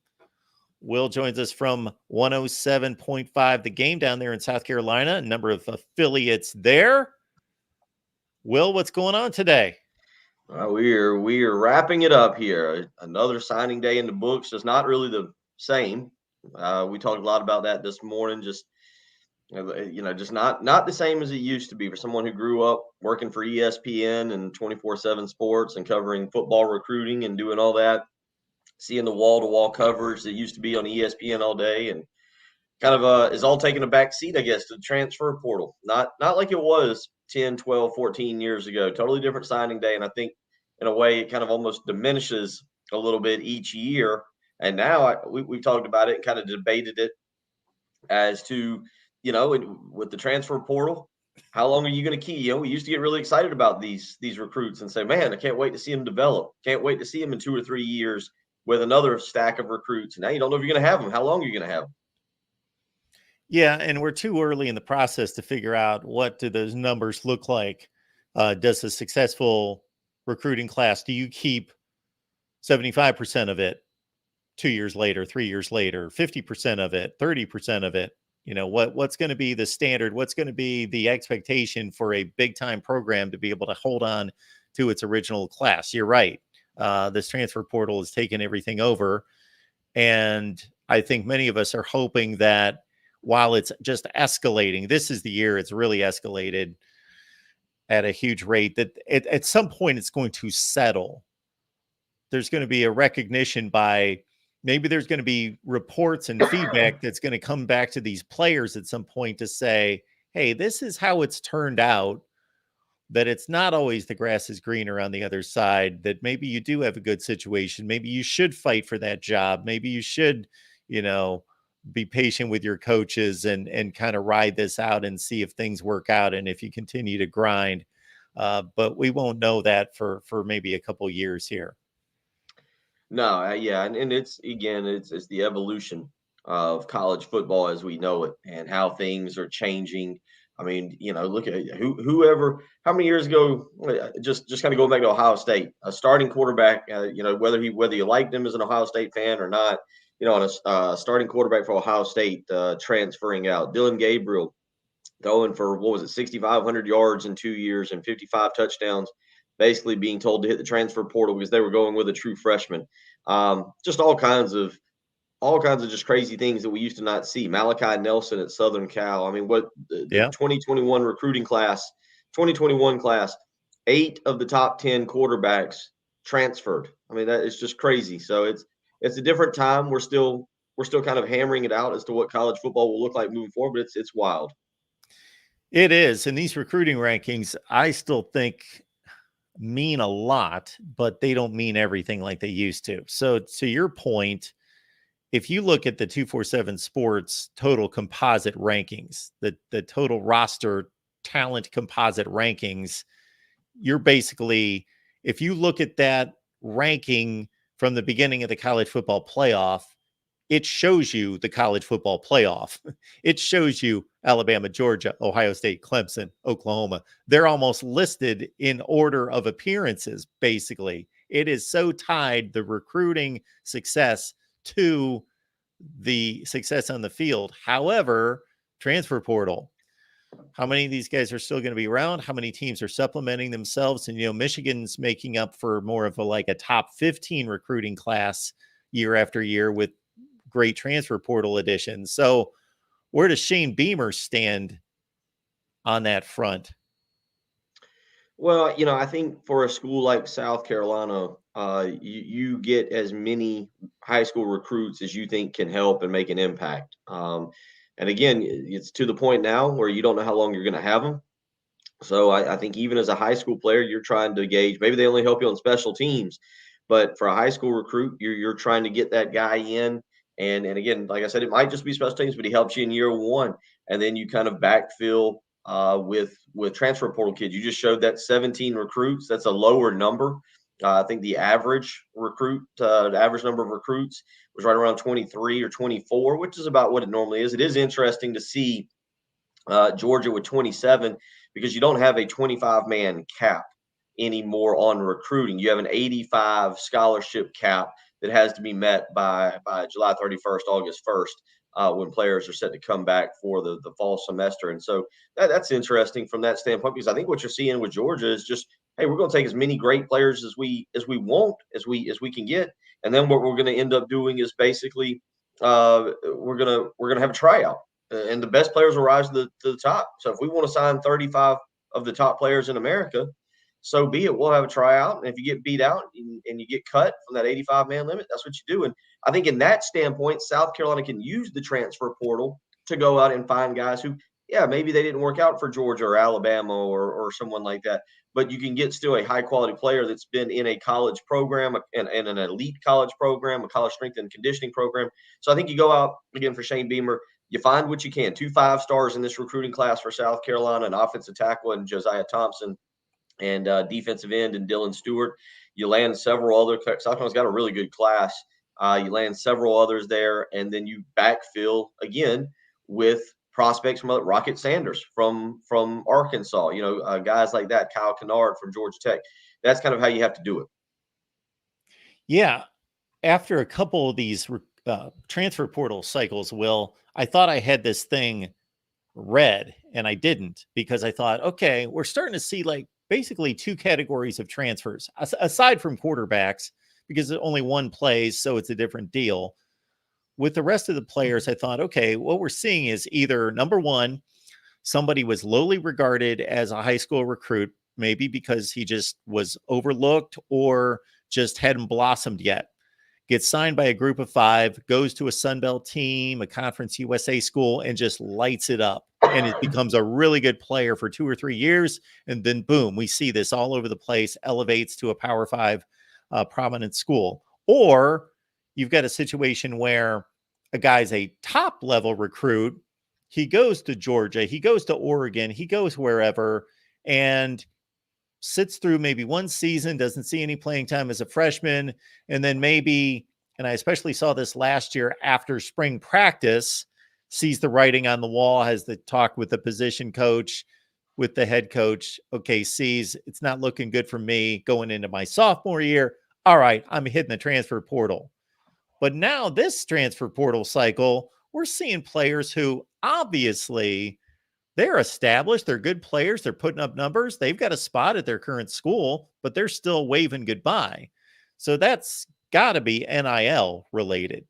Will joins us from 107.5 The Game down there in South Carolina, a number of affiliates there. Will, what's going on today? We are wrapping it up here. Another signing day in the books. It's not really the same. We talked a lot about that this morning. Just just not the same as it used to be for someone who grew up working for ESPN and 24/7 Sports and covering football recruiting and doing all that. Seeing the wall-to-wall coverage that used to be on ESPN all day and kind of is all taking a back seat, I guess, to the transfer portal. Not like it was 10, 12, 14 years ago. Totally different signing day. And I think in a way it kind of almost diminishes a little bit each year. And now we've talked about it and kind of debated it as to, with the transfer portal, how long are you going to keep? We used to get really excited about these recruits and say, man, I can't wait to see them develop. Can't wait to see them in 2 or 3 years with another stack of recruits. Now you don't know if you're going to have them. How long are you going to have them? Yeah, and we're too early in the process to figure out what do those numbers look like. Does a successful recruiting class do you keep 75% of it 2 years later, 3 years later, 50% of it, 30% of it? What's going to be the standard? What's going to be the expectation for a big time program to be able to hold on to its original class? You're right. This transfer portal has taken everything over. And I think many of us are hoping that while it's just escalating, this is the year it's really escalated at a huge rate, that at some point it's going to settle. There's going to be a recognition maybe there's going to be reports and feedback that's going to come back to these players at some point to say, hey, this is how it's turned out, that it's not always the grass is greener on the other side, that maybe you do have a good situation. Maybe you should fight for that job. Maybe you should, be patient with your coaches and kind of ride this out and see if things work out and if you continue to grind. But we won't know that for maybe a couple years here. No, yeah, and it's the evolution of college football as we know it, and how things are changing. I mean, look at how many years ago, just kind of going back to Ohio State, a starting quarterback, whether you liked him as an Ohio State fan or not, on a starting quarterback for Ohio State transferring out, Dylan Gabriel throwing for, 6,500 yards in 2 years and 55 touchdowns, basically being told to hit the transfer portal because they were going with a true freshman. Just all kinds of just crazy things that we used to not see. Malachi Nelson at Southern Cal. I mean, what the 2021 recruiting class, 2021 class, 8 of the top 10 quarterbacks transferred. I mean, that is just crazy. So it's a different time. We're still kind of hammering it out as to what college football will look like moving forward, but it's wild. It is. And these recruiting rankings, I still think, mean a lot, but they don't mean everything like they used to. So to your point, if you look at the 247 Sports total composite rankings, the total roster talent composite rankings, you're basically, if you look at that ranking from the beginning of the college football playoff, it shows you the college football playoff. It shows you Alabama, Georgia, Ohio State, Clemson, Oklahoma. They're almost listed in order of appearances, basically. It is so tied, the recruiting success, to the success on the field. However, transfer portal, how many of these guys are still going to be around? How many teams are supplementing themselves? And, Michigan's making up for more of a top 15 recruiting class year after year with great transfer portal additions. So where does Shane Beamer stand on that front? Well, I think for a school like South Carolina, you get as many high school recruits as you think can help and make an impact. And again, it's to the point now where you don't know how long you're going to have them. So I think even as a high school player, you're trying to gauge, maybe they only help you on special teams, but for a high school recruit, you're trying to get that guy in. And again, like I said, it might just be special teams, but he helps you in year one. And then you kind of backfill with transfer portal kids. You just showed that 17 recruits. That's a lower number. I think the average number of recruits was right around 23 or 24, which is about what it normally is. It is interesting to see Georgia with 27 because you don't have a 25-man cap anymore on recruiting. You have an 85 scholarship cap that has to be met by July 31st, August 1st, when players are set to come back for the fall semester. And so that's interesting from that standpoint, because I think what you're seeing with Georgia is just, hey, we're going to take as many great players as we can get. And then what we're going to end up doing is basically we're going to have a tryout, and the best players will rise to the top. So if we want to sign 35 of the top players in America, so be it. We'll have a tryout. And if you get beat out and you get cut from that 85-man limit, that's what you do. And I think in that standpoint, South Carolina can use the transfer portal to go out and find guys who, maybe they didn't work out for Georgia or Alabama or someone like that, but you can get still a high-quality player that's been in a college program and an elite college program, a college strength and conditioning program. So I think you go out, again, for Shane Beamer, you find what you can. 2 5-stars in this recruiting class for South Carolina, an offensive tackle and Josiah Thompson, and defensive end and Dylan Stewart. You land several other. South Carolina's got a really good class. You land several others there, and then you backfill again with prospects from Rocket Sanders from Arkansas. Guys like that, Kyle Kennard from Georgia Tech. that's kind of how you have to do it. Yeah. After a couple of these transfer portal cycles, Will, I thought I had this thing read, and I didn't, because I thought, okay, we're starting to see like basically two categories of transfers aside from quarterbacks, because only one plays, so it's a different deal. With the rest of the players, I thought, okay, what we're seeing is either number one, somebody was lowly regarded as a high school recruit, maybe because he just was overlooked or just hadn't blossomed yet, gets signed by a group of five, goes to a Sunbelt team, a Conference USA school, and just lights it up. And it becomes a really good player for 2 or 3 years. And then boom, we see this all over the place, elevates to a Power 5 prominent school. Or you've got a situation where a guy's a top level recruit. He goes to Georgia, he goes to Oregon, he goes wherever, and sits through maybe one season, doesn't see any playing time as a freshman. And then maybe, and I especially saw this last year after spring practice, sees the writing on the wall, has the talk with the position coach, with the head coach. Okay, sees it's not looking good for me going into my sophomore year. All right, I'm hitting the transfer portal. But now this transfer portal cycle, we're seeing players who obviously they're established. They're good players. They're putting up numbers. They've got a spot at their current school, but they're still waving goodbye. So that's got to be NIL related.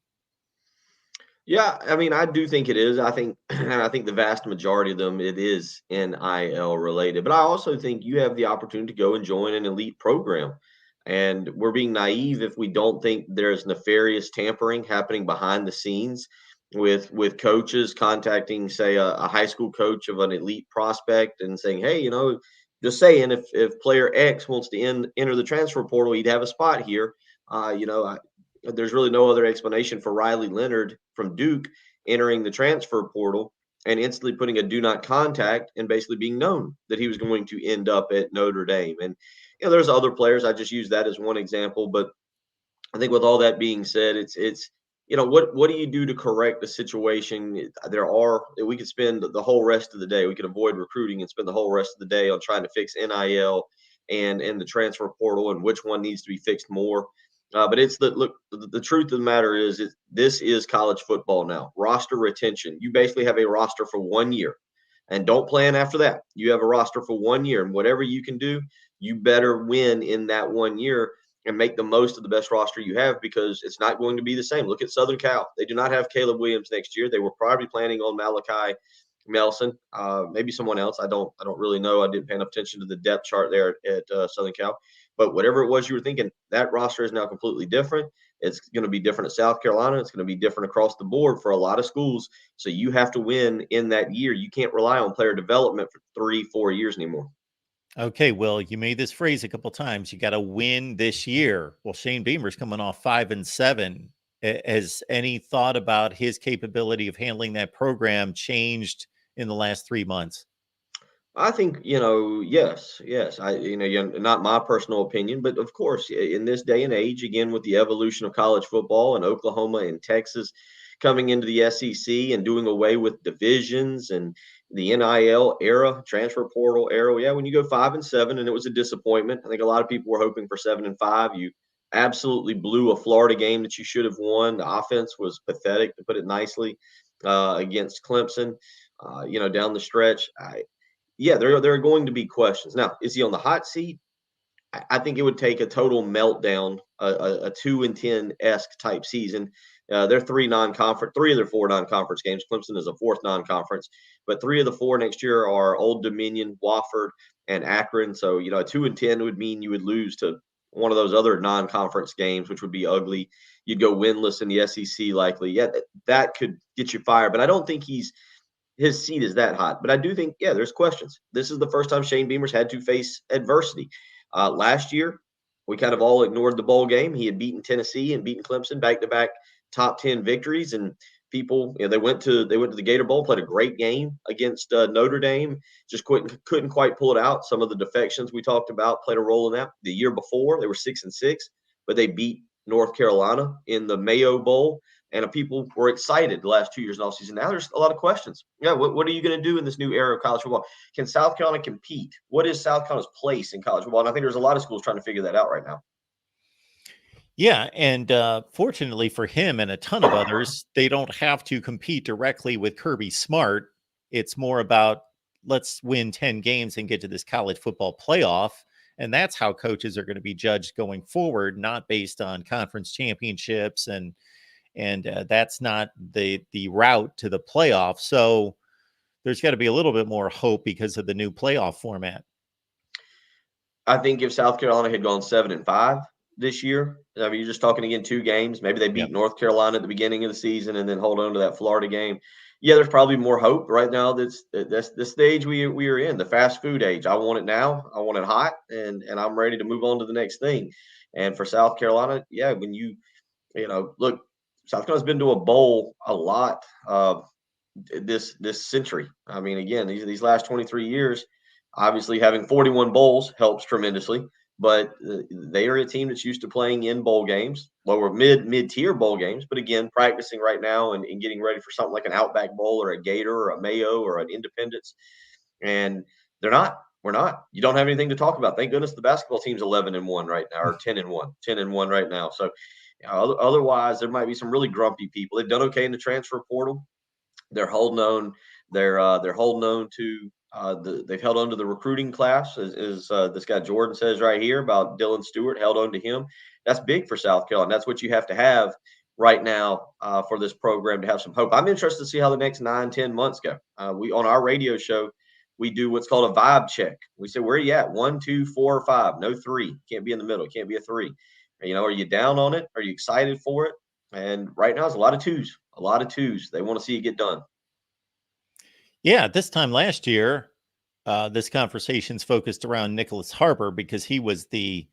Yeah, I mean, I do think it is. I think, and I think the vast majority of them, it is NIL related. But I also think you have the opportunity to go and join an elite program. And we're being naive if we don't think there's nefarious tampering happening behind the scenes with coaches contacting, say, a high school coach of an elite prospect and saying, hey, just saying, if player X wants to enter the transfer portal, he'd have a spot here. There's really no other explanation for Riley Leonard from Duke entering the transfer portal and instantly putting a do not contact and basically being known that he was going to end up at Notre Dame. And there's other players. I just use that as one example. But I think with all that being said, it's what do you do to correct the situation? We could spend the whole rest of the day. We could avoid recruiting and spend the whole rest of the day on trying to fix NIL and the transfer portal and which one needs to be fixed more. But the truth of the matter is this is college football now. Roster retention. You basically have a roster for 1 year and don't plan after that. You have a roster for 1 year, and whatever you can do, you better win in that 1 year and make the most of the best roster you have, because it's not going to be the same. Look at Southern Cal. They do not have Caleb Williams next year. They were probably planning on Malachi Nelson, maybe someone else. I don't really know. I didn't pay enough attention to the depth chart there at Southern Cal. But whatever it was you were thinking, that roster is now completely different. It's going to be different at South Carolina. It's going to be different across the board for a lot of schools. So you have to win in that year. You can't rely on player development for 3-4 years anymore. Okay, Will, you made this phrase a couple times. You got to win this year. Well, Shane Beamer's coming off 5-7. Has any thought about his capability of handling that program changed in the last 3 months? I think, yes. Not my personal opinion, but of course, in this day and age, again, with the evolution of college football and Oklahoma and Texas coming into the SEC and doing away with divisions and the NIL era, transfer portal era. Yeah, when you go 5-7, and it was a disappointment. I think a lot of people were hoping for 7-5. You absolutely blew a Florida game that you should have won. The offense was pathetic, to put it nicely, against Clemson. Down the stretch. There are going to be questions. Now, is he on the hot seat? I think it would take a total meltdown, a 2-10-esque type season. They're 3 of their 4 non-conference games. Clemson is a 4th non-conference, but 3 of the 4 next year are Old Dominion, Wofford, and Akron. So, a 2-10 would mean you would lose to one of those other non-conference games, which would be ugly. You'd go winless in the SEC likely. Yeah, that could get you fired, but I don't think his seat is that hot. But I do think, there's questions. This is the first time Shane Beamer's had to face adversity. Last year, we kind of all ignored the bowl game. He had beaten Tennessee and beaten Clemson, back-to-back top 10 victories. And people, they went to the Gator Bowl, played a great game against Notre Dame, just couldn't quite pull it out. Some of the defections we talked about played a role in that. The year before, they were 6-6, but they beat North Carolina in the Mayo Bowl. and people were excited the last 2 years in offseason. Now there's a lot of questions. Yeah, what are you going to do in this new era of college football? Can South Carolina compete? What is South Carolina's place in college football? And I think there's a lot of schools trying to figure that out right now. Yeah, and fortunately for him and a ton of others, they don't have to compete directly with Kirby Smart. It's more about let's win 10 games and get to this college football playoff. And that's how coaches are going to be judged going forward, not based on conference championships. And that's not the route to the playoff. So there's got to be a little bit more hope because of the new playoff format. I think if South Carolina had gone 7-5 this year, I mean, you're just talking again 2 games. Maybe they beat North Carolina at the beginning of the season and then hold on to that Florida game. Yeah, there's probably more hope right now. That's the stage we are in, the fast food age. I want it now. I want it hot, and I'm ready to move on to the next thing. And for South Carolina, yeah, when you look, South Carolina's been to a bowl a lot this century. I mean, again, these last 23 years, obviously having 41 bowls helps tremendously. But they are a team that's used to playing in bowl games, lower mid-tier bowl games. But again, practicing right now and getting ready for something like an Outback Bowl or a Gator or a Mayo or an Independence. And we're not. You don't have anything to talk about. Thank goodness the basketball team's 11-1 right now, or 10-1 right now. So otherwise, there might be some really grumpy people. They've done okay in the transfer portal. They're holding on. They're holding on to. They've held on to the recruiting class, as this guy Jordan says right here about Dylan Stewart, held on to him. That's big for South Carolina. That's what you have to have right now for this program to have some hope. I'm interested to see how the next 9-10 months go. We on our radio show, we do what's called a vibe check. We say, where are you at? 1, 2, 4, or 5. No 3. Can't be in the middle. Can't be a 3. Are you down on it? Are you excited for it? And right now, it's a lot of 2s. A lot of 2s. They want to see it get done. Yeah, this time last year, this conversation's focused around Nicholas Harbor because he was the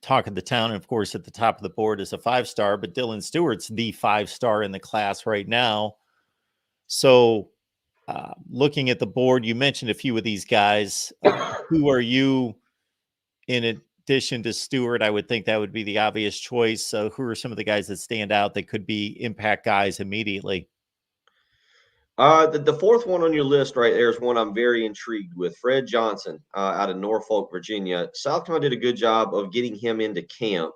talk of the town, and of course at the top of the board is a 5-star. But Dylan Stewart's the 5-star in the class right now. So, looking at the board, you mentioned a few of these guys. Who are you in addition to Stewart? I would think that would be the obvious choice. So, who are some of the guys that stand out that could be impact guys immediately? The fourth one on your list right there is one I'm very intrigued with. Fred Johnson out of Norfolk, Virginia. South Carolina did a good job of getting him into camp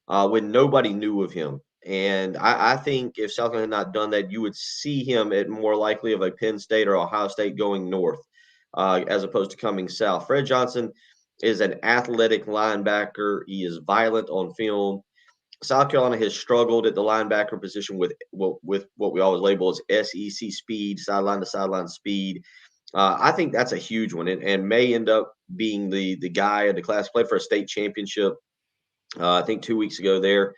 when nobody knew of him. And I think if South Carolina had not done that, you would see him at more likely of a Penn State or Ohio State going north as opposed to coming south. Fred Johnson is an athletic linebacker. He is violent on film. South Carolina has struggled at the linebacker position with what we always label as SEC speed, sideline to sideline speed. I think that's a huge one, and may end up being the guy in the class. Played for a state championship, I think 2 weeks ago there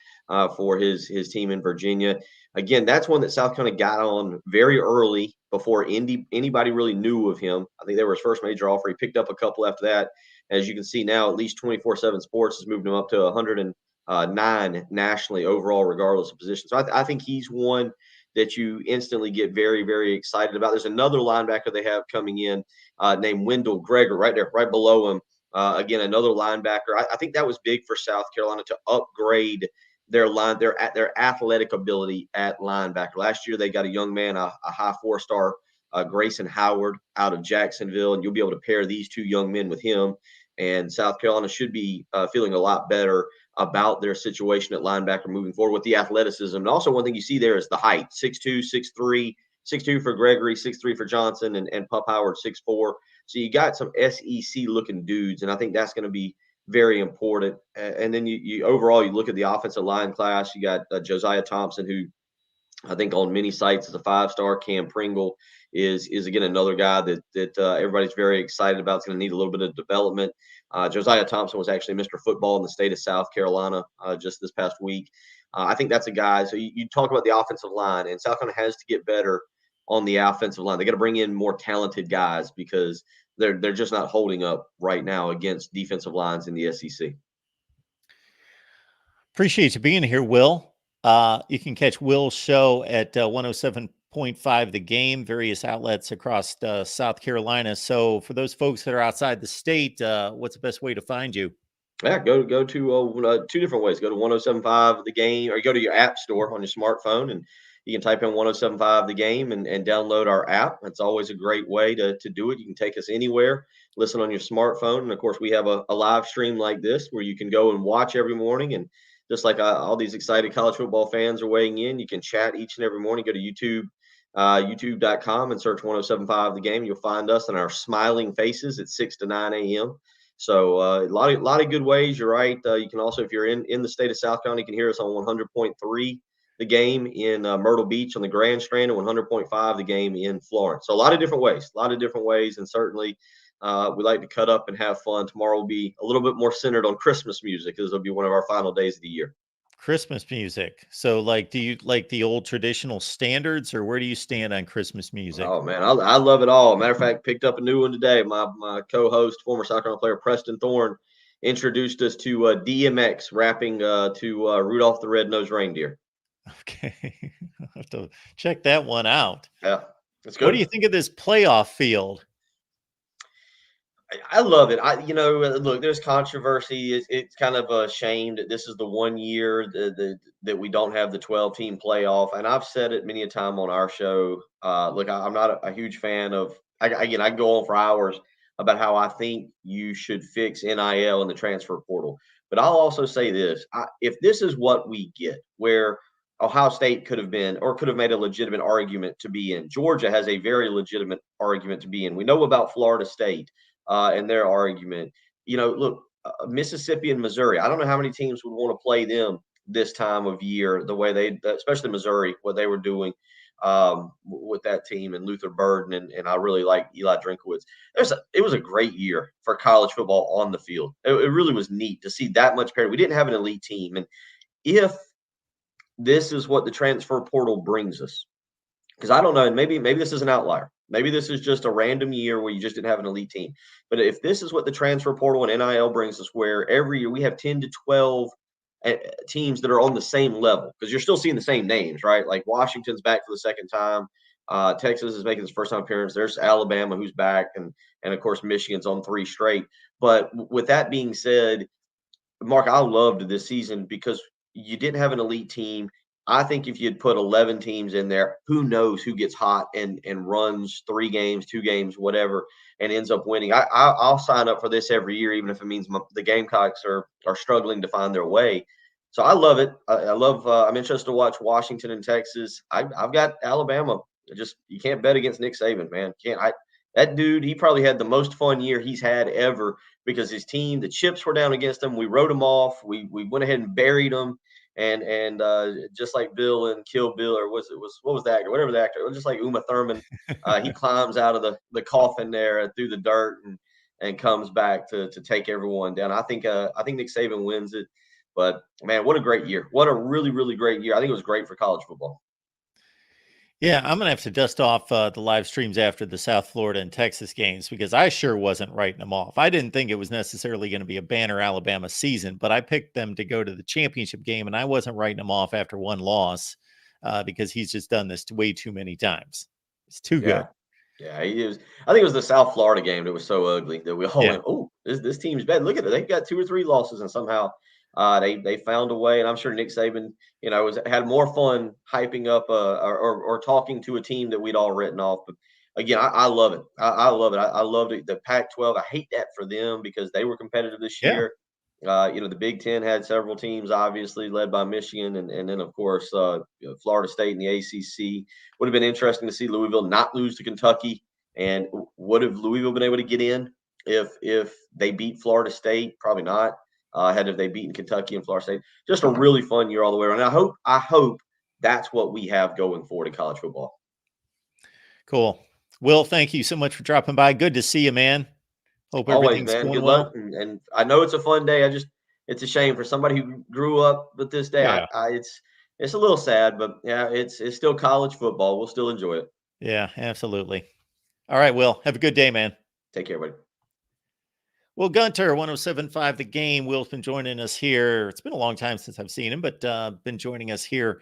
for his team in Virginia. Again, that's one that South Carolina got on very early before anybody really knew of him. I think they were his first major offer. He picked up a couple after that. As you can see now, at least 24/7 Sports has moved him up to 109 nationally overall, regardless of position. So I think he's one that you instantly get very, very excited about. There's another linebacker they have coming in named Wendell Gregor right there, right below him. Again, another linebacker. I think that was big for South Carolina to upgrade their athletic ability at linebacker. Last year, they got a young man, a high 4-star, Grayson Howard out of Jacksonville, and you'll be able to pair these 2 young men with him. And South Carolina should be feeling a lot better about their situation at linebacker moving forward with the athleticism. And also one thing you see there is the height, 6'2", 6'3", 6'2" for Gregory, 6'3" for Johnson, and Pup Howard, 6'4". So you got some SEC looking dudes, and I think that's going to be very important. And then you overall, you look at the offensive line class, you got Josiah Thompson, who I think on many sites is a 5-star. Cam Pringle is again another guy that everybody's very excited about. It's going to need a little bit of development. Josiah Thompson was actually Mr. Football in the state of South Carolina just this past week. I think that's a guy. So you talk about the offensive line, and South Carolina has to get better on the offensive line. They got to bring in more talented guys because they're just not holding up right now against defensive lines in the SEC. Appreciate you being here, Will. You can catch Will's show at 107.5 The Game, various outlets across South Carolina. So for those folks that are outside the state, what's the best way to find you? Yeah, go to 2 different ways. Go to 1075 The Game, or you go to your app store on your smartphone, and you can type in 1075 The Game and download our app. That's always a great way to do it. You can take us anywhere, listen on your smartphone. And of course, we have a live stream like this where you can go and watch every morning. And just like all these excited college football fans are weighing in, you can chat each and every morning. Go to YouTube, youtube.com, and search 1075 The Game. You'll find us and our smiling faces at 6 to 9 a.m. So a lot of good ways. You're right. You can also, if you're in the state of South Carolina, you can hear us on 100.3 The Game in Myrtle Beach on the Grand Strand, and 100.5 The Game in Florence. So a lot of different ways, and certainly we like to cut up and have fun. Tomorrow will be a little bit more centered on Christmas music, as it'll be one of our final days of the year. Christmas music. So, like, do you like the old traditional standards, or where do you stand on Christmas music? Oh man, I love it all. Matter of fact, picked up a new one today. My co-host, former South Carolina player Preston Thorne, introduced us to DMX rapping to Rudolph the Red-Nosed Reindeer. Okay, I'll have to check that one out. Yeah, it's good. What do you think of this playoff field? I love it. Look, there's controversy. It's kind of a shame that this is the one year that we don't have the 12-team playoff. And I've said it many a time on our show. Look, I'm not a huge fan of. I can go on for hours about how I think you should fix NIL and the transfer portal. But I'll also say this: if this is what we get, where Ohio State could have made a legitimate argument to be in, Georgia has a very legitimate argument to be in. We know about Florida State. And their argument. Look, Mississippi and Missouri, I don't know how many teams would want to play them this time of year, the way especially Missouri, what they were doing with that team and Luther Burden. And I really like Eli Drinkowitz. It was a great year for college football on the field. It really was neat to see that much parity. We didn't have an elite team. And if this is what the transfer portal brings us, because I don't know, and maybe this is an outlier. Maybe this is just a random year where you just didn't have an elite team. But if this is what the transfer portal and NIL brings us, where every year we have 10 to 12 teams that are on the same level, because you're still seeing the same names, right? Like Washington's back for the second time. Texas is making its first time appearance. There's Alabama who's back, and of course Michigan's on 3 straight. But with that being said, Mark, I loved this season because you didn't have an elite team. I think if you'd put 11 teams in there, who knows who gets hot and runs 3 games, 2 games, whatever, and ends up winning. I'll sign up for this every year, even if it means the Gamecocks are struggling to find their way. So I love it. I'm interested to watch Washington and Texas. I've got Alabama. You can't bet against Nick Saban, man. That dude, he probably had the most fun year he's had ever, because his team, the chips were down against him. We wrote him off. We went ahead and buried him. And just like Bill and Kill Bill, or what was the actor? Whatever the actor, just like Uma Thurman, he climbs out of the coffin there through the dirt and comes back to take everyone down. I think Nick Saban wins it. But man, what a great year! What a really, really great year. I think it was great for college football. Yeah, I'm going to have to dust off the live streams after the South Florida and Texas games, because I sure wasn't writing them off. I didn't think it was necessarily going to be a banner Alabama season, but I picked them to go to the championship game, and I wasn't writing them off after one loss because he's just done this way too many times. It's too good. Yeah, he is. I think it was the South Florida game that was so ugly that we all went, "Oh, this team's bad. Look at it. They've got 2 or 3 losses, and somehow they found a way." And I'm sure Nick Saban, had more fun hyping up or talking to a team that we'd all written off. But again, I love it. I love it. I loved it. The Pac-12. I hate that for them because they were competitive this year. The Big Ten had several teams, obviously led by Michigan, and then of course Florida State and the ACC. Would have been interesting to see Louisville not lose to Kentucky, and would have Louisville been able to get in if they beat Florida State? Probably not. Had if they beaten Kentucky and Florida State. Just a really fun year all the way around. And I hope that's what we have going forward in college football. Cool. Will, thank you so much for dropping by. Good to see you, man. Hope everything's going Good well. luck. And I know it's a fun day. It's a shame for somebody who grew up with this day. Yeah. It's a little sad, but yeah, it's still college football. We'll still enjoy it. Yeah, absolutely. All right, Will, have a good day, man. Take care, buddy. Will Gunter, 107.5 The Game. Will's been joining us here. It's been a long time since I've seen him, but been joining us here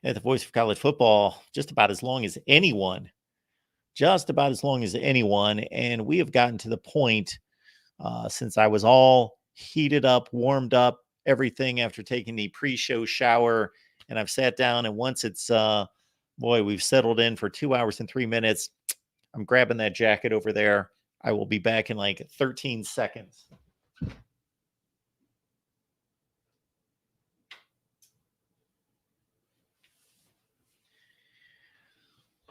at the Voice of College Football just about as long as anyone. And we have gotten to the point since I was all heated up, warmed up, everything after taking the pre-show shower. And I've sat down, and once it's, we've settled in for 2 hours and 3 minutes, I'm grabbing that jacket over there. I will be back in like 13 seconds.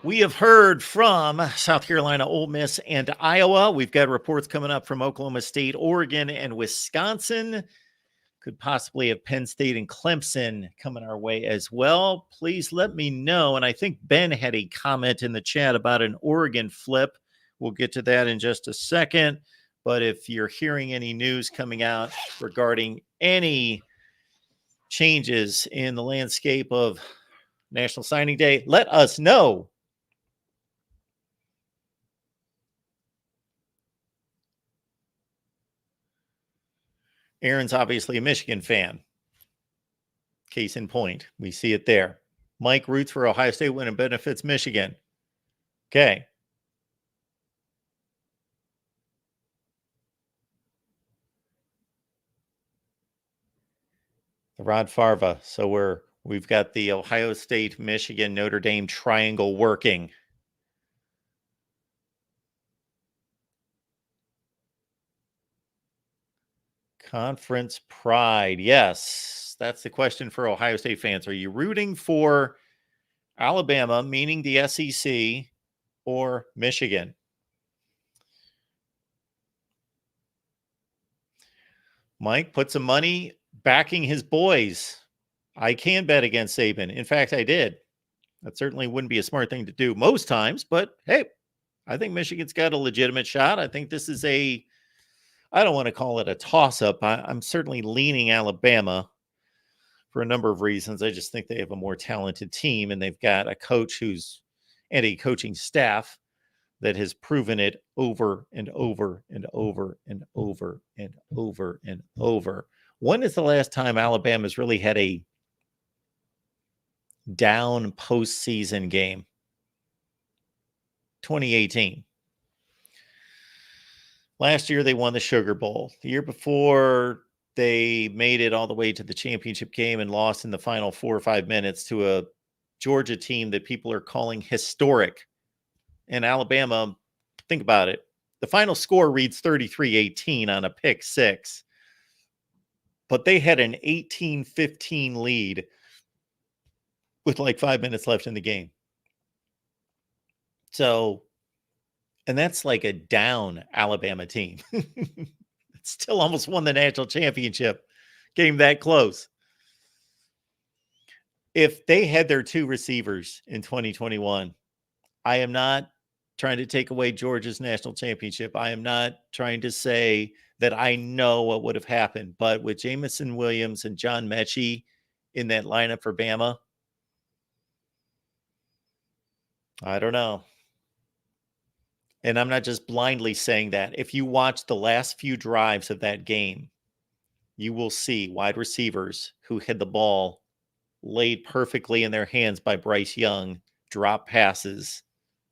We have heard from South Carolina, Ole Miss, and Iowa. We've got reports coming up from Oklahoma State, Oregon, and Wisconsin. Could possibly have Penn State and Clemson coming our way as well. Please let me know. And I think Ben had a comment in the chat about an Oregon flip. We'll get to that in just a second. But if you're hearing any news coming out regarding any changes in the landscape of National Signing Day, let us know. Aaron's obviously a Michigan fan. Case in point, we see it there. Mike roots for Ohio State when it benefits Michigan. Okay. The Rod Farva. So we've got the Ohio State, Michigan, Notre Dame triangle working. Conference pride. Yes, that's the question for Ohio State fans. Are you rooting for Alabama, meaning the SEC, or Michigan? Mike put some money backing his boys. I can bet against Saban. In fact, I did. That certainly wouldn't be a smart thing to do most times, but hey, I think Michigan's got a legitimate shot. I think this is I don't want to call it a toss-up. I'm certainly leaning Alabama for a number of reasons. I just think they have a more talented team, and they've got a coach and a coaching staff that has proven it over and over and over and over and over and over. When is the last time Alabama's really had a down postseason game? 2018. Last year, they won the Sugar Bowl. The year before, they made it all the way to the championship game and lost in the final 4 or 5 minutes to a Georgia team that people are calling historic. And Alabama, think about it. The final score reads 33-18 on a pick six. But they had an 18-15 lead with like 5 minutes left in the game. So, and that's like a down Alabama team. It still almost won the national championship. Game that close. If they had their 2 receivers in 2021, I am not trying to take away Georgia's national championship. I am not trying to say that I know what would have happened. But with Jamison Williams and John Mechie in that lineup for Bama, I don't know. And I'm not just blindly saying that. If you watch the last few drives of that game, you will see wide receivers who had the ball laid perfectly in their hands by Bryce Young, drop passes,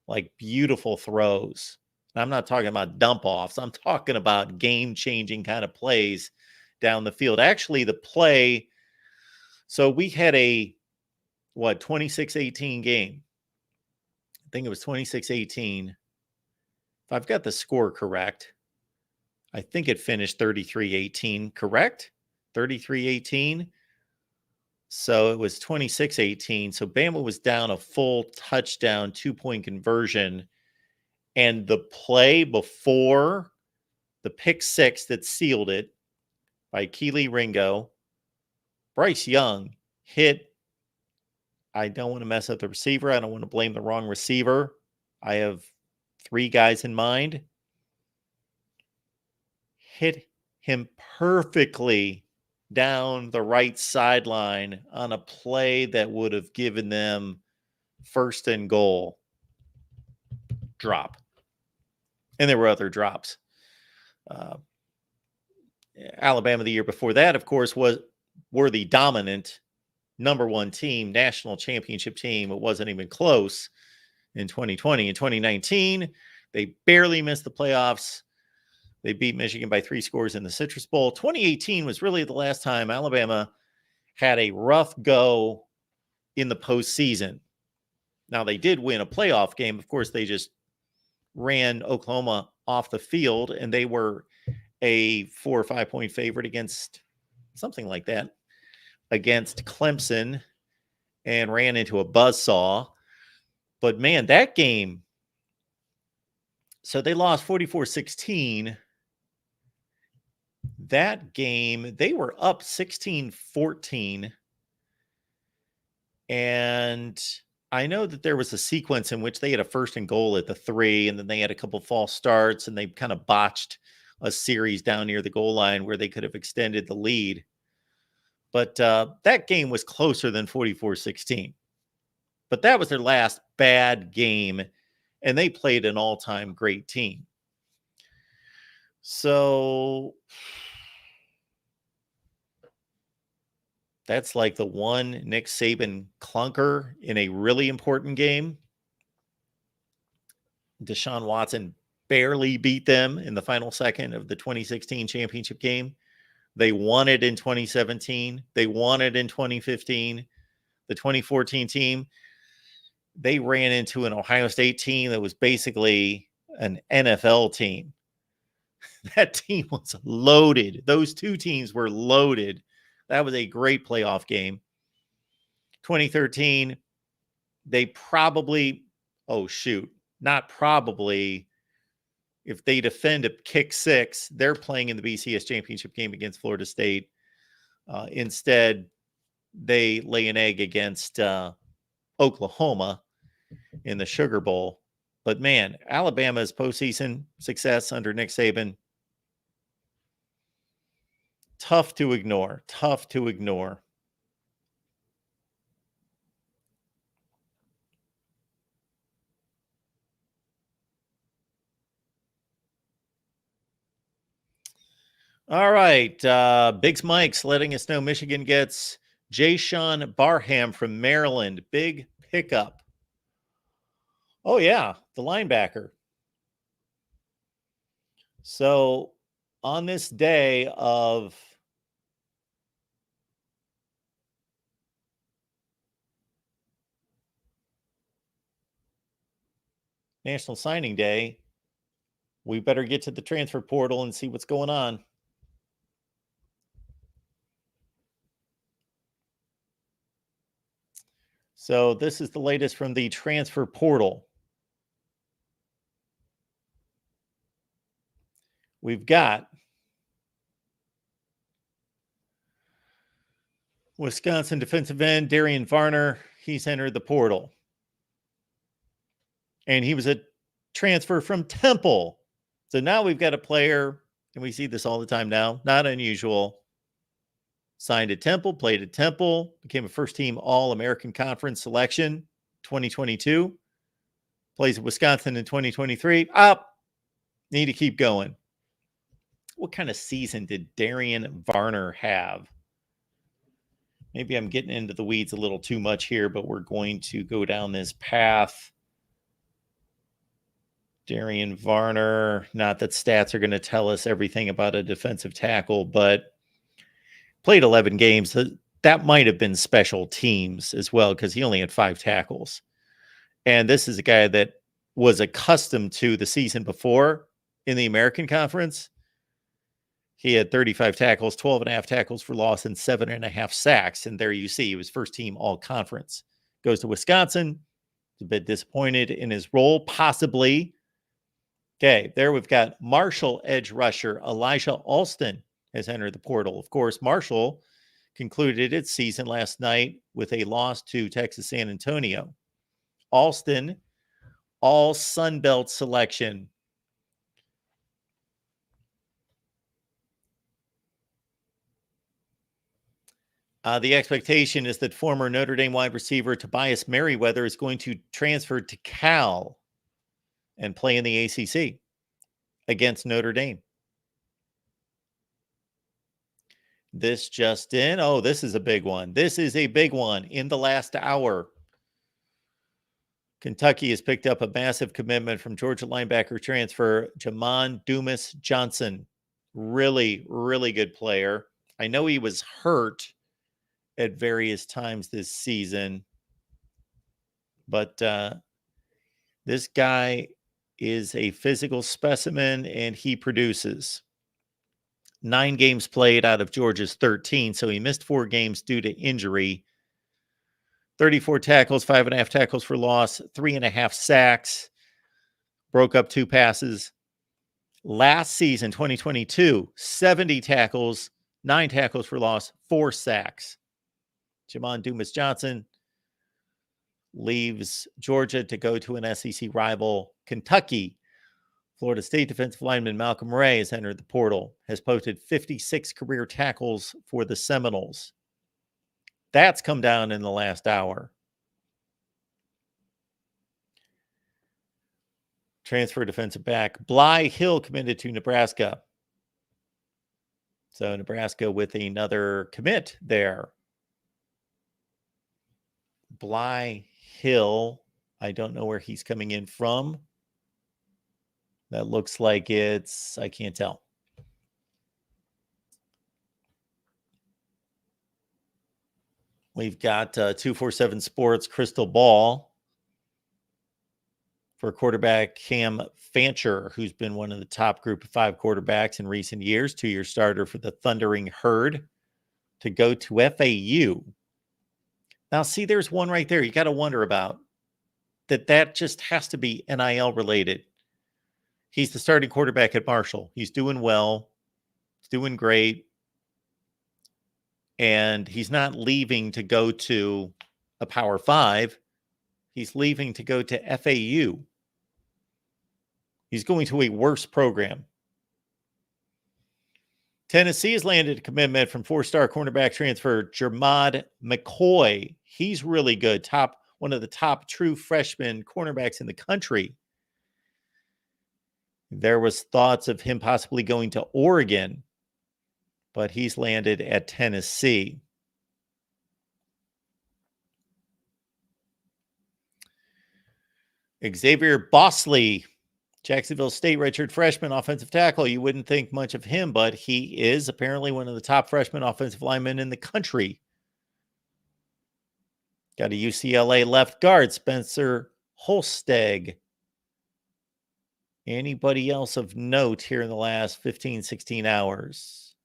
like beautiful throws. And I'm not talking about dump offs. I'm talking about game-changing kind of plays down the field. Actually, the play, so we had a, 26-18 game. I think it was 26-18. If I've got the score correct, I think it finished 33-18, correct? 33-18. So it was 26-18. So Bama was down a full touchdown, 2-point conversion. And the play before the pick six that sealed it by Keely Ringo, Bryce Young hit. I don't want to mess up the receiver. I don't want to blame the wrong receiver. I have 3 guys in mind. Hit him perfectly down the right sideline on a play that would have given them 1st and goal. Drop. And there were other drops. Alabama the year before that, of course, were the dominant number 1 team, national championship team. It wasn't even close in 2020. In 2019, they barely missed the playoffs They beat Michigan by 3 scores in the Citrus Bowl. 2018 was really the last time Alabama had a rough go in the postseason. Now, they did win a playoff game. Of course, they just ran Oklahoma off the field, and they were a 4 or 5 point favorite against something like that, against Clemson, and ran into a buzzsaw. But, man, that game, so they lost 44-16. That game, they were up 16-14. And I know that there was a sequence in which they had a 1st and goal at the 3, and then they had a couple false starts, and they kind of botched a series down near the goal line where they could have extended the lead. But that game was closer than 44-16. But that was their last bad game, and they played an all-time great team. So that's like the one Nick Saban clunker in a really important game. Deshaun Watson barely beat them in the final second of the 2016 championship game. They won it in 2017. They won it in 2015. The 2014 team, they ran into an Ohio State team that was basically an NFL team. That team was loaded. Those two teams were loaded. That was a great playoff game. 2013, they probably, not probably, if they defend a kick 6, they're playing in the BCS championship game against Florida State. Instead, they lay an egg against Oklahoma in the Sugar Bowl. But man, Alabama's postseason success under Nick Saban, tough to ignore. All right. Biggs Mike's letting us know Michigan gets Jayshon Barham from Maryland. Big pickup. Oh, yeah. The linebacker. So on this day of National Signing Day, we better get to the transfer portal and see what's going on. So this is the latest from the transfer portal. We've got Wisconsin defensive end Darian Varner. He's entered the portal. And he was a transfer from Temple. So now we've got a player, and we see this all the time now, not unusual. Signed at Temple, played at Temple, became a first-team All-American Conference selection 2022. Plays at Wisconsin in 2023. Need to keep going. What kind of season did Darian Varner have? Maybe I'm getting into the weeds a little too much here, but we're going to go down this path. Darian Varner, not that stats are going to tell us everything about a defensive tackle, but played 11 games. That might have been special teams as well, because he only had 5 tackles. And this is a guy that was accustomed to the season before in the American Conference. He had 35 tackles, 12.5 tackles for loss, and 7.5 sacks. And there you see, he was first team all conference. Goes to Wisconsin. A bit disappointed in his role, possibly. Okay, there we've got Marshall edge rusher Elijah Alston has entered the portal. Of course, Marshall concluded its season last night with a loss to Texas San Antonio. Alston, all Sun Belt selection. The expectation is that former Notre Dame wide receiver Tobias Merriweather is going to transfer to Cal and play in the ACC against Notre Dame. This just in. Oh, this is a big one. This is a big one in the last hour. Kentucky has picked up a massive commitment from Georgia linebacker transfer Jamon Dumas Johnson. Really, really good player. I know he was hurt at various times this season, but this guy is a physical specimen, and he produces. 9 games played out of Georgia's 13, so he missed 4 games due to injury. 34 tackles, 5.5 tackles for loss, 3.5 sacks, broke up 2 passes. Last season, 2022, 70 tackles, 9 tackles for loss, 4 sacks. Jamon Dumas Johnson leaves Georgia to go to an SEC rival, Kentucky. Florida State defensive lineman Malcolm Ray has entered the portal, has posted 56 career tackles for the Seminoles. That's come down in the last hour. Transfer defensive back Bly Hill committed to Nebraska. So Nebraska with another commit there. Bly Hill, I don't know where he's coming in from. That looks like I can't tell. We've got 247 Sports Crystal Ball for quarterback Cam Fancher, who's been one of the top group of 5 quarterbacks in recent years, 2-year starter for the Thundering Herd, to go to FAU. Now, see, there's one right there you got to wonder about. That just has to be NIL related. He's the starting quarterback at Marshall. He's doing well. He's doing great. And he's not leaving to go to a Power 5. He's leaving to go to FAU. He's going to a worse program. Tennessee has landed a commitment from 4-star cornerback transfer Jermod McCoy. He's really good. One of the top true freshman cornerbacks in the country. There was thoughts of him possibly going to Oregon, but he's landed at Tennessee. Xavier Bosley, Jacksonville State redshirt freshman offensive tackle. You wouldn't think much of him, but he is apparently one of the top freshman offensive linemen in the country. Got a UCLA left guard, Spencer Holsteg. Anybody else of note here in the last 15, 16 hours?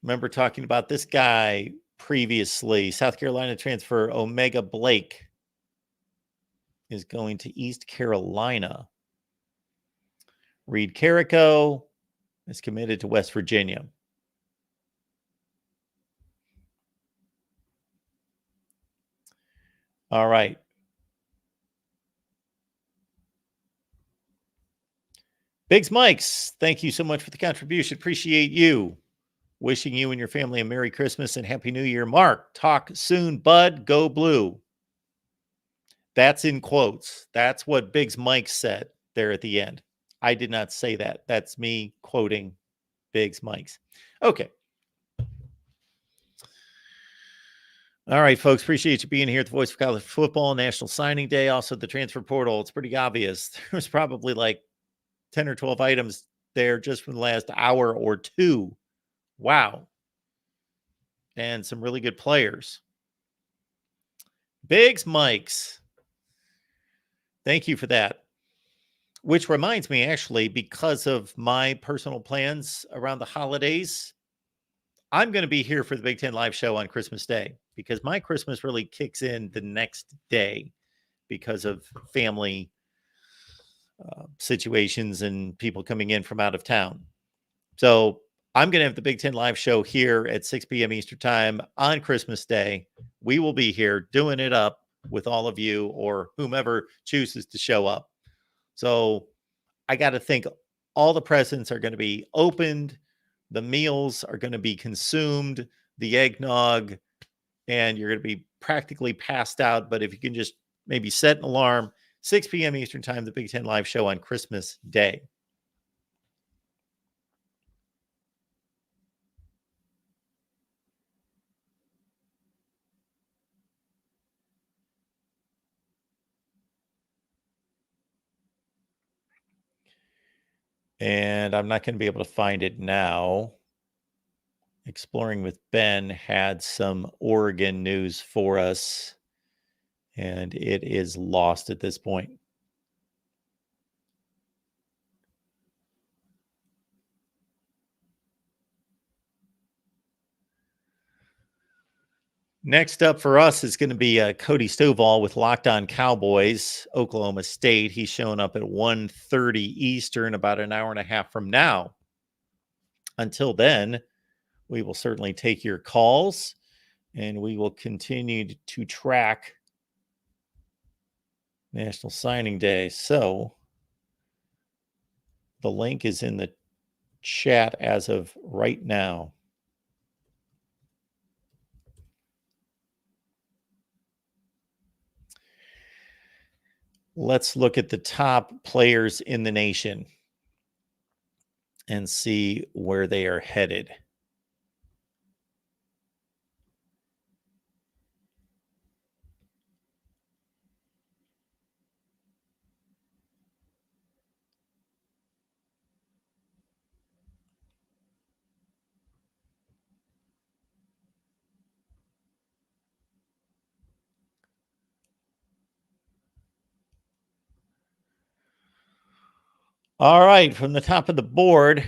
Remember talking about this guy previously. South Carolina transfer Omega Blake is going to East Carolina. Reed Carrico is committed to West Virginia. All right. Biggs Mikes, thank you so much for the contribution. Appreciate you. Wishing you and your family a Merry Christmas and Happy New Year. Mark, talk soon, bud. Go blue. That's in quotes. That's what Biggs Mike said there at the end. I did not say that. That's me quoting Biggs Mike's. Okay. All right, folks. Appreciate you being here at the Voice of College Football National Signing Day. Also, the transfer portal. It's pretty obvious. There's probably like 10 or 12 items there just from the last hour or two. Wow. And some really good players. Biggs Mikes. Thank you for that. Which reminds me, actually, because of my personal plans around the holidays, I'm going to be here for the Big Ten Live Show on Christmas Day because my Christmas really kicks in the next day because of family situations and people coming in from out of town. So I'm going to have the Big Ten Live Show here at 6 p.m. Eastern Time on Christmas Day. We will be here doing it up with all of you or whomever chooses to show up. So I got to think all the presents are going to be opened. The meals are going to be consumed, the eggnog, and you're going to be practically passed out. But if you can just maybe set an alarm, 6 p.m. Eastern Time, the Big Ten Live Show on Christmas Day. And I'm not going to be able to find it now. Exploring with Ben had some Oregon news for us, and it is lost at this point. Next up for us is going to be Cody Stovall with Locked On Cowboys, Oklahoma State. He's showing up at 1:30 Eastern, about an hour and a half from now. Until then, we will certainly take your calls, and we will continue to track National Signing Day. So the link is in the chat as of right now. Let's look at the top players in the nation and see where they are headed. All right, from the top of the board,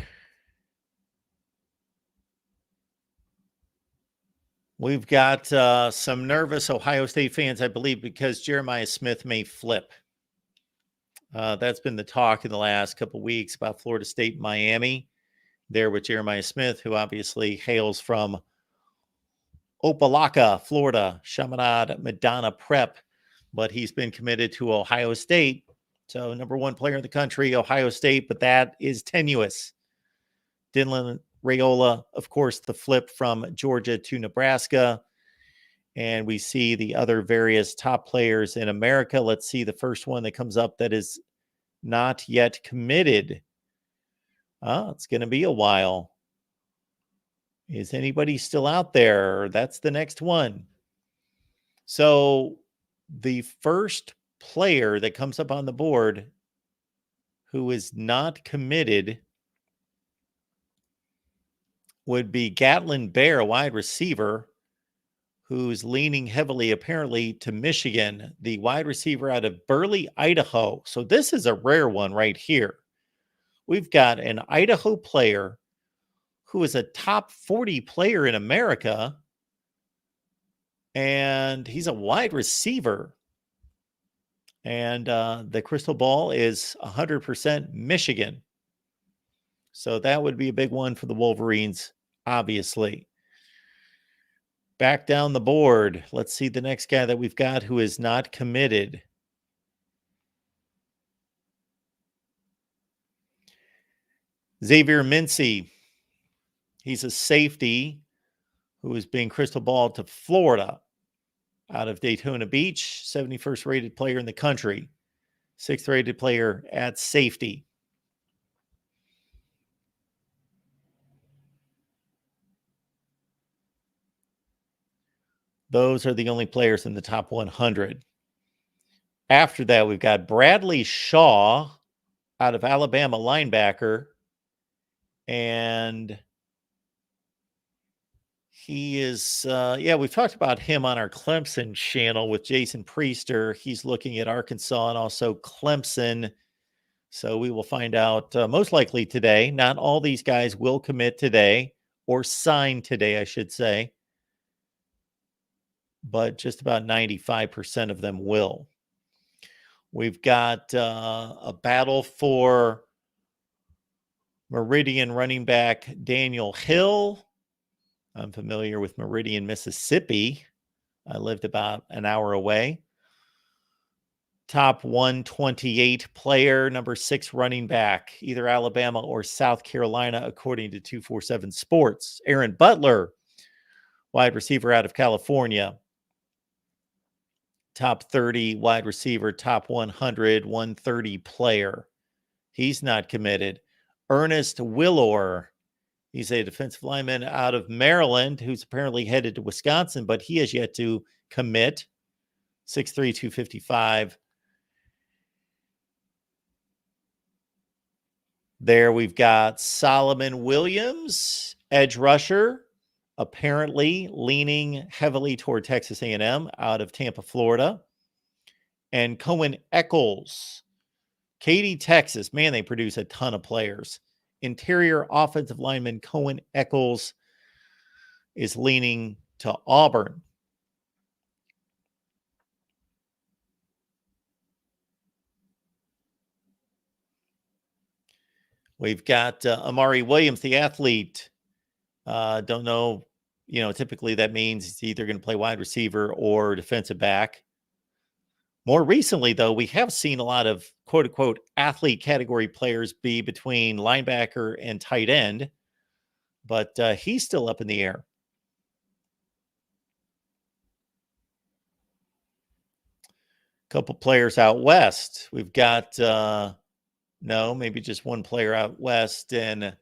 we've got some nervous Ohio State fans, I believe, because Jeremiah Smith may flip. That's been the talk in the last couple of weeks about Florida State, Miami. There with Jeremiah Smith, who obviously hails from Opelika, Florida, Chaminade Madonna Prep, but he's been committed to Ohio State. So number one player in the country, Ohio State, but that is tenuous. Dylan Raiola, of course, the flip from Georgia to Nebraska. And we see the other various top players in America. Let's see the first one that comes up that is not yet committed. It's going to be a while. Is anybody still out there? That's the next one. So the first player that comes up on the board who is not committed would be Gatlin Bear, a wide receiver, who's leaning heavily apparently to Michigan, the wide receiver out of Burley, Idaho. So this is a rare one right here. We've got an Idaho player who is a top 40 player in America, and he's a wide receiver. And the crystal ball is 100% Michigan. So that would be a big one for the Wolverines, obviously. Back down the board. Let's see the next guy that we've got who is not committed. Xavier Mincy. He's a safety who is being crystal balled to Florida out of Daytona Beach, 71st rated player in the country, 6th rated player at safety. Those are the only players in the top 100. After that, we've got Bradley Shaw out of Alabama, linebacker. And he is, we've talked about him on our Clemson channel with Jason Priester. He's looking at Arkansas and also Clemson. So we will find out most likely today. Not all these guys will commit today or sign today, I should say. But just about 95% of them will. We've got a battle for Meridian running back Daniel Hill. I'm familiar with Meridian, Mississippi. I lived about an hour away. Top 128 player, number 6 running back, either Alabama or South Carolina, according to 247 Sports. Aaron Butler, wide receiver out of California. Top 30 wide receiver, top 100, 130 player. He's not committed. Ernest Willor, he's a defensive lineman out of Maryland who's apparently headed to Wisconsin, but he has yet to commit. 6'3", 255. There we've got Solomon Williams, edge rusher, apparently leaning heavily toward Texas A&M out of Tampa, Florida. And Cohen Eccles, Katy, Texas. Man, they produce a ton of players. Interior offensive lineman Cohen Eccles is leaning to Auburn. We've got Amari Williams, the athlete. Don't know, typically that means he's either going to play wide receiver or defensive back. More recently, though, we have seen a lot of quote unquote athlete category players be between linebacker and tight end, but he's still up in the air. Couple players out west. We've got maybe just one player out west in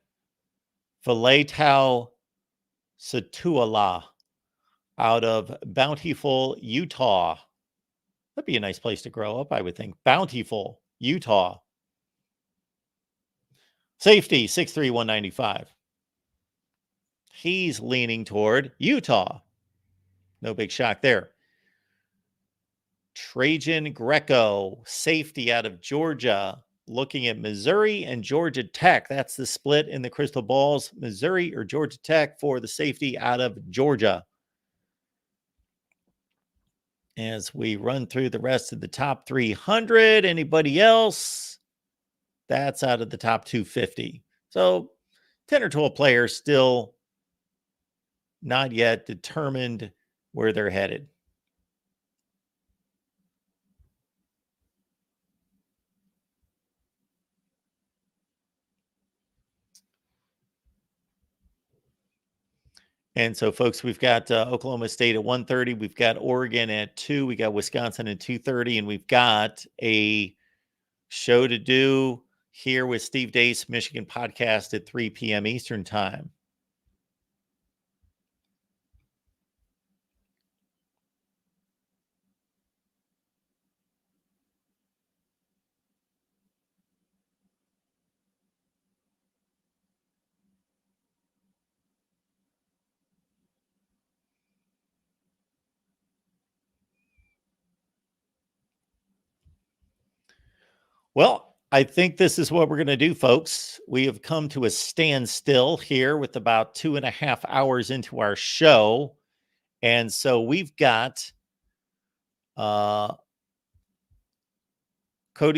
Faletau Satuala out of Bountiful, Utah. That'd be a nice place to grow up, I would think. Bountiful, Utah. Safety, 6'3", 195. He's leaning toward Utah. No big shock there. Trajan Greco, safety out of Georgia, looking at Missouri and Georgia Tech. That's the split in the crystal balls, Missouri or Georgia Tech for the safety out of Georgia. As we run through the rest of the top 300, anybody else? That's out of the top 250. So 10 or 12 players still not yet determined where they're headed. And so, folks, we've got Oklahoma State at 1:30. We've got Oregon at 2. We got Wisconsin at 2:30. And we've got a show to do here with Steve Deace, Michigan podcast at 3 p.m. Eastern time. Well, I think this is what we're going to do, folks. We have come to a standstill here with about 2.5 hours into our show. And so we've got Cody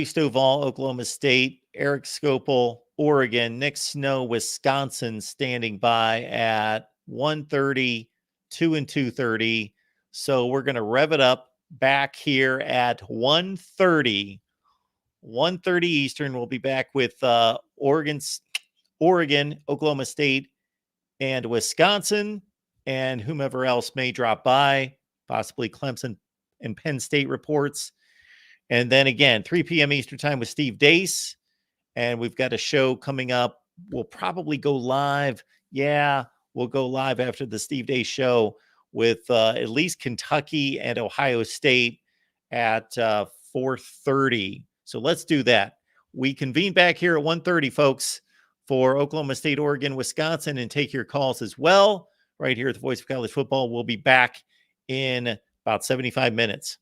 Stovall, Oklahoma State, Eric Scopel, Oregon, Nick Snow, Wisconsin, standing by at 1:30, 2 and 2:30. So we're going to rev it up back here at 1:30 Eastern. We'll be back with Oregon, Oklahoma State, and Wisconsin, and whomever else may drop by, possibly Clemson and Penn State reports. And then again, 3 p.m. Eastern time with Steve Deace. And we've got a show coming up. We'll probably go live. Yeah, we'll go live after the Steve Deace show with at least Kentucky and Ohio State at 4:30. So let's do that. We convene back here at 1:30, folks, for Oklahoma State, Oregon, Wisconsin, and take your calls as well. Right here at the Voice of College Football. We'll be back in about 75 minutes.